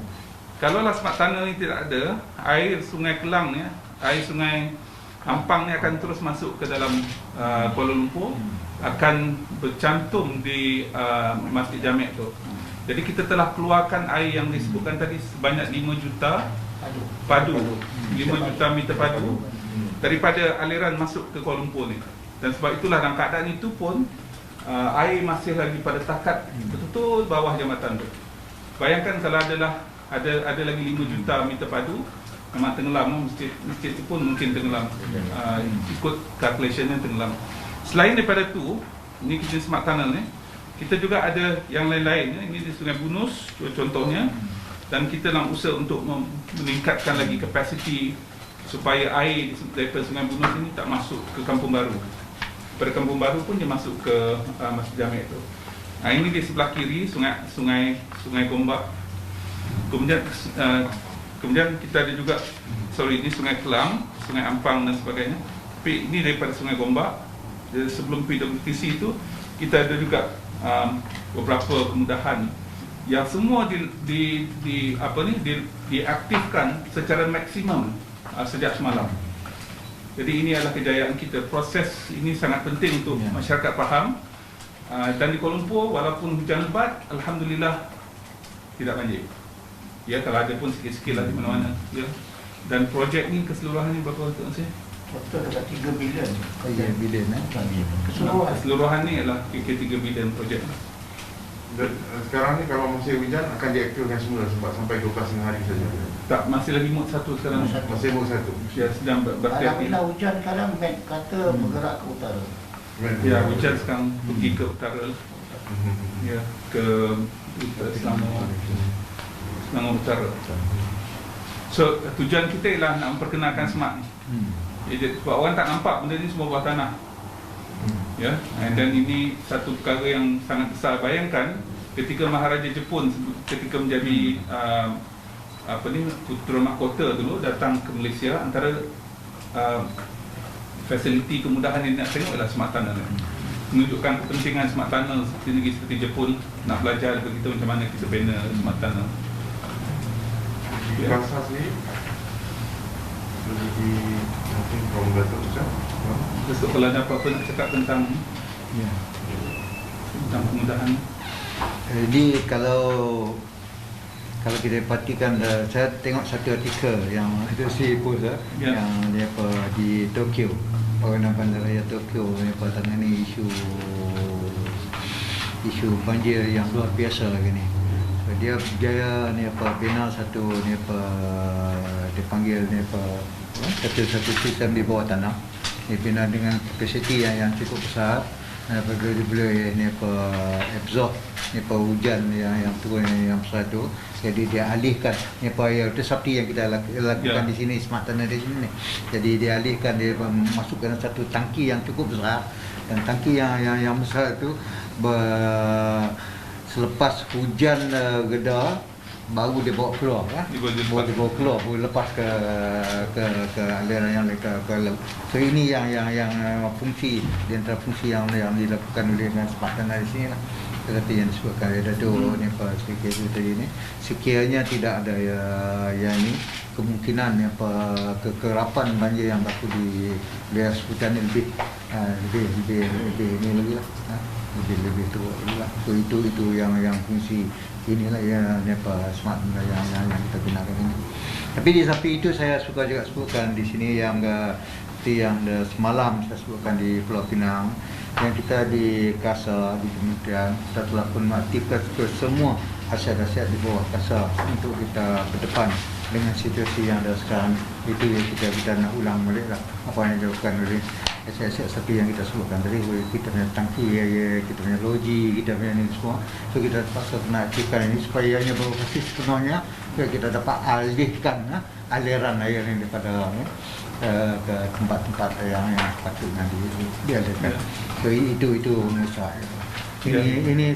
Kalaulah smart tunnel ni tidak ada, air Sungai Kelang ni, air Sungai Ampang ni akan terus masuk ke dalam Kuala Lumpur, akan bercantum di Masjid Jamek tu. Jadi kita telah keluarkan air yang disebutkan tadi sebanyak 5 juta padu, 5 juta meter padu daripada aliran masuk ke Kuala Lumpur ni. Dan sebab itulah dalam keadaan itu pun air masih lagi pada takat betul-betul bawah jambatan tu. Bayangkan kalau ada lagi 5 juta meter padu, memang tenggelam, masjid itu pun mungkin tenggelam, ikut calculationnya tenggelam. Selain daripada tu, ini kita smart tunnel ni, kita juga ada yang lain-lain. Ini di Sungai Bunus contohnya, dan kita dalam usaha untuk meningkatkan lagi kapasiti supaya air daripada Sungai Bunus ini tak masuk ke Kampung Baru. Pada Kampung Baru pun dia masuk ke Masjid Jami' itu. Ini di sebelah kiri Sungai Gombak. Kemudian kita ada juga, ini Sungai Kelang, Sungai Ampang dan sebagainya. Tapi ini daripada Sungai Gombak. Sebelum PWTC itu kita ada juga beberapa kemudahan yang semua diaktifkan secara maksimum sejak semalam. Jadi ini adalah kejayaan kita. Proses ini sangat penting untuk masyarakat faham. Dan di Kuala Lumpur walaupun hujan lebat, alhamdulillah tidak banjir. Ya, kalau ada pun sikit-sikit lah di mana-mana. Ya. Dan projek ni keseluruhannya berapa Tuan Sri? Total dekat 3 bilion. 3 bilion Keseluruhan ni adalah kira 3 bilion projek. Dan sekarang ni kalau masih hujan akan diaktifkan semula sebab sampai 12 hari saja. Tak, masih lagi mood 1 sekarang. Masih mood 1. Ya, sedang berhati-hati. Alhamdulillah hujan sekarang Met kata bergerak ke utara. Ya, hujan sekarang pergi ke utara. Ya, ke Selangor Utara. So, tujuan kita ialah nak memperkenalkan smart ni. Sebab orang tak nampak benda ni semua bawah tanah. Ya, dan ini satu perkara yang sangat besar. Bayangkan ketika Maharaja Jepun ketika menjadi putera mahkota dulu datang ke Malaysia, antara fasiliti kemudahan yang nak tengok adalah smart tunnel. Menunjukkan kepentingan smart tunnel seperti negeri seperti Jepun nak belajar daripada kita macam mana kita bina smart tunnel. Rasa sendiri jadi mungkin kalau Datuk Ustaz. Datuk kalau ada apa-apa nak cakap tentang kemudahan. Jadi kalau kita perhatikan, saya tengok satu artikel yang itu si post yang dia di Tokyo, Pegawai Bandaraya Tokyo yang tangani isu banjir yang luar biasa lagi ni. Dia berjaya bina satu dipanggil satu sistem di bawah tanah. Dia bina dengan kapasiti yang cukup besar. Dia boleh absorb hujan yang turun yang besar tu. Jadi dia alihkan air itu seperti yang kita lakukan di sini, smart tunnel di sini. Jadi dia alihkan, dia masukkan satu tangki yang cukup besar, dan tangki yang besar itu selepas hujan reda baru dia bawa keluar baru keluar, baru lepas ke aliran yang ke laut. So ini yang fungsi di antara fungsi yang dilakukan oleh smart tunnel di sini lah. Seperti yang disebutkan ada tu sedikit tadi ni, sekiranya tidak ada yang ni, kemungkinan kekerapan banjir yang berlaku di daerah sekitar ni lebih ni lagi lah, lebih teruk lagi lah. So itu yang fungsi inilah yang smart yang kita gunakan ini. Tapi di samping itu saya suka juga sebutkan di sini yang seperti yang semalam saya sebutkan di Pulau Pinang, yang kita di KASA, di Kementerian, kita telah pun mengaktifkan semua aset-aset di bawah KASA untuk kita berdepan dengan situasi yang ada sekarang. Itu yang kita nak ulang balik lah apa yang dilakukan oleh aset-aset seperti yang kita sebutkan tadi. Kita punya tangki, kita punya loji, kita punya ni semua. So kita terpaksa nak aktifkan ini supaya ianya beroperasi sepenuhnya, supaya kita dapat alihkan aliran air ini daripada ke tempat-tempat yang patutnya dialihkan. So itu mustahil. Ini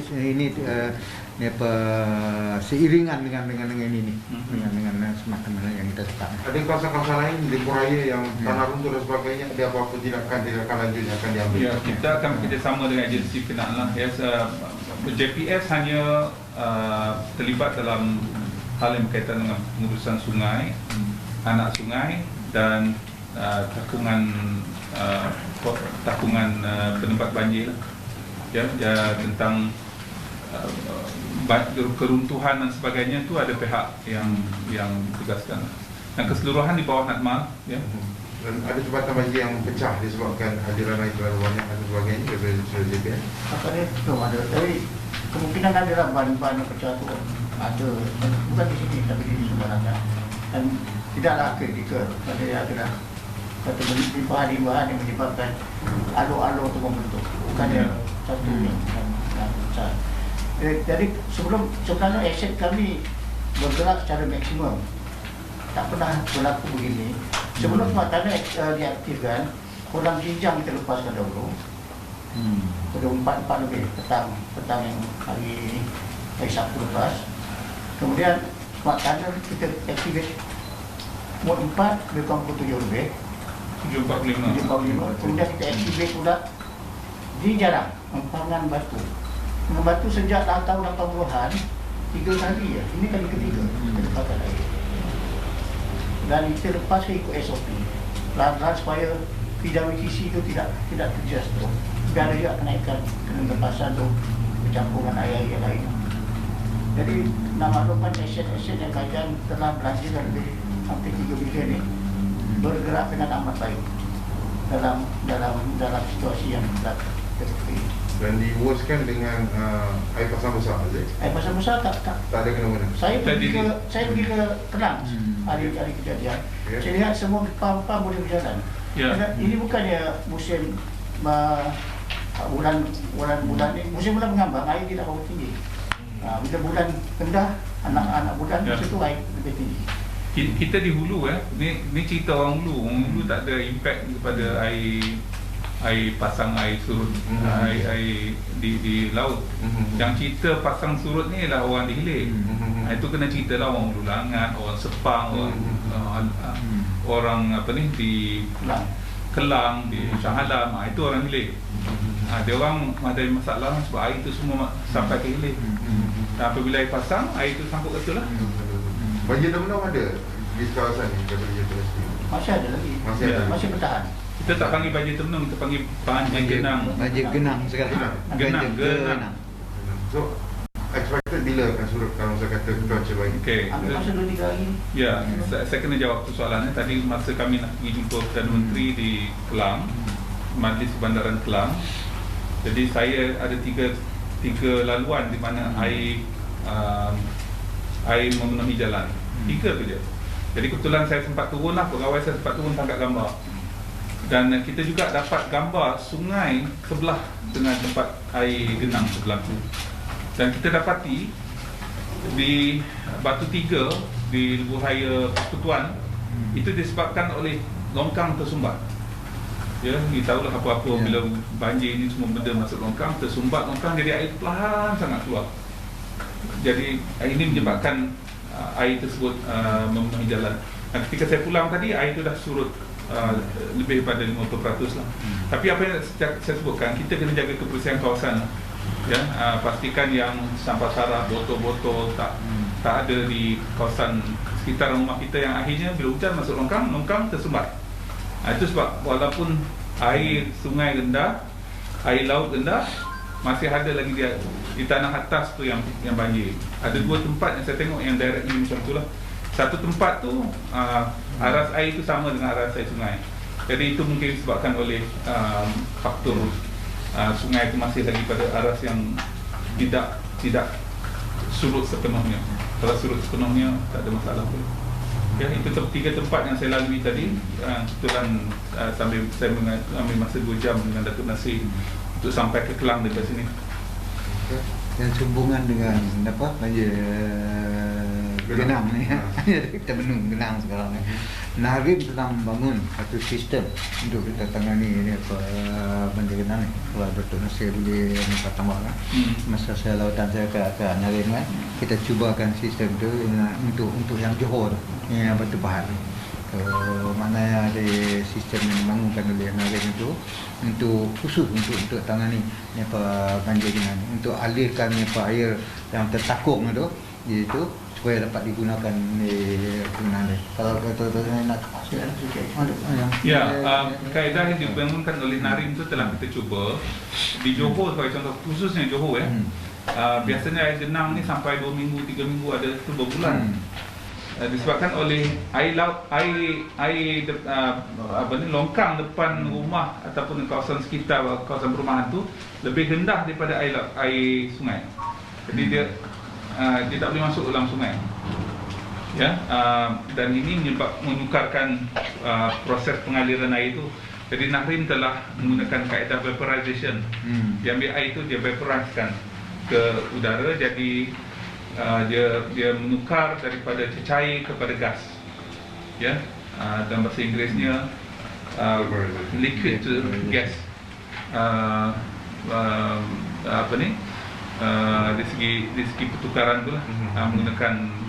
seiringan dengan ini, dengan semacam yang kita tetapkan. Ada kawasan-kawasan lain di Puraya yang tanah runtuh dan sebagainya, ada apa-apa tindakan lanjut yang akan diambil? Ya, kita akan bekerjasama dengan agensi berkenaan lah. JPS hanya terlibat dalam hal yang berkaitan dengan pengurusan sungai, anak sungai dan takungan penempat banjir lah. Ya, tentang keruntuhan dan sebagainya tu ada pihak yang ditugaskan. Dan keseluruhan di bawah NADMAL, ya. Dan ada tempatan banjir yang pecah disebabkan aliran air terlalu banyak dan sebagainya daripada sudut JPN? Apa dia? Belum ada. Tapi kemungkinan adalah bahan-bahan yang pecah itu ada, bukan di sini tapi di sebenarnya. Dan tidaklah kritikal. Ada adalah satu limpahan-limpahan yang menyebabkan alo-alo itu membentuk. Bukan satu yang besar. Jadi sebenarnya aset kami bergerak secara maksimum. Tak pernah berlaku begini. Sebelum tanah diaktifkan, kolam jinjang kita lepaskan dahulu. Pada 4 lebih petang yang hari Sabtu lepas. Kemudian tanah kita aktifkan mod 4 lebih kurang pukul 7 lebih. 7.45. Kemudian kita aktifkan pula di jalan empangan batu. Batu sejak tahun 80-an 3 kali ya. Ini kali ketiga kita lepaskan air. Dan kita lepas ikut SOP pelan-pelan supaya PWTC itu tidak terjejas tu. Biar ada juga kenaikan lepasan tu bercampur dengan air yang lain. Jadi nak maklumkan aset-aset yang kerajaan telah belanja lebih hampir 3 bilion ni bergerak dengan amat baik dalam situasi yang terkini. Dan diuruskan dengan air pasang besar saja. Air pasang besar tak ada kena-mena. Saya pergi ke Kelang hari kejadian. Saya lihat semua pam-pam boleh berjalan. Ini bukannya musim bulan ni, musim bulan mengambang air tidak berapa tinggi. Bila bulan rendah, anak-anak bulan itu air lebih tinggi. Kita di hulu ni cerita orang hulu. Orang hulu tak ada impact kepada air pasang air surut, air di laut. Yang cerita pasang surut ni adalah orang di hilir. Itu kena cerita lah orang Hulu Langat, orang Sepang, orang apa ni di Kelang, di Shah Alam, itu orang hilir. Dia orang ada masalah sebab air itu semua sampai ke hilir. Dan apabila air pasang, air itu sangkut betul lah. Banjir termenung ada di kawasan ni daripada JPN? Masih ada lagi. Masih bertahan. Kita tak panggil banjir termenung, kita panggil banjir genang. Banjir genang sekarang. Genang. So, expected bila akan surut kalau saya kata cuaca baik? Okey. Masa 2-3 hari. Ya, saya kena jawab soalannya. Tadi masa kami nak pergi jumpa Perdana Menteri di Kelang, Majlis Bandaran Kelang. Jadi saya ada tiga laluan di mana air memenuhi jalan. 3 saja. Jadi kebetulan saya sempat turun lah, pegawai saya sempat turun tangkap gambar. Dan kita juga dapat gambar sungai sebelah dengan tempat air genang sebelah tu. Dan kita dapati di Batu Tiga di Lebuhraya Persekutuan itu disebabkan oleh longkang tersumbat. Ya, kita tahulah apa-apa bila banjir ni semua benda masuk longkang, tersumbat longkang jadi air perlahan sangat keluar. Jadi ini menyebabkan air tersebut memenuhi jalan. Dan ketika saya pulang tadi air itu dah surut lebih daripada 50% lah. Tapi apa yang saya sebutkan, kita kena jaga kebersihan kawasan. Ya, pastikan yang sampah sarah, botol-botol tak ada di kawasan sekitar rumah kita yang akhirnya bila hujan masuk longkang tersumbat. Itu sebab walaupun air sungai rendah, air laut rendah, masih ada lagi dia di tanah atas tu yang banjir. Ada 2 tempat yang saya tengok yang directly macam itulah. Satu tempat tu aras air itu sama dengan aras air sungai. Jadi itu mungkin disebabkan oleh faktor sungai itu masih lagi pada aras yang tidak surut sepenuhnya. Kalau surut sepenuhnya tak ada masalah pun. Ya, itu 3 tempat yang saya lalui tadi. Kebetulan sambil saya mengambil masa 2 jam dengan Datuk Nasir untuk sampai ke Kelang dekat sini. Dan sambungan dengan apa banjir genang ni, kita menung genang sekarang ni. Narim telah membangun satu sistem untuk kita tangani apa banjir genang ni. Kalau Datuk Nasir boleh tambah kan. Masa saya lautan saya ke Narim kan, kita cubakan sistem tu untuk yang Johor, yang Batu Pahat. Mana ada sistem yang dibangunkan oleh Narim itu untuk khusus untuk tangani apa banjir genang, untuk alirkan apa air yang tertakung tu iaitu supaya dapat digunakan di penggunaan dia. Kalau kata nak kaedah yang dibangunkan oleh Narim itu telah kita cuba di Johor sebagai contoh, khususnya Johor biasanya air genang ni sampai 2 minggu, 3 minggu, ada tu berbulan. disebabkan oleh air laut, longkang depan rumah ataupun kawasan sekitar kawasan perumahan tu lebih rendah daripada air sungai. Jadi dia tak boleh masuk dalam sungai. Ya, dan ini menyukarkan proses pengaliran air itu. Jadi Nahrim telah menggunakan kaedah vaporization. Dia ambil air itu, dia vaporizekan ke udara, jadi dia menukar daripada cecair kepada gas. Ya, dalam bahasa Inggerisnya liquid to gas. Dari segi pertukaran tu lah, menggunakan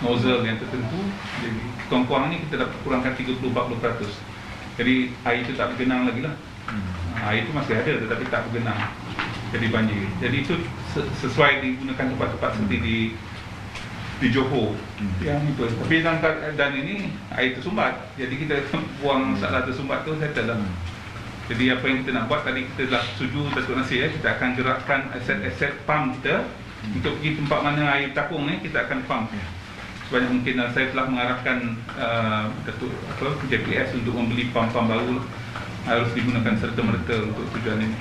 nozzle yang tertentu. Jadi kurang-kurang ni kita dapat kurangkan 30-40%. Jadi air itu tak bergenang lagi lah. Air itu masih ada tetapi tak bergenang, jadi banjir. Jadi itu sesuai digunakan tempat-tempat seperti di Johor yang itu. Tapi dan ini air tersumbat, jadi kita buang masalah tersumbat tu settle lah. Jadi apa yang kita nak buat tadi, kita dah setuju Datuk Nasir, kita akan gerakkan aset-aset pump kita untuk pergi tempat mana air takung ni, kita akan pump sebanyak mungkin. Dan saya telah mengarahkan JPS untuk membeli pump-pump baru, harus digunakan serta-merta untuk tujuan ini.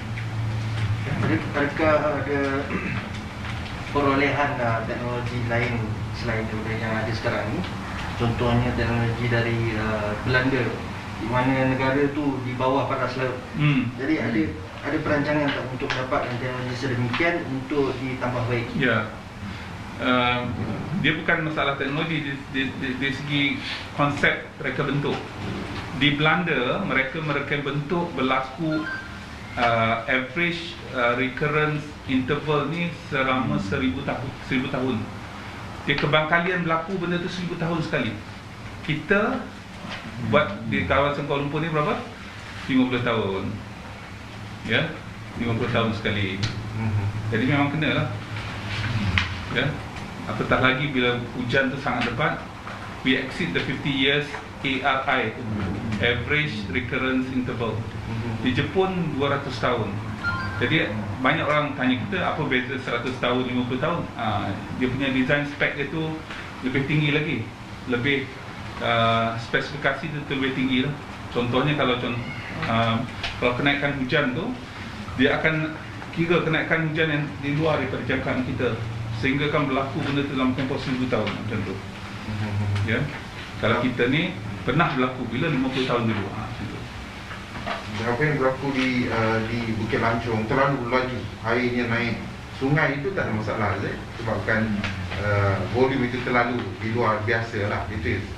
Adakah ada perolehan teknologi lain selain daripada yang ada sekarang ni? Contohnya teknologi dari Belanda, di mana negara tu di bawah paras laut. Jadi ada perancangan tak untuk mendapatkan teknologi sedemikian untuk ditambah baik? Ya. Dia bukan masalah teknologi, dari segi konsep reka bentuk. Di Belanda mereka bentuk berlaku average recurrence interval ni selama 1000 tahun. Dia kebangkalian berlaku benda tu 1000 tahun sekali. Kita buat di kawasan Kuala Lumpur ni berapa? 50 tahun. Ya, 50 tahun sekali. Jadi memang kenalah. Ya. Apatah lagi bila hujan tu sangat lebat, we exceed the 50 years ARI, average recurrence interval. Di Jepun 200 tahun. Jadi banyak orang tanya kita apa beza 100 tahun 50 tahun. Dia punya design spec dia tu lebih tinggi lagi, lebih spesifikasi tu lebih tinggi lah. Contohnya kalau kenaikan hujan tu, dia akan kira kenaikan hujan yang di luar daripada jangkaan kita, sehingga kan berlaku benda tu dalam tempoh 1000 tahun macam tu. Ya. Kalau kita ni pernah berlaku bila 50 tahun dulu. Apa yang berlaku di Bukit Lancung terlalu laju, airnya naik. Sungai itu tak ada masalah, sebabkan volume itu terlalu di luar biasa lah.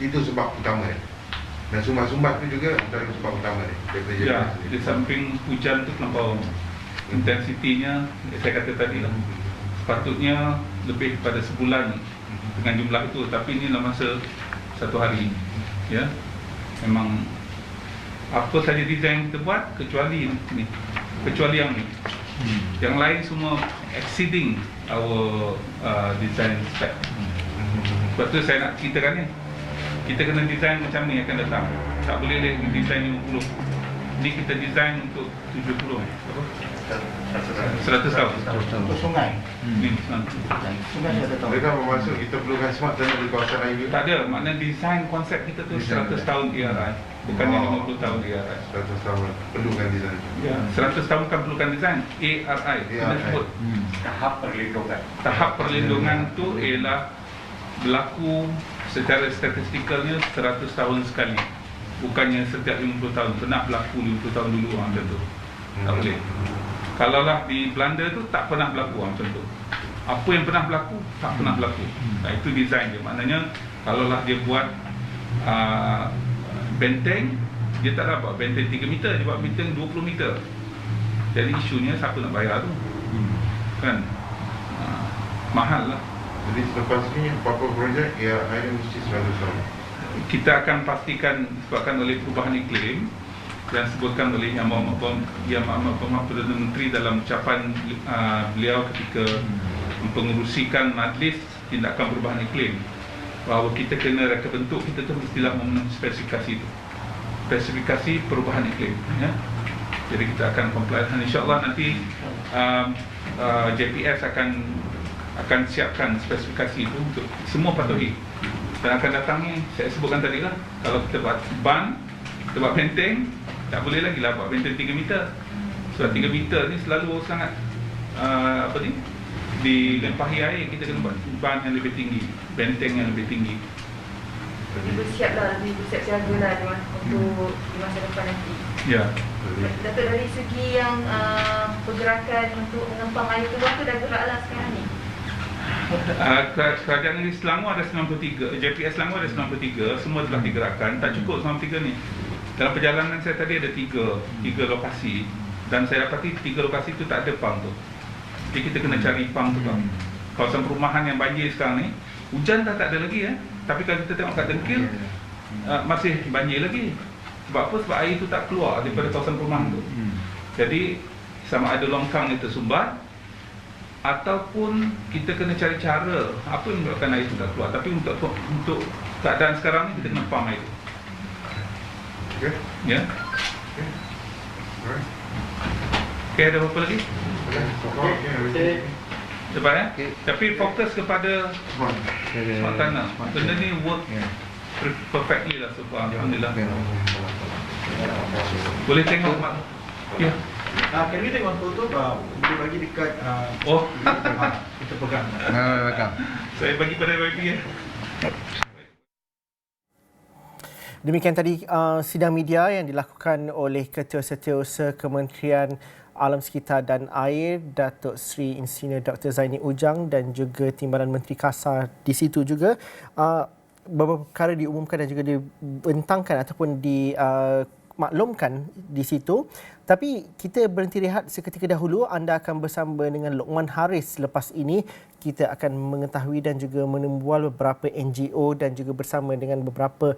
Itu sebab utama dia. Dan sumbat-sumbat itu juga antara sebab utama dia. Ya, di samping hujan tu terlampau intensitinya, saya kata tadi lah, sepatutnya lebih pada sebulan dengan jumlah itu, tapi ini dalam masa 1 hari. Ya, memang apa saja design kita buat kecuali ni, kecuali yang ni. Yang lain semua exceeding our design spec. Sebab tu saya nak ceritakan ni, kita kena design macam ni akan datang. Tak boleh design 50. Ni kita design untuk 70 apa? 100 tahun. Untuk sungai. Sungai ada tahu. Mereka bermaksud kita perlukan smart tunnel di kawasan highway. Tak ada, makna design konsep kita tu 100 tahun ARI, bukannya 50 tahun ARI. 100 tahun perlukan design. Ya, 100 tahun kan perlukan design ARI. Kita sebut tahap perlindungan. Tahap perlindungan tu ialah berlaku secara statistikalnya 100 tahun sekali, bukannya setiap 50 tahun. Pernah berlaku 50 tahun dulu macam tu. Tak boleh. Kalaulah di Belanda tu tak pernah berlaku macam tu. Apa yang pernah berlaku, tak pernah berlaku. Itu design dia. Maknanya kalaulah dia buat benteng, dia tak dapat benteng 3 meter, dia buat benteng 20 meter. Jadi isunya siapa nak bayar tu? Kan? Mahal lah. Jadi selepas ni apa-apa projek ya air mesti 100 tahun. Kita akan pastikan disebabkan oleh perubahan iklim yang disebutkan oleh Yang Amat Perdana Menteri dalam ucapan beliau ketika pengurusikan Majlis Tindakan Perubahan Iklim, bahawa kita kena reka bentuk kita tu mestilah memenuhi spesifikasi itu, spesifikasi perubahan iklim. Ya? Jadi kita akan comply. InsyaAllah nanti JPS akan siapkan spesifikasi itu untuk semua patuhi. Dan akan datang ni, saya sebutkan tadi lah, kalau kita buat ban, kita buat benteng, tak boleh lagi lah buat benteng 3 meter. Sebab 3 meter ni selalu sangat dilempahi air. Kita kena buat ban yang lebih tinggi, benteng yang lebih tinggi. Lebih bersiap lah, lebih bersiap siaga lah untuk di masa depan nanti. Ya. Datuk, dari segi yang pergerakan untuk mengempang air keluar tu dah gerak lah sekarang ni? Kerajaan negeri Selangor ada 93, JPS Selangor ada 93, semua telah digerakkan. Tak cukup 93 ni. Dalam perjalanan saya tadi ada 3 lokasi, dan saya dapati 3 lokasi tu tak ada pump tu. Jadi kita kena cari pump tu. Kawasan perumahan yang banjir sekarang ni, hujan dah tak ada lagi tapi kalau kita tengok kat Dengkil masih banjir lagi. Sebab apa? Sebab air tu tak keluar daripada kawasan perumahan tu. Jadi sama ada longkang itu tersumbat, ataupun kita kena cari cara apa yang menyebabkan air itu tak keluar. Tapi untuk keadaan sekarang ni kita kena pump air itu. Okay. Ya. Okay, ada apa lagi? Cepat Tapi fokus kepada smart tanah. Benda ni work perfectly lah so far. Alhamdulillah. Boleh tengok Mak. Ya. Can we take one photo? Boleh bagi dekat kita pegang. Saya bagi pada YB ya. Demikian tadi sidang media yang dilakukan oleh Ketua-Setiausaha Kementerian Alam Sekitar dan Air, Datuk Seri Insinyur Dr. Zaini Ujang, dan juga Timbalan Menteri Kasar di situ juga. Beberapa perkara diumumkan dan juga dibentangkan ataupun dimaklumkan di situ. Tapi kita berhenti rehat seketika dahulu. Anda akan bersama dengan Lokman Haris. Lepas ini kita akan mengetahui dan juga menembual beberapa NGO dan juga bersama dengan beberapa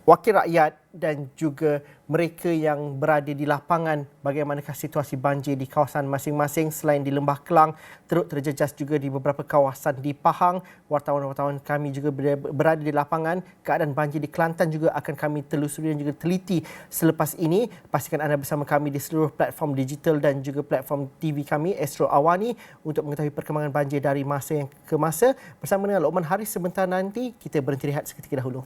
wakil rakyat dan juga mereka yang berada di lapangan, bagaimanakah situasi banjir di kawasan masing-masing. Selain di Lembah Kelang, teruk terjejas juga di beberapa kawasan di Pahang. Wartawan-wartawan kami juga berada di lapangan. Keadaan banjir di Kelantan juga akan kami telusuri dan juga teliti selepas ini. Pastikan anda bersama kami di seluruh platform digital dan juga platform TV kami, Astro Awani, untuk mengetahui perkembangan banjir dari masa yang ke masa. Bersama dengan Lokman Haris sebentar nanti. Kita berhenti rehat seketika dahulu.